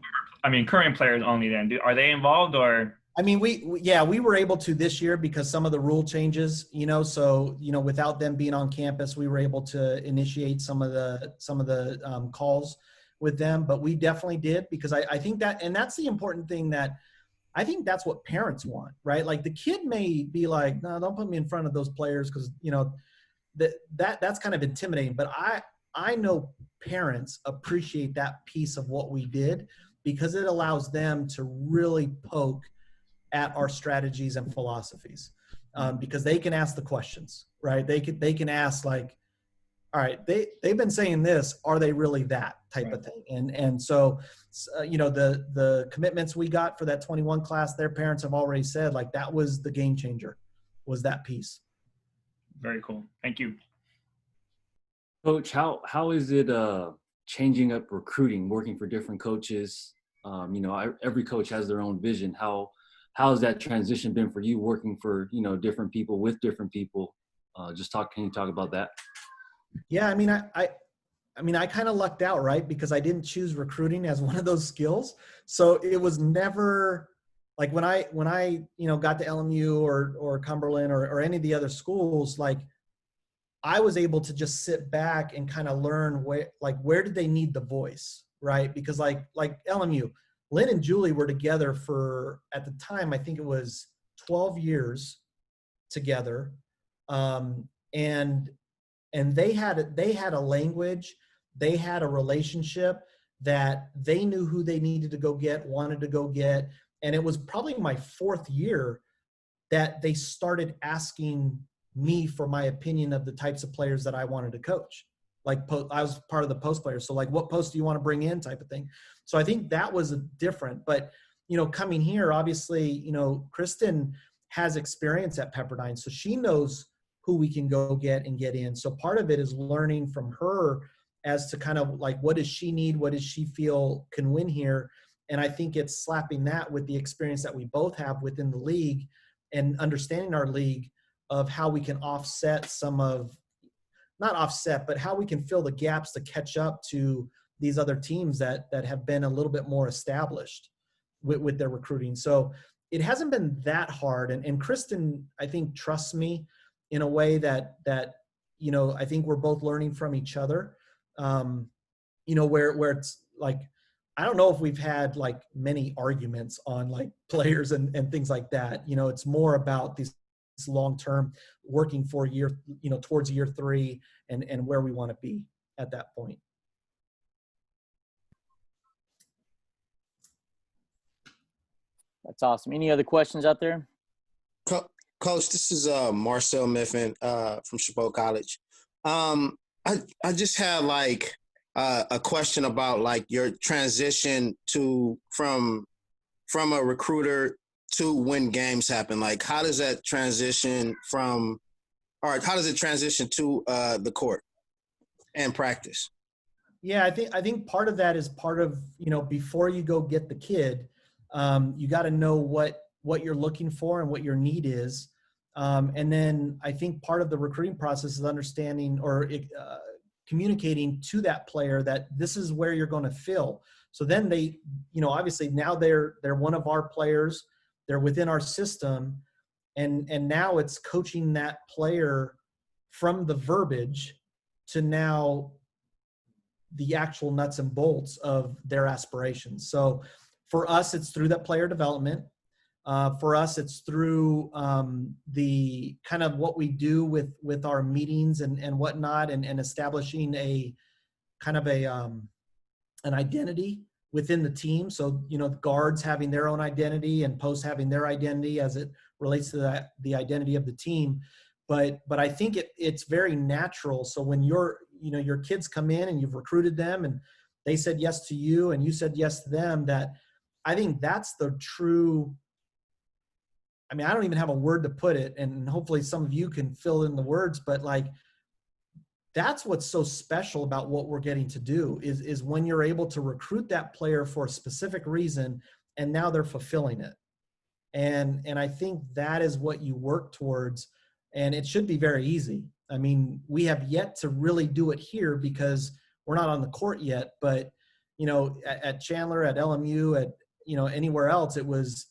current players only then. Are they involved or? I mean, we were able to this year because some of the rule changes, so, without them being on campus, we were able to initiate some of the calls with them, but we definitely did because I think that, and that's the important thing that I think that's what parents want, right? Like the kid may be like, no, don't put me in front of those players because, that's kind of intimidating, but I know parents appreciate that piece of what we did because it allows them to really poke at our strategies and philosophies because they can ask the questions, right? They can ask like, all right, they've been saying this, are they really that type of thing? And so, the commitments we got for that 21 class, their parents have already said like that was the game changer, was that piece. Very cool. Thank you. Coach, how is it changing up recruiting, working for different coaches? Every coach has their own vision. How has that transition been for you working for, different people with different people? Can you talk about that? Yeah, I mean, I kind of lucked out, right? Because I didn't choose recruiting as one of those skills. So it was never like when I got to LMU or Cumberland or any of the other schools, like I was able to just sit back and kind of learn where did they need the voice, right? Because like LMU, Lynn and Julie were together for, at the time, I think it was 12 years together. And they had a language, they had a relationship that they knew who they needed to go get, wanted to go get. And it was probably my 4th year that they started asking me for my opinion of the types of players that I wanted to coach. Like I was part of the post players. So like, what post do you want to bring in type of thing. So I think that was different, but coming here, obviously, Kristen has experience at Pepperdine. So she knows who we can go get and get in. So part of it is learning from her as to kind of like, what does she need? What does she feel can win here? And I think it's slapping that with the experience that we both have within the league and understanding our league of how we can offset not offset, but how we can fill the gaps to catch up to these other teams that have been a little bit more established with their recruiting. So it hasn't been that hard. And Kristen, I think, trusts me in a way that I think we're both learning from each other. Where it's like, I don't know if we've had like many arguments on like players and things like that. It's more about this long-term working for a year, towards year 3 and where we want to be at that point. That's awesome. Any other questions out there? Coach, this is Marcel Miffin from Chabot College. I just had like a question about like your transition from a recruiter to when games happen. Like, how does that transition how does it transition to the court and practice? Yeah, I think part of that is part of, before you go get the kid, you got to know what you're looking for and what your need is. And then I think part of the recruiting process is understanding or communicating to that player that this is where you're going to fill. So then they, obviously now they're one of our players, they're within our system. And now it's coaching that player from the verbiage to now the actual nuts and bolts of their aspirations. So for us, it's through that player development. For us, it's through the kind of what we do with our meetings and whatnot, and establishing a kind of an identity within the team. So, the guards having their own identity and posts having their identity as it relates to the identity of the team. But I think it's very natural. So when your kids come in and you've recruited them and they said yes to you and you said yes to them, that I think that's the true, I mean, I don't even have a word to put it, and hopefully some of you can fill in the words, but like, that's what's so special about what we're getting to do is when you're able to recruit that player for a specific reason, and now they're fulfilling it. And I think that is what you work towards, and it should be very easy. I mean, we have yet to really do it here because we're not on the court yet, but at Chandler, at LMU, at anywhere else, it was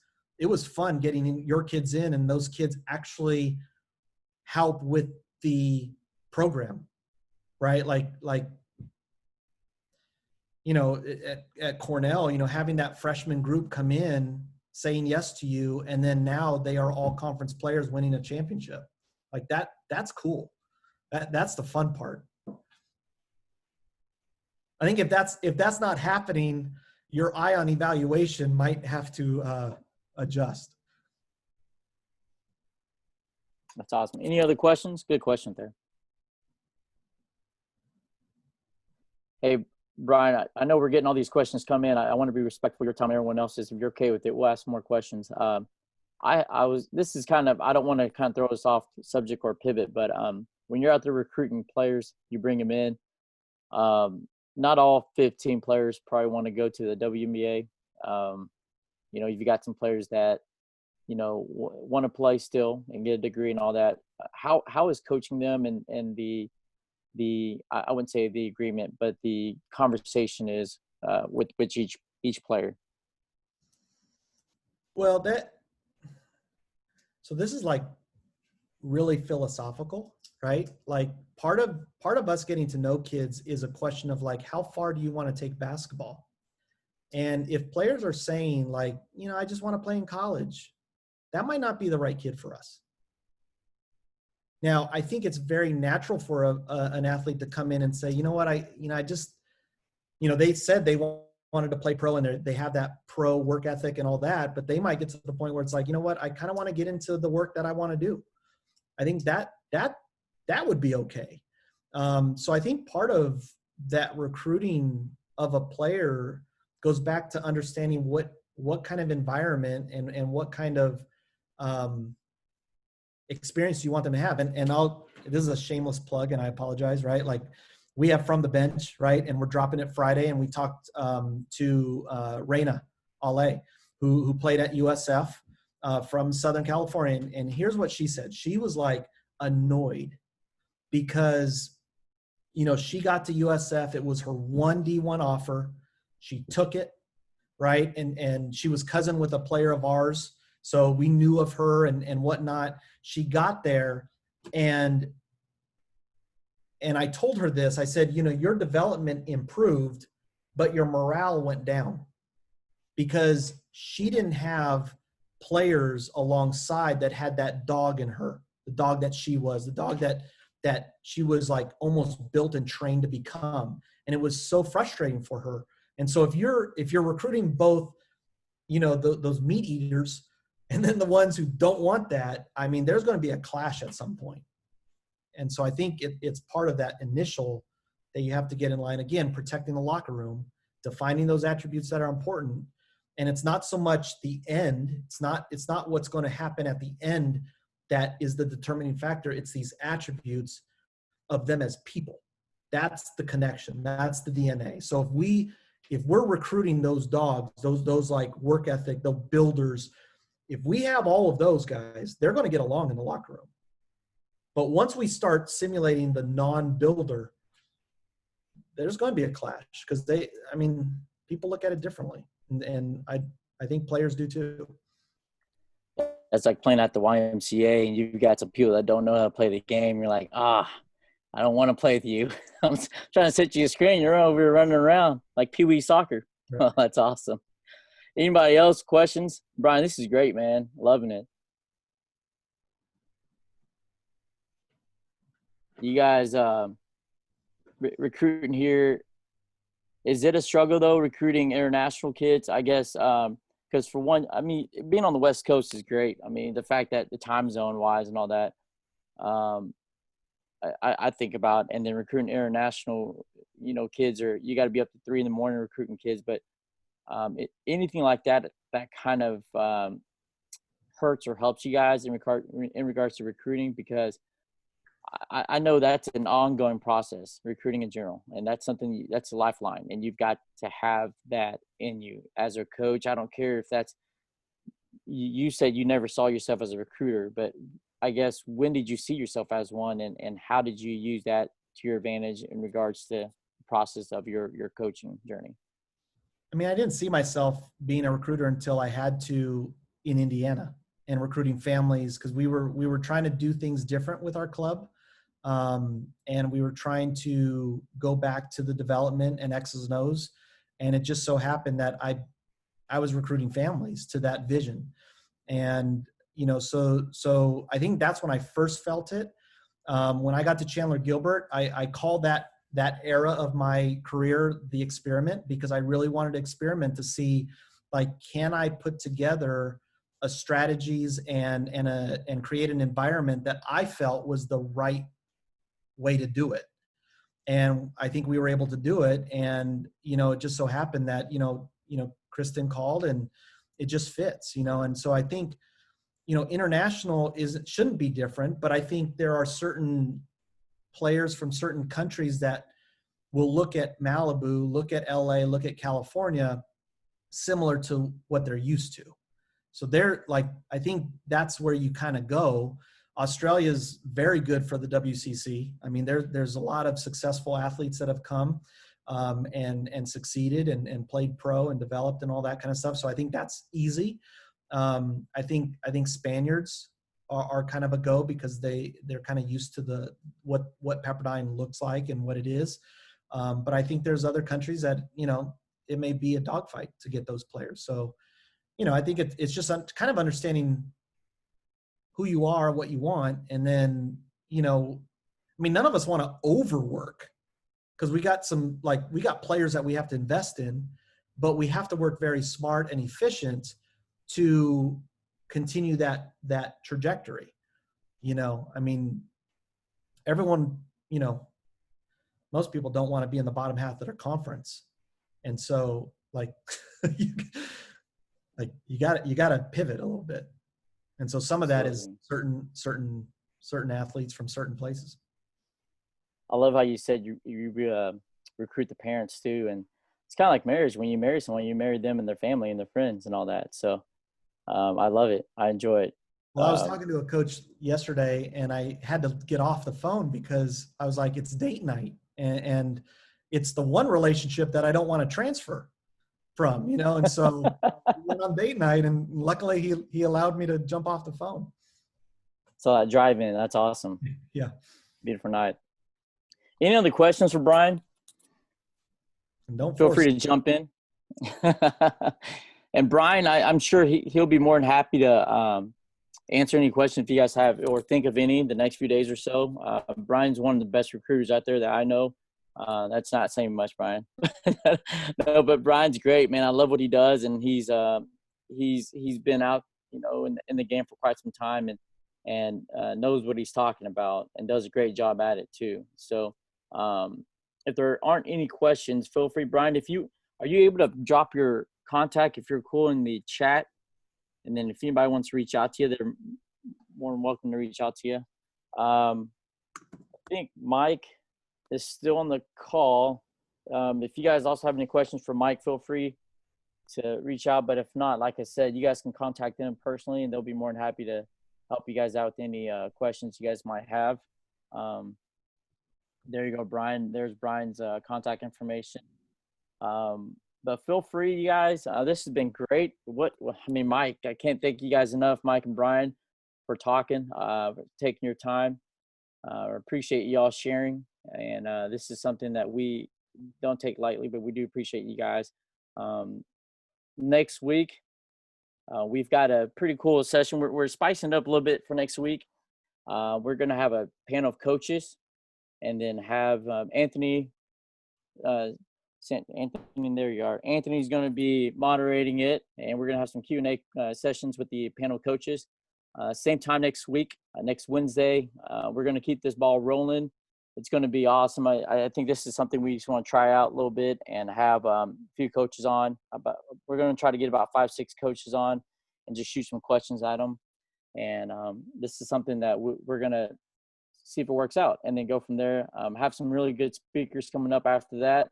fun getting your kids in, and those kids actually help with the program, right? Like at Cornell, having that freshman group come in, saying yes to you, and then now they are all conference players winning a championship. Like that's cool. That's the fun part. I think if that's not happening, your eye on evaluation might have to adjust. That's awesome. Any other questions? Good question there. Hey, Brian, I know we're getting all these questions come in. I want to be respectful of your time. Everyone else is. If you're okay with it, we'll ask more questions. This is kind of, I don't want to kind of throw us off subject or pivot, but when you're out there recruiting players, you bring them in. Not all 15 players probably want to go to the WNBA. You've got some players that, want to play still and get a degree and all that. How is coaching them and the I wouldn't say the agreement, but the conversation is with each player? Well, so this is like really philosophical. right? Like part of us getting to know kids is a question of like, how far do you want to take basketball? And if players are saying like, I just want to play in college, that might not be the right kid for us. Now, I think it's very natural for an athlete to come in and say, you know what, I just, they said they wanted to play pro and they have that pro work ethic and all that, but they might get to the point where it's like, you know what, I kind of want to get into the work that I want to do. I think that would be okay. So I think part of that recruiting of a player goes back to understanding what kind of environment and what kind of experience you want them to have. And this is a shameless plug and I apologize, right? Like we have From the Bench, right? And we're dropping it Friday. And we talked to Reina Ale, who played at USF from Southern California. And here's what she said. She was like annoyed because, she got to USF. It was her 1D1 offer. She took it, right? And she was cousin with a player of ours. So we knew of her and whatnot. She got there and I told her this. I said, your development improved, but your morale went down because she didn't have players alongside that had that dog in her, the dog that she was, the dog that she was like almost built and trained to become. And it was so frustrating for her. And so if you're recruiting both, those meat eaters and then the ones who don't want that, I mean, there's going to be a clash at some point. And so I think it's part of that initial that you have to get in line, again, protecting the locker room, defining those attributes that are important. And it's not so much the end. It's not what's going to happen at the end that is the determining factor. It's these attributes of them as people. That's the connection. That's the DNA. So if we're recruiting those dogs, those like work ethic, the builders, if we have all of those guys, they're going to get along in the locker room. But once we start simulating the non-builder, there's going to be a clash because people look at it differently. And I think players do too. That's like playing at the YMCA and you've got some people that don't know how to play the game. You're like, I don't want to play with you. I'm trying to set you a screen. You're over here running around like Pee Wee soccer. Right. Oh, that's awesome. Anybody else? Questions? Brian, this is great, man. Loving it. You guys recruiting here, is it a struggle though, recruiting international kids? I guess because for one, I mean, being on the West Coast is great. I mean, the fact that the time zone wise and all that, I think about, and then recruiting international, kids you got to be up to 3 a.m. recruiting kids, but anything like that kind of hurts or helps you guys in regards to recruiting, because I know that's an ongoing process, recruiting in general, and that's something that's a lifeline, and you've got to have that in you as a coach. I don't care if that's, you said you never saw yourself as a recruiter, but I guess when did you see yourself as one, and how did you use that to your advantage in regards to the process of your coaching journey? I mean, I didn't see myself being a recruiter until I had to in Indiana and recruiting families, because we were trying to do things different with our club. And we were trying to go back to the development and X's and O's. And it just so happened that I was recruiting families to that vision. And, so I think that's when I first felt it. When I got to Chandler Gilbert, I called that era of my career the experiment, because I really wanted to experiment to see, like, can I put together a strategies and create an environment that I felt was the right way to do it. And I think we were able to do it. And, it just so happened that, Kristen called and it just fits, and so I think, international shouldn't be different, but I think there are certain players from certain countries that will look at Malibu, look at LA, look at California, similar to what they're used to. So they're like, I think that's where you kind of go. Australia's very good for the WCC. I mean, there's a lot of successful athletes that have come and succeeded and played pro and developed and all that kind of stuff. So I think that's easy. I think Spaniards are kind of a go because they're kind of used to what Pepperdine looks like and what it is. But I think there's other countries that, it may be a dogfight to get those players. So, I think it's just kind of understanding who you are, what you want. And then, none of us want to overwork because we got players that we have to invest in, but we have to work very smart and efficient to continue that trajectory. Everyone, most people don't want to be in the bottom half of their conference. And so you got to pivot a little bit. And so some of that is certain athletes from certain places. I love how you said you recruit the parents too. And it's kind of like marriage. When you marry someone, you marry them and their family and their friends and all that. So I love it. I enjoy it. Well, I was talking to a coach yesterday and I had to get off the phone because I was like, it's date night. And it's the one relationship that I don't want to transfer from, and so we went on date night and luckily he allowed me to jump off the phone. So that drive in, that's awesome. Yeah. Beautiful night. Any other questions for Brian? Don't feel free to jump in. And Brian, I'm sure he'll be more than happy to answer any questions if you guys have or think of any the next few days or so. Brian's one of the best recruiters out there that I know. That's not saying much, Brian. No, but Brian's great, man. I love what he does, and he's been out, in the game for quite some time, and knows what he's talking about, and does a great job at it too. So, if there aren't any questions, feel free, Brian. Are you able to drop your contact if you're cool in the chat, and then if anybody wants to reach out to you, they're more than welcome to reach out to you. I think Mike is still on the call. If you guys also have any questions for Mike, feel free to reach out. But if not, like I said, you guys can contact them personally, and they'll be more than happy to help you guys out with any questions you guys might have. There you go, Brian. There's Brian's contact information. But feel free, you guys. This has been great. Mike, I can't thank you guys enough, Mike and Brian, for talking, for taking your time. Appreciate you all sharing. And this is something that we don't take lightly, but we do appreciate you guys. Next week, we've got a pretty cool session. We're spicing it up a little bit for next week. We're going to have a panel of coaches and then have Anthony, there you are. Anthony's going to be moderating it, and we're going to have some Q&A sessions with the panel coaches. Same time next week, next Wednesday. We're going to keep this ball rolling. It's going to be awesome. I think this is something we just want to try out a little bit and have a few coaches on. We're going to try to get about 5-6 coaches on and just shoot some questions at them. And this is something that we're going to see if it works out and then go from there. Have some really good speakers coming up after that.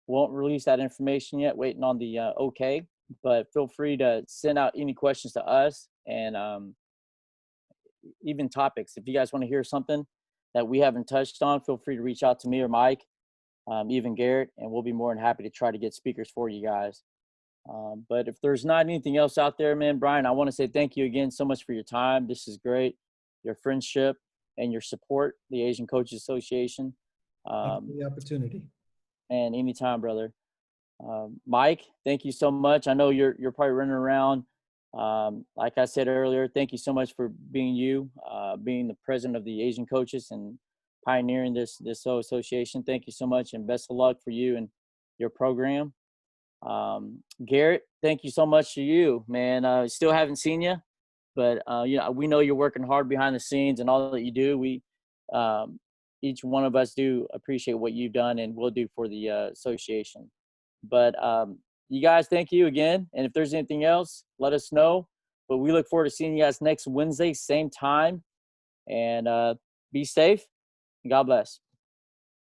Won't release that information yet, waiting on the okay. But feel free to send out any questions to us and even topics. If you guys want to hear something that we haven't touched on, feel free to reach out to me or Mike, even Garrett, and we'll be more than happy to try to get speakers for you guys. But if there's not anything else out there, man, Brian, I want to say thank you again so much for your time. This is great. Your friendship and your support, the Asian Coaches Association. Thank you for the opportunity. And anytime, brother. Mike, thank you so much. I know you're probably running around. Like I said earlier, thank you so much for being being the president of the Asian Coaches and pioneering this association. Thank you so much, and best of luck for you and your program. Garrett, thank you so much to you, man. Still haven't seen you, but we know you're working hard behind the scenes and all that you do. Each one of us do appreciate what you've done and will do for the association. But you guys, thank you again. And if there's anything else, let us know. But we look forward to seeing you guys next Wednesday, same time. And be safe. God bless.